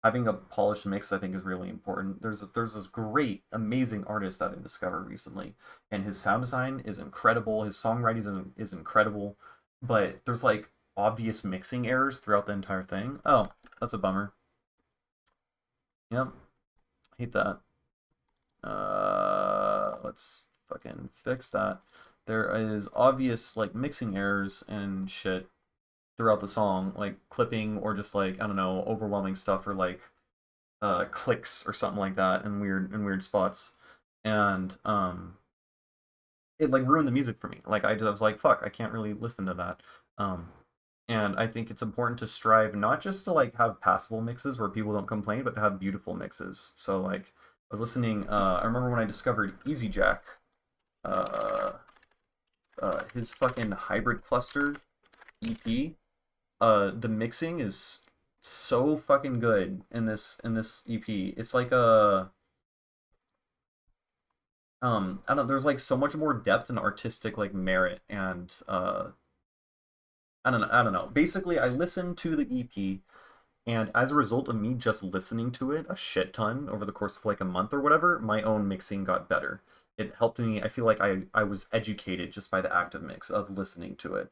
Speaker 1: having a polished mix I think is really important. There's this great amazing artist that I discovered recently, and his sound design is incredible, his songwriting is incredible, but there's like obvious mixing errors throughout the entire thing. Oh, that's a bummer. Yep, hate that. Let's fucking fix that. There is obvious like mixing errors and shit throughout the song, like clipping or just like I don't know, overwhelming stuff or like clicks or something like that in weird spots. And it like ruined the music for me. Like I was like, fuck, I can't really listen to that. Um and I think it's important to strive not just to like have passable mixes where people don't complain, but to have beautiful mixes. So like I was listening, I remember when I discovered Easy Jack, uh, his fucking hybrid cluster EP. The mixing is so fucking good in this EP. It's like a I don't know, there's like so much more depth and artistic like merit and I don't know. Basically, I listened to the EP, and as a result of me just listening to it a shit ton over the course of like a month or whatever, my own mixing got better. It helped me. I feel like I was educated just by the act of mix of listening to it.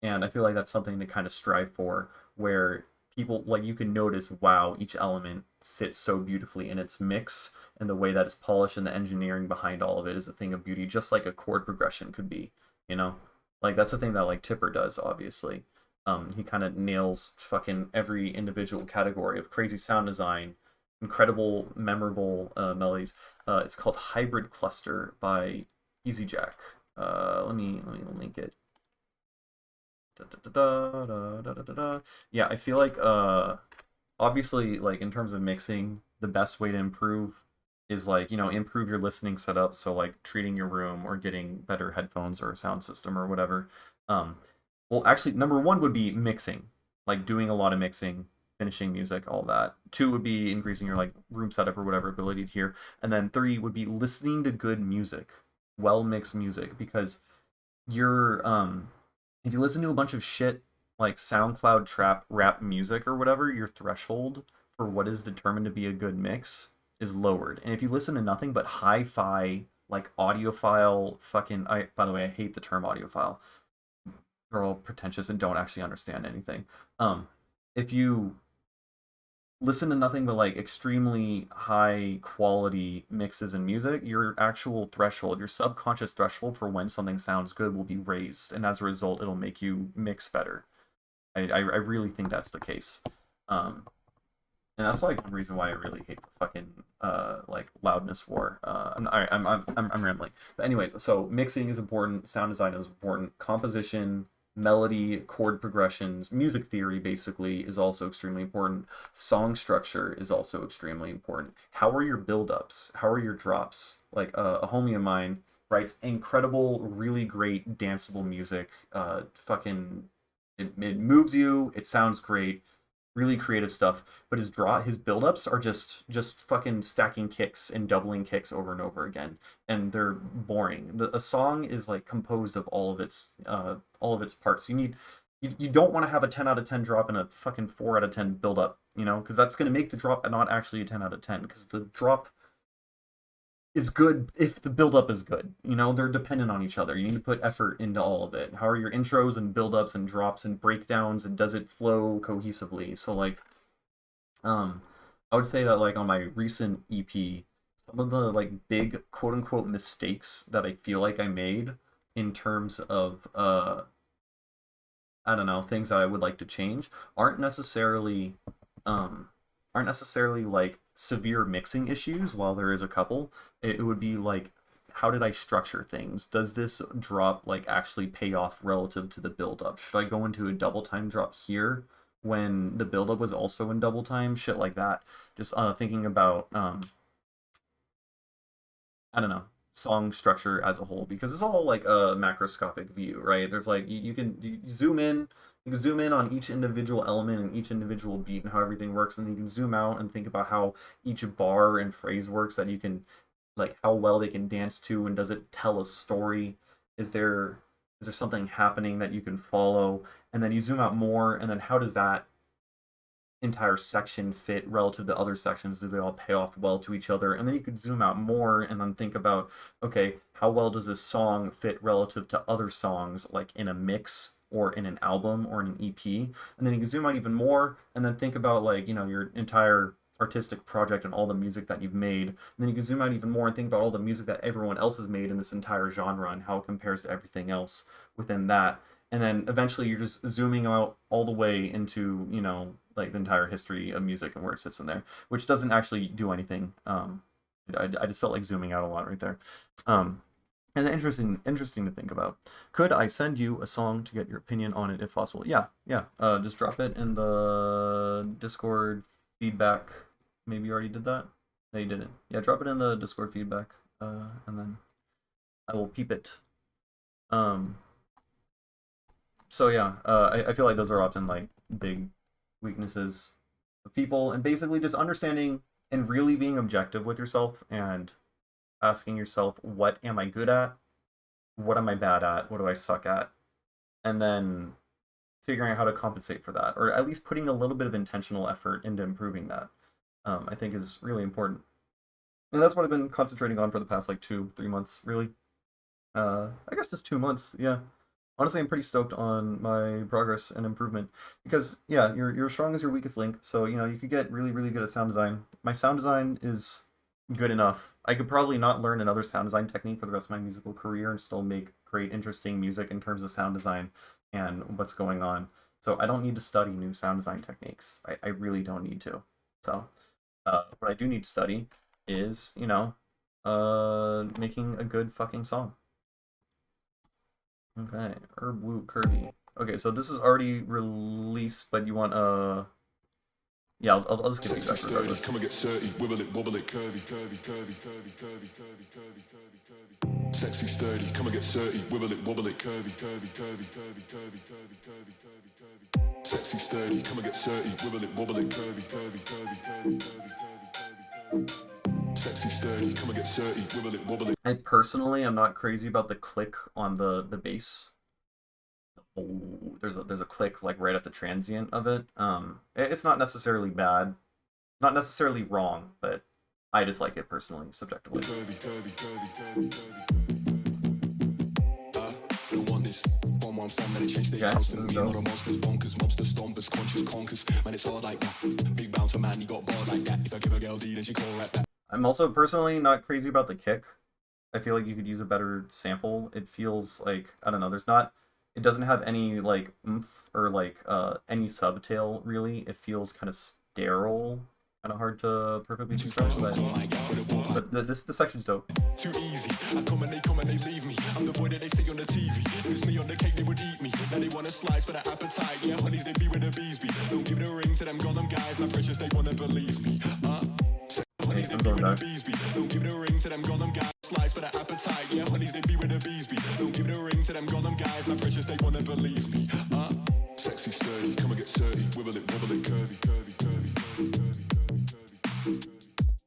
Speaker 1: And I feel like that's something to kind of strive for, where people like you can notice, wow, each element sits so beautifully in its mix, and the way that it's polished and the engineering behind all of it is a thing of beauty, just like a chord progression could be, you know? Like that's the thing that like Tipper does, obviously. He kind of nails fucking every individual category of crazy sound design, incredible, memorable melodies. It's called Hybrid Cluster by Easy Jack. Let me link it. Da, da, da, da, da, da, da, da. Yeah, I feel like obviously like in terms of mixing, the best way to improve is like, improve your listening setup, so like treating your room or getting better headphones or a sound system or whatever. Um well, actually number one would be mixing, like doing a lot of mixing. finishing music, all that. 2 would be increasing your like room setup or whatever ability to hear, and then 3 would be listening to good music, well mixed music, because you're if you listen to a bunch of shit like SoundCloud trap rap music or whatever, your threshold for what is determined to be a good mix is lowered. And if you listen to nothing but hi-fi like audiophile fucking I by the way, I hate the term audiophile. They're all pretentious and don't actually understand anything. If you listen to nothing but like extremely high quality mixes in music, your actual threshold, your subconscious threshold for when something sounds good will be raised, and as a result, it'll make you mix better. I really think that's the case. Um, and that's like one reason why I really hate the fucking like loudness war. I'm rambling, but anyways, so mixing is important, sound design is important, composition, melody, chord progressions, music theory basically is also extremely important. Song structure is also extremely important. How are your build-ups? How are your drops? Like a homie of mine writes incredible, really great danceable music. Fucking it moves you. It sounds great, really creative stuff, but his build-ups are just fucking stacking kicks and doubling kicks over and over again, and they're boring. A song is like composed of all of its parts. You don't want to have a 10 out of 10 drop and a fucking 4 out of 10 build up, because that's going to make the drop not actually a 10 out of 10, because the drop is good if the build up is good. They're dependent on each other. You need to put effort into all of it. How are your intros and build ups and drops and breakdowns, and does it flow cohesively? So like I would say that like on my recent EP, some of the like big quote unquote mistakes that I feel like I made in terms of I don't know, things that I would like to change aren't necessarily um aren't necessarily like severe mixing issues. While there is a couple, it would be like, how did I structure things? Does this drop like actually pay off relative to the build up? Should I go into a double time drop here when the build up was also in double time? Shit like that. Just thinking about I don't know, song structure as a whole, because it's all like a macroscopic view, right? There's like you zoom in, you can zoom in on each individual element and each individual beat and how everything works, and then you can zoom out and think about how each bar and phrase works, that you can like how well they can dance to, and does it tell a story? Is there something happening that you can follow? And then you zoom out more, and then how does that entire section fit relative to other sections? Do they all pay off well to each other? And then you could zoom out more and then think about, okay, how well does this song fit relative to other songs, like in a mix or in an album or in an EP? And then you can zoom out even more and then think about like, your entire artistic project and all the music that you've made. And then you can zoom out even more and think about all the music that everyone else has made in this entire genre and how it compares to everything else within that. And then eventually you're just zooming out all the way into, like the entire history of music and where it sits in there, which doesn't actually do anything. I just felt like zooming out a lot right there. And interesting to think about. Could I send you a song to get your opinion on it if possible? Yeah, yeah. Just drop it in the Discord feedback. Maybe you already did that. No, you didn't. Yeah, drop it in the Discord feedback, and then I will peep it. So yeah, I feel like those are often like big weaknesses of people, and basically just understanding and really being objective with yourself and asking yourself, what am I good at? What am I bad at? What do I suck at? And then figuring out how to compensate for that, or at least putting a little bit of intentional effort into improving that, I think is really important. And that's what I've been concentrating on for the past like 2-3 months, really. I guess just 2 months, yeah. Honestly, I'm pretty stoked on my progress and improvement, because yeah, you're strong as your weakest link. So you could get really really good at sound design. My sound design is good enough. I could probably not learn another sound design technique for the rest of my musical career and still make great interesting music in terms of sound design and what's going on. So I don't need to study new sound design techniques. I really don't need to. So what I do need to study is making a good fucking song. Okay, Herb Blue Curvy. Okay, so this is already released, but you want yeah, I'll just give feedback regardless.
Speaker 3: Come and get dirty, wobble it, curvy, curvy, curvy, curvy, curvy, curvy, curvy, curvy, curvy. Sexy, sturdy, come and get dirty, wobble it, curvy, curvy, curvy, curvy, curvy, curvy, curvy, curvy, curvy. Sexy sturdy, come and get dirty, wibble it, wobble it, curvy, curvy, curvy, curvy, curvy, curvy, curvy. Sexy sturdy, come and get dirty, wibble it, wobble it.
Speaker 1: I personally am not crazy about the click on the bass. Oh, there's a click like right at the transient of it. It's not necessarily bad, not necessarily wrong, but I just like it personally, subjectively.
Speaker 3: Curvy, curvy, curvy, curvy, curvy, curvy. Don't want this. One from, then it changed the house and me and all the monsters bonkers, mobsters, stompers, conscious conkers. Man, it's all like that. Big bouncer man, he got bored like that. If I give a girl D, then she call right back.
Speaker 1: I'm also personally not crazy about the kick. I feel like you could use a better sample. It feels like, I don't know, it doesn't have any like oomph or like any subtail really. It feels kind of sterile, kind of hard to perfectly describe, but this section's dope.
Speaker 3: Too easy. I come and they leave me. I'm the boy that they see on the TV. If it's me on the cake, they would eat me. Now they want a slice for the appetite. Yeah, honeys, they be where the bees be. Don't give the ring to them goddamn guys. My precious, they wanna believe me. Honeys, they be where the bees be. Don't give the ring to them goddamn guys. Slice for the appetite. Yeah, honeys, they be where the bees be. Don't give the ring to them goddamn guys. My precious, they wanna believe me. Sexy sturdy, come and get dirty. Wibble it, wobble it, curvy, curvy, curvy, curvy, curvy, curvy, curvy.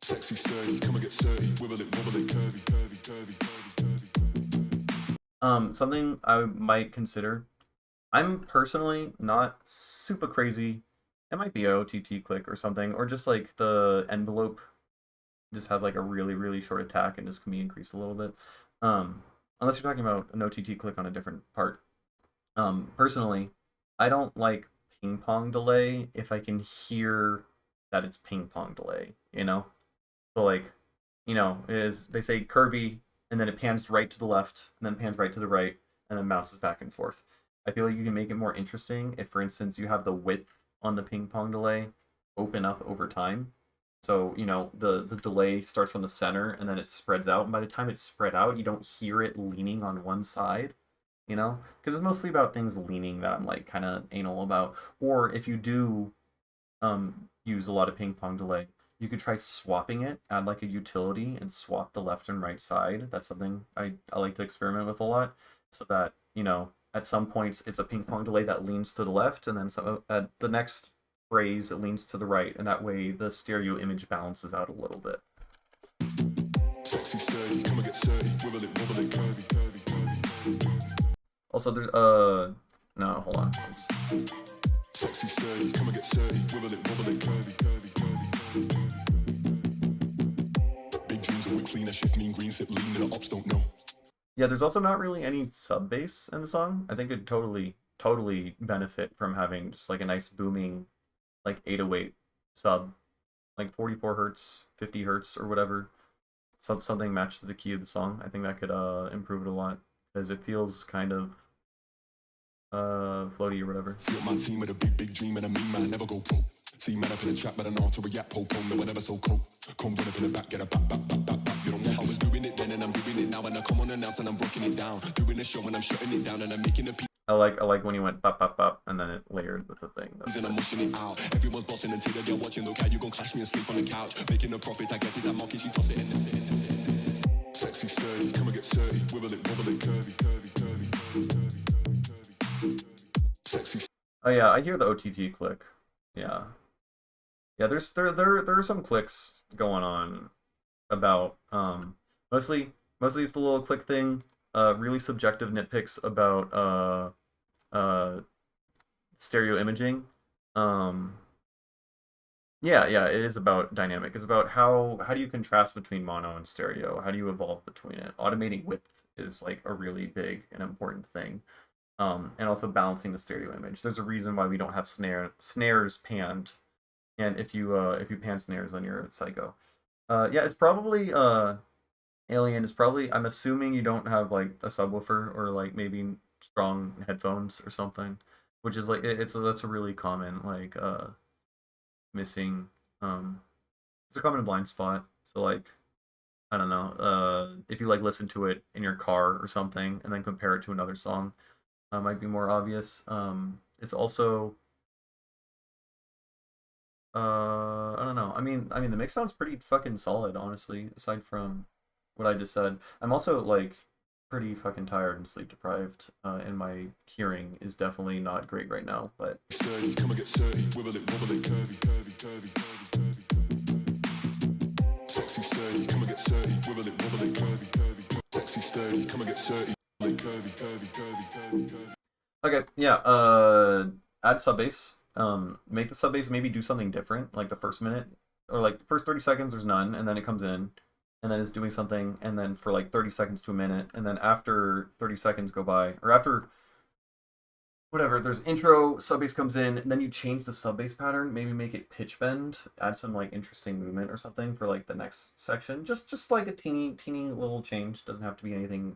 Speaker 3: Sexy sturdy, come and get dirty. Wibble it, wobble it, curvy, curvy, curvy, curvy, curvy.
Speaker 1: Something I might consider. I'm personally not super crazy. It might be a OTT click or something, or just like the envelope just has like a really, really short attack and just can be increased a little bit. Unless you're talking about an OTT click on a different part. Personally, I don't like ping pong delay if I can hear that it's ping pong delay, you know? So like, is they say curvy and then it pans right to the left and then pans right to the right and then bounces back and forth. I feel like you can make it more interesting if, for instance, you have the width on the ping pong delay open up over time. So, the delay starts from the center and then it spreads out. And by the time it's spread out, you don't hear it leaning on one side, Because it's mostly about things leaning that I'm like kind of anal about. Or if you do use a lot of ping pong delay, you could try swapping it, add like a utility and swap the left and right side. That's something I like to experiment with a lot. So that, at some points it's a ping pong delay that leans to the left, and then at the next phrase it leans to the right, and that way the stereo image balances out a little bit.
Speaker 3: Sexy sturdy, come and get dirty. Wibble it, wobble it, curvy, curvy, curvy, curvy.
Speaker 1: Also, there's no, hold on.
Speaker 3: Sexy sturdy, come and get dirty. Wibble it, wobble it, curvy, curvy, curvy, curvy. Big dreams and we clean that shift mean green sip lean and the ops don't know.
Speaker 1: Yeah, there's also not really any sub bass in the song. I think it'd totally benefit from having just like a nice booming like 808 sub, like 44 hertz, 50 hertz or whatever. Something matched to the key of the song. I think that could improve it a lot, because it feels kind of floaty or whatever.
Speaker 3: Feel my team with a big dream and a mean man never go pro. See man up in the trap, but I know how to react. Po, no one ever so cold. Come run up in the back, get a back. You don't know I was doing it then and I'm doing it now, and I come on announced and I'm breaking it down. Doing a show and I'm shutting it down and I'm making a piece.
Speaker 1: I like when you went bop bop bop and then it layered with the thing.
Speaker 3: And I'm mushing it out. Everyone's bossing until they get watching. Look how you gon' clash me and sleep on the couch. Making a profit, I get it, I'm mocking, she toss it in. Sexy sturdy, come and get dirty. Wibble it, wobble it, curvy, curvy, curvy, curvy, curvy, curvy. Sexy.
Speaker 1: Oh yeah, I hear the OTT click. Yeah. Yeah, there are some clicks going on about mostly it's the little click thing, really subjective nitpicks about stereo imaging. Yeah, it is about dynamic. It's about how do you contrast between mono and stereo? How do you evolve between it? Automating width is like a really big and important thing. And also balancing the stereo image. There's a reason why we don't have snares panned. And if you pan snares, then you're a psycho. Yeah, it's probably Alien is probably, I'm assuming you don't have like a subwoofer or like maybe strong headphones or something, which is like that's a really common like missing it's a common blind spot. So like I don't know, if you like listen to it in your car or something and then compare it to another song, might be more obvious. It's also I don't know. I mean, the mix sounds pretty fucking solid, honestly, aside from what I just said. I'm also like pretty fucking tired and sleep deprived, and my hearing is definitely not great right now, but...
Speaker 3: Sturdy, come and get sturdy, wibble it, curvy, curvy, curvy, curvy, curvy. Sexy sturdy, come and get sturdy, wibble it, curvy, curvy, curvy. Sexy sturdy, come and get sturdy, wibble it, curvy, curvy, curvy, curvy, curvy.
Speaker 1: Okay, yeah, add sub bass. Make the sub bass maybe do something different, like the first minute, or like the first 30 seconds there's none, and then it comes in, and then it's doing something, and then for like 30 seconds to a minute, and then after 30 seconds go by, or after whatever, there's intro, sub bass comes in, and then you change the sub bass pattern, maybe make it pitch bend, add some like interesting movement or something for like the next section. Just like a teeny little change. Doesn't have to be anything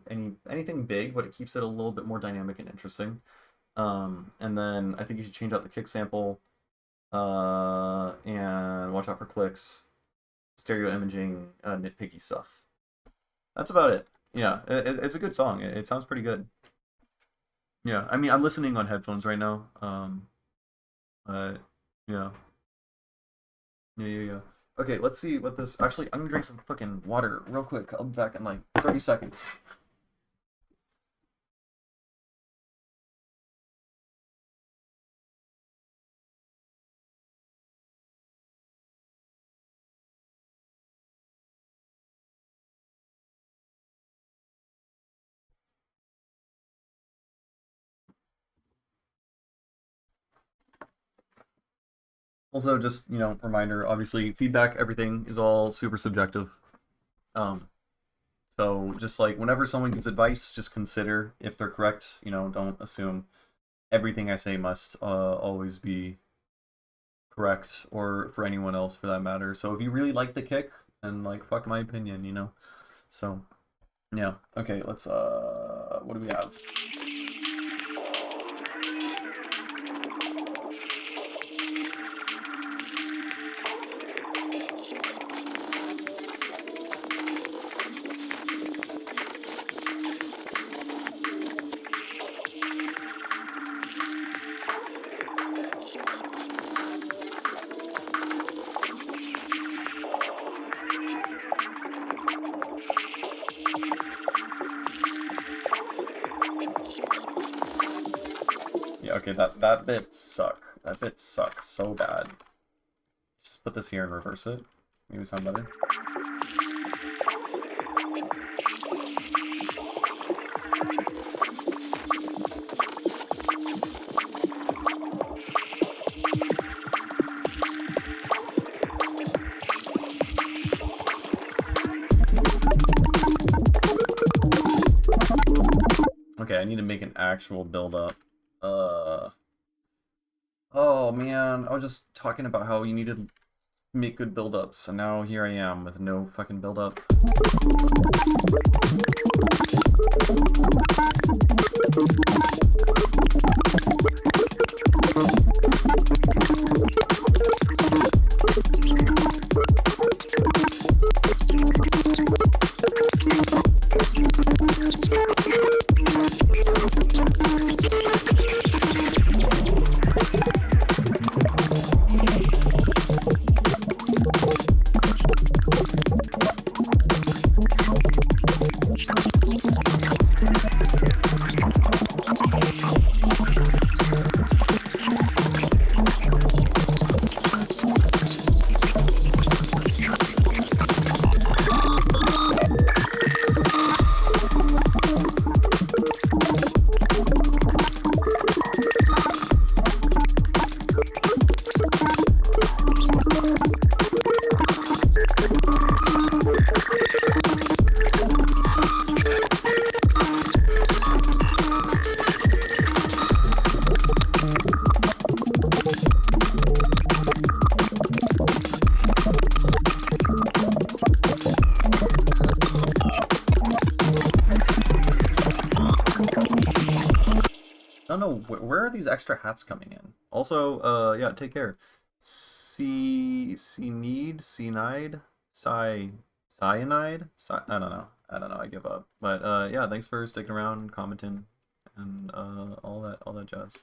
Speaker 1: big, but it keeps it a little bit more dynamic and interesting. And then I think you should change out the kick sample, and watch out for clicks, stereo imaging, nitpicky stuff. That's about it. Yeah, it's a good song. It sounds pretty good. Yeah, I mean, I'm listening on headphones right now. Yeah. Yeah. Okay, let's see what this... Actually, I'm gonna drink some fucking water real quick. I'll be back in like 30 seconds. Also, just, reminder, obviously, feedback, everything is all super subjective. So just like whenever someone gives advice, just consider if they're correct, don't assume everything I say must always be correct, or for anyone else for that matter. So if you really like the kick, then like fuck my opinion, So yeah, okay, let's what do we have? Okay, that bit suck. That bit sucks so bad. Just put this here and reverse it. Maybe sound better. Okay, I need to make an actual build-up. Oh man, I was just talking about how you need to make good build-ups, and now here I am with no fucking build-up. I don't know, where are these extra hats coming in? Also, yeah, take care. Cyanide? Cyanide? I don't know, I give up. But, yeah, thanks for sticking around, commenting, and, all that jazz.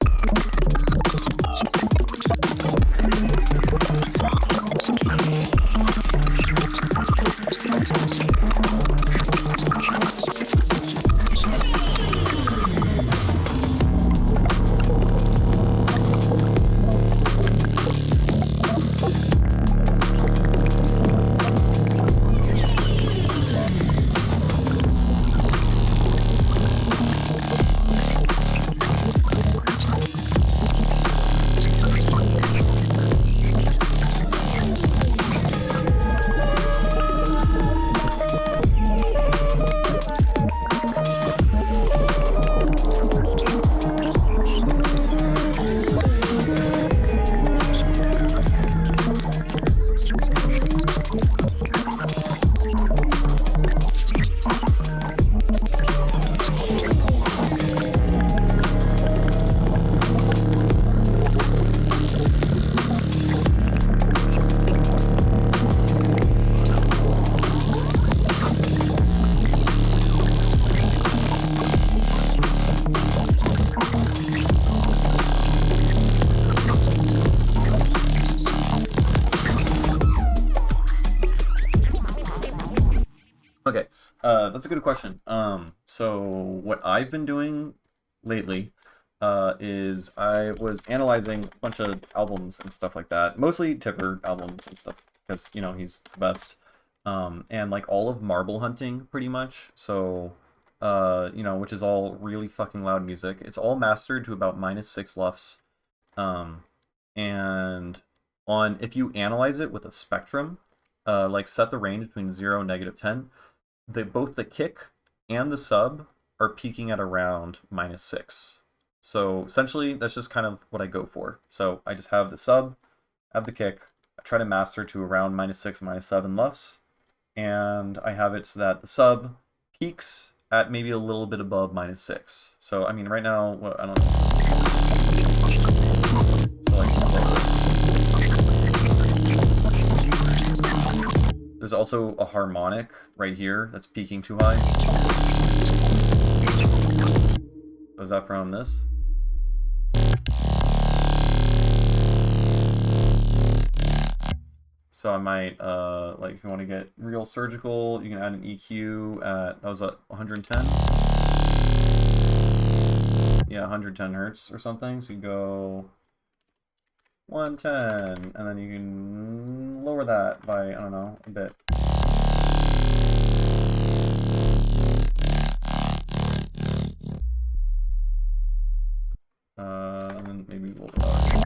Speaker 1: That's a good question. So what I've been doing lately, is I was analyzing a bunch of albums and stuff like that, mostly Tipper albums and stuff, because, you know, he's the best. And like all of Marble Hunting, pretty much. So, you know, which is all really fucking loud music. It's all mastered to about -6 LUFS. Um, and if you analyze it with a spectrum, like set the range between 0 and -10, both the kick and the sub are peaking at around -6. So essentially, that's just kind of what I go for. So I just have the sub, have the kick, I try to master to around -6, -7 LUFS, and I have it so that the sub peaks at maybe a little bit above -6. So I mean, right now, I don't know. So like, there's also a harmonic right here that's peaking too high. So is that from this? So I might, like, if you want to get real surgical, you can add an EQ at, that was at 110? Yeah, 110 hertz or something. So you go 110, and then you can lower that by, I don't know, a bit. And then maybe a little bit louder.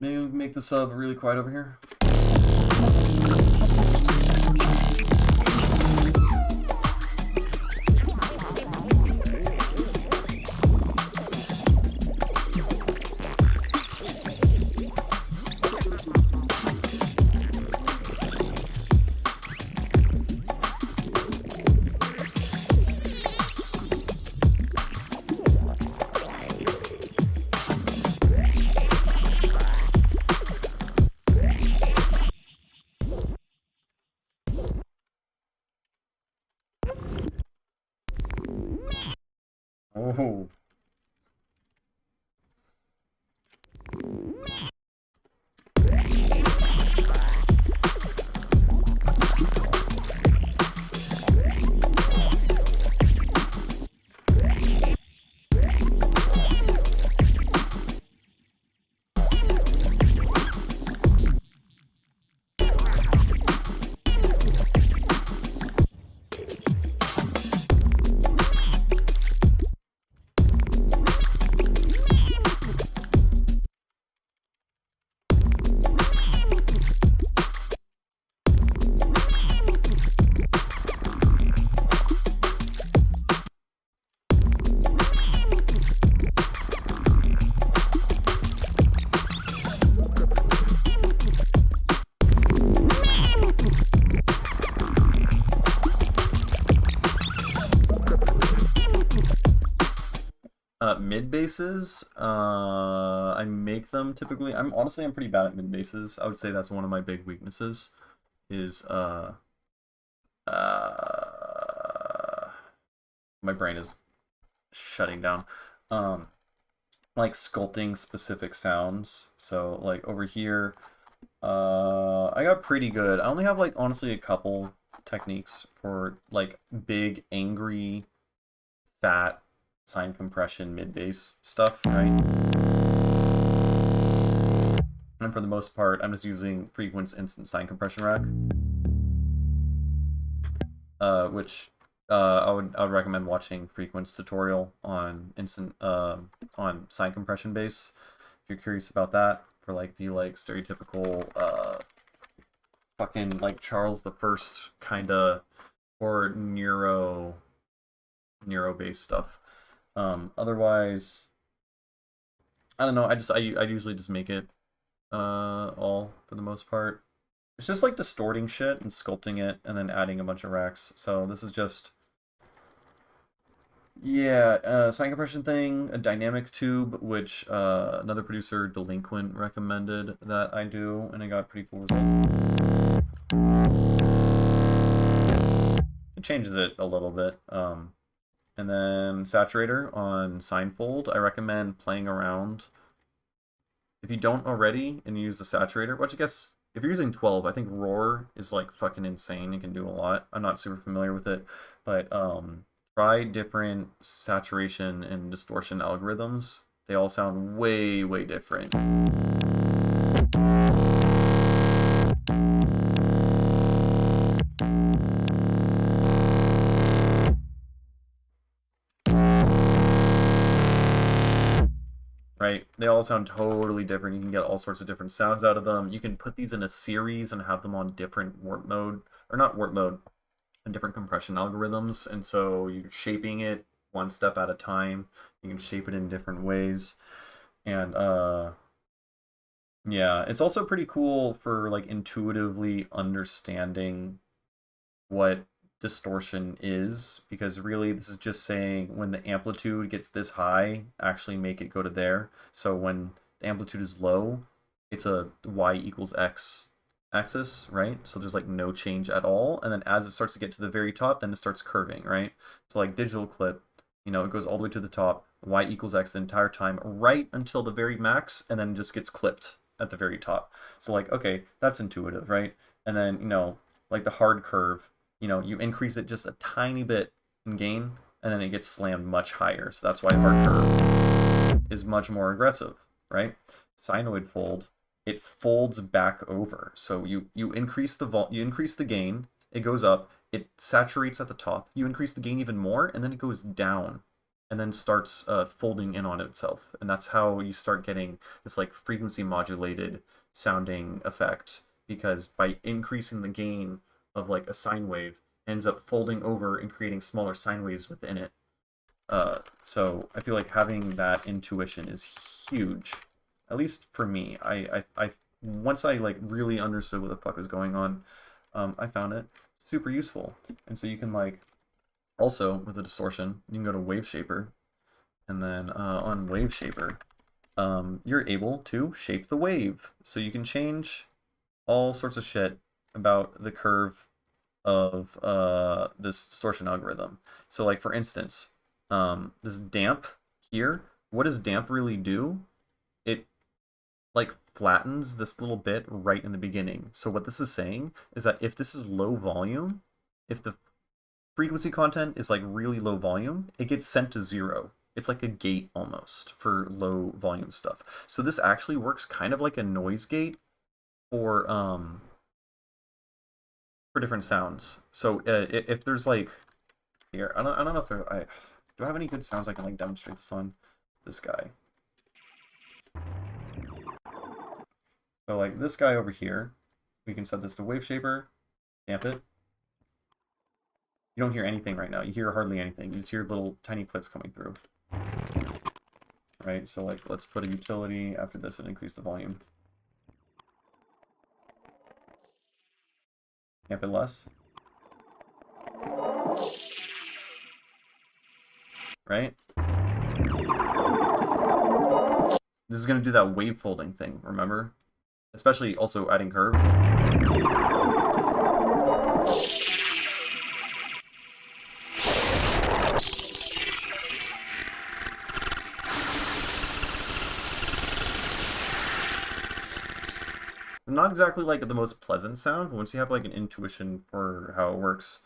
Speaker 1: Maybe make the sub really quiet over here. Oh. Mid basses, I make them typically. I'm pretty bad at mid basses. I would say that's one of my big weaknesses. Is uh, my brain is shutting down. Um, like sculpting specific sounds. So like over here, I got pretty good. I only have like honestly a couple techniques for like big, angry, fat sine compression mid bass stuff, right? And for the most part, I'm just using Frequence Instant Sine Compression Rack, which I would recommend watching Frequence tutorial on on sine compression bass if you're curious about that for like the like stereotypical fucking like Charles the First kind of or neuro based stuff. Otherwise, I don't know. I usually just make it all for the most part. It's just like distorting shit and sculpting it and then adding a bunch of racks. So this is just, yeah, sine compression thing, a dynamic tube, which another producer, Delinquent, recommended that I do, and I got pretty cool results. It changes it a little bit. And then saturator on Sinefold, I recommend playing around. If you don't already and you use the saturator, which I guess if you're using 12, I think Roar is like fucking insane. It can do a lot. I'm not super familiar with it, but try different saturation and distortion algorithms. They all sound way, way different. Right? They all sound totally different. You can get all sorts of different sounds out of them. You can put these in a series and have them on different warp mode, or not warp mode, and different compression algorithms. And so you're shaping it one step at a time. You can shape it in different ways. And yeah, it's also pretty cool for like intuitively understanding what distortion is, because really this is just saying when the amplitude gets this high, actually make it go to there. So when the amplitude is low, it's a y equals x axis, right? So there's like no change at all. And then as it starts to get to the very top, then it starts curving, right? So like digital clip, you know, it goes all the way to the top, y equals x the entire time, right until the very max, and then just gets clipped at the very top. So like, okay, that's intuitive, right? And then, you know, like the hard curve, you know, you increase it just a tiny bit in gain, and then it gets slammed much higher. So that's why hard curve is much more aggressive, right? Sinoid fold, it folds back over. So you increase the gain, it goes up, it saturates at the top. You increase the gain even more, and then it goes down, and then starts folding in on itself. And that's how you start getting this like frequency modulated sounding effect, because by increasing the gain of like a sine wave, ends up folding over and creating smaller sine waves within it. So I feel like having that intuition is huge, at least for me. I once I like really understood what the fuck was going on, I found it super useful. And so you can like also with the distortion, you can go to Wave Shaper, and then on Wave Shaper, you're able to shape the wave. So you can change all sorts of shit about the curve of this distortion algorithm. So like for instance, this damp here, what does damp really do? It like flattens this little bit right in the beginning. So what this is saying is that if this is low volume, if the frequency content is like really low volume, it gets sent to 0. It's like a gate almost for low volume stuff. So this actually works kind of like a noise gate for different sounds. So if there's like here, I don't know if there do I have any good sounds I can like demonstrate this on this guy. So like this guy over here, we can set this to Wave Shaper, damp it. You don't hear anything right now. You hear hardly anything. You just hear little tiny clicks coming through. Right? So like let's put a utility after this and increase the volume. Damp it less. Right? This is going to do that wave folding thing, remember? Especially also adding curve. Not exactly like the most pleasant sound, but once you have like an intuition for how it works,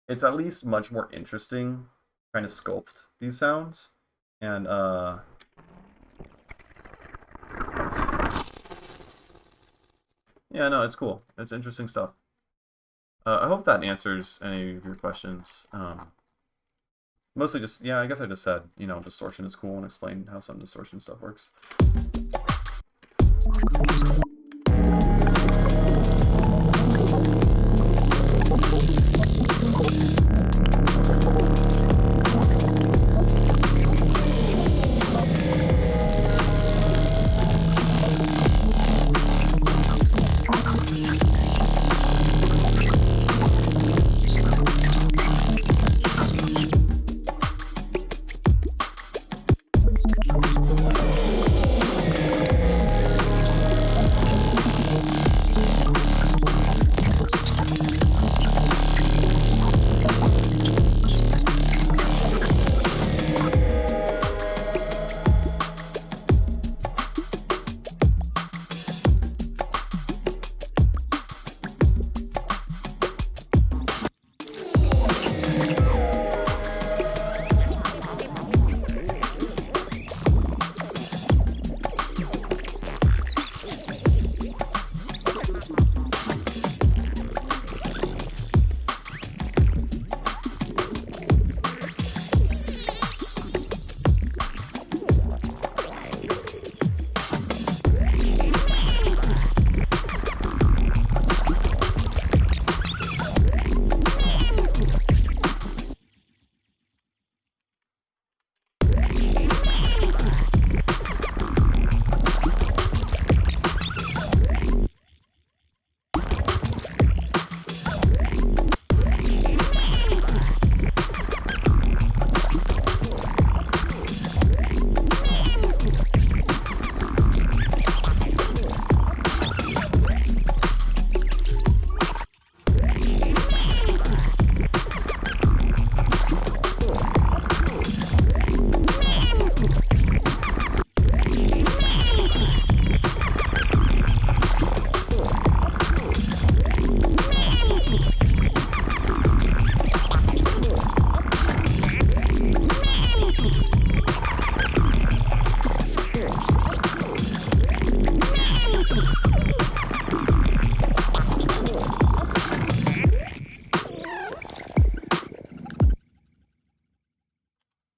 Speaker 1: it's at least much more interesting trying to sculpt these sounds. And yeah, no, it's cool. It's interesting stuff. I hope that answers any of your questions. Mostly just, yeah, I guess I just said, you know, distortion is cool and explained how some distortion stuff works.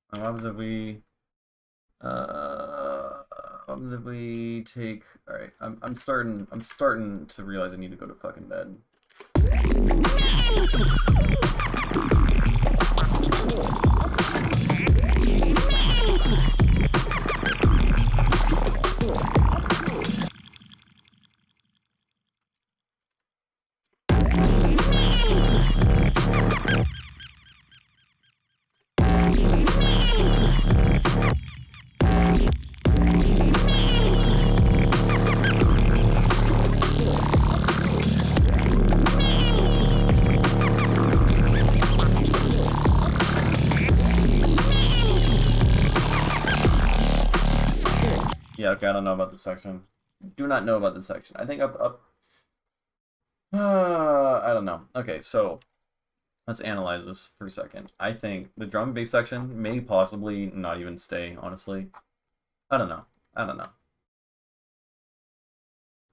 Speaker 1: What happens if we take... Alright, I'm starting to realize I need to go to fucking bed. Yeah, okay, I don't know about this section. Do not know about this section. I think I don't know. Okay, so let's analyze this for a second. I think the drum and bass section may possibly not even stay, honestly. I don't know. I don't know.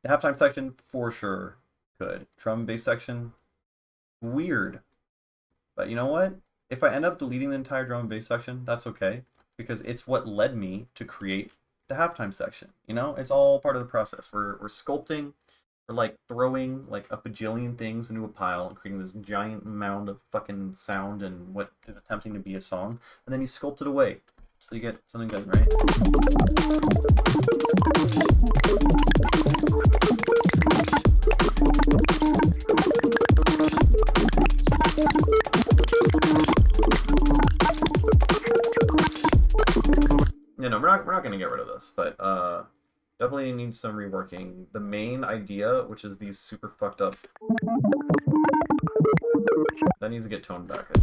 Speaker 1: The halftime section, for sure, could. Drum and bass section, weird. But you know what? If I end up deleting the entire drum and bass section, that's okay. Because it's what led me to create the halftime section. You know? It's all part of the process. We're sculpting, we're like throwing like a bajillion things into a pile and creating this giant mound of fucking sound and what is attempting to be a song. And then you sculpt it away. So you get something good, right? You know, we're not gonna get rid of this, but definitely needs some reworking. The main idea, which is these super fucked up, that needs to get toned back, I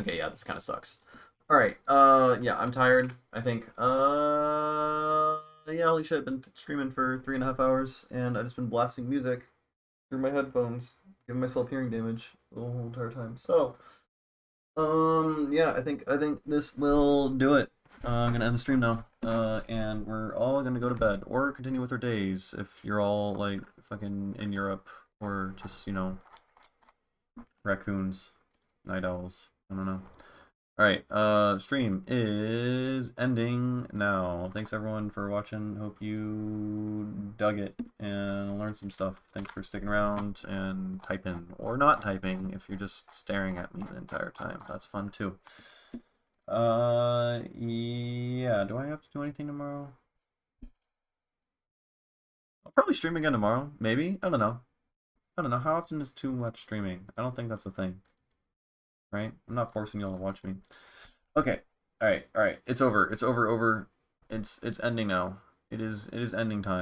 Speaker 1: Okay, yeah, this kind of sucks. All right, yeah, I'm tired, I think. Yeah, holy shit, I've been streaming for 3.5 hours, and I've just been blasting music through my headphones, giving myself hearing damage the whole entire time. So, yeah, I think this will do it. I'm gonna end the stream now, and we're all gonna go to bed or continue with our days if you're all like fucking in Europe or just raccoons, night owls. I don't know. Alright, stream is ending now. Thanks everyone for watching. Hope you dug it and learned some stuff. Thanks for sticking around and typing, or not typing if you're just staring at me the entire time. That's fun too. Yeah, do I have to do anything tomorrow? I'll probably stream again tomorrow, maybe? I don't know. I don't know. How often is too much streaming? I don't think that's a thing. Right? I'm not forcing y'all to watch me. Okay. All right. It's over. It's ending now. It is ending time.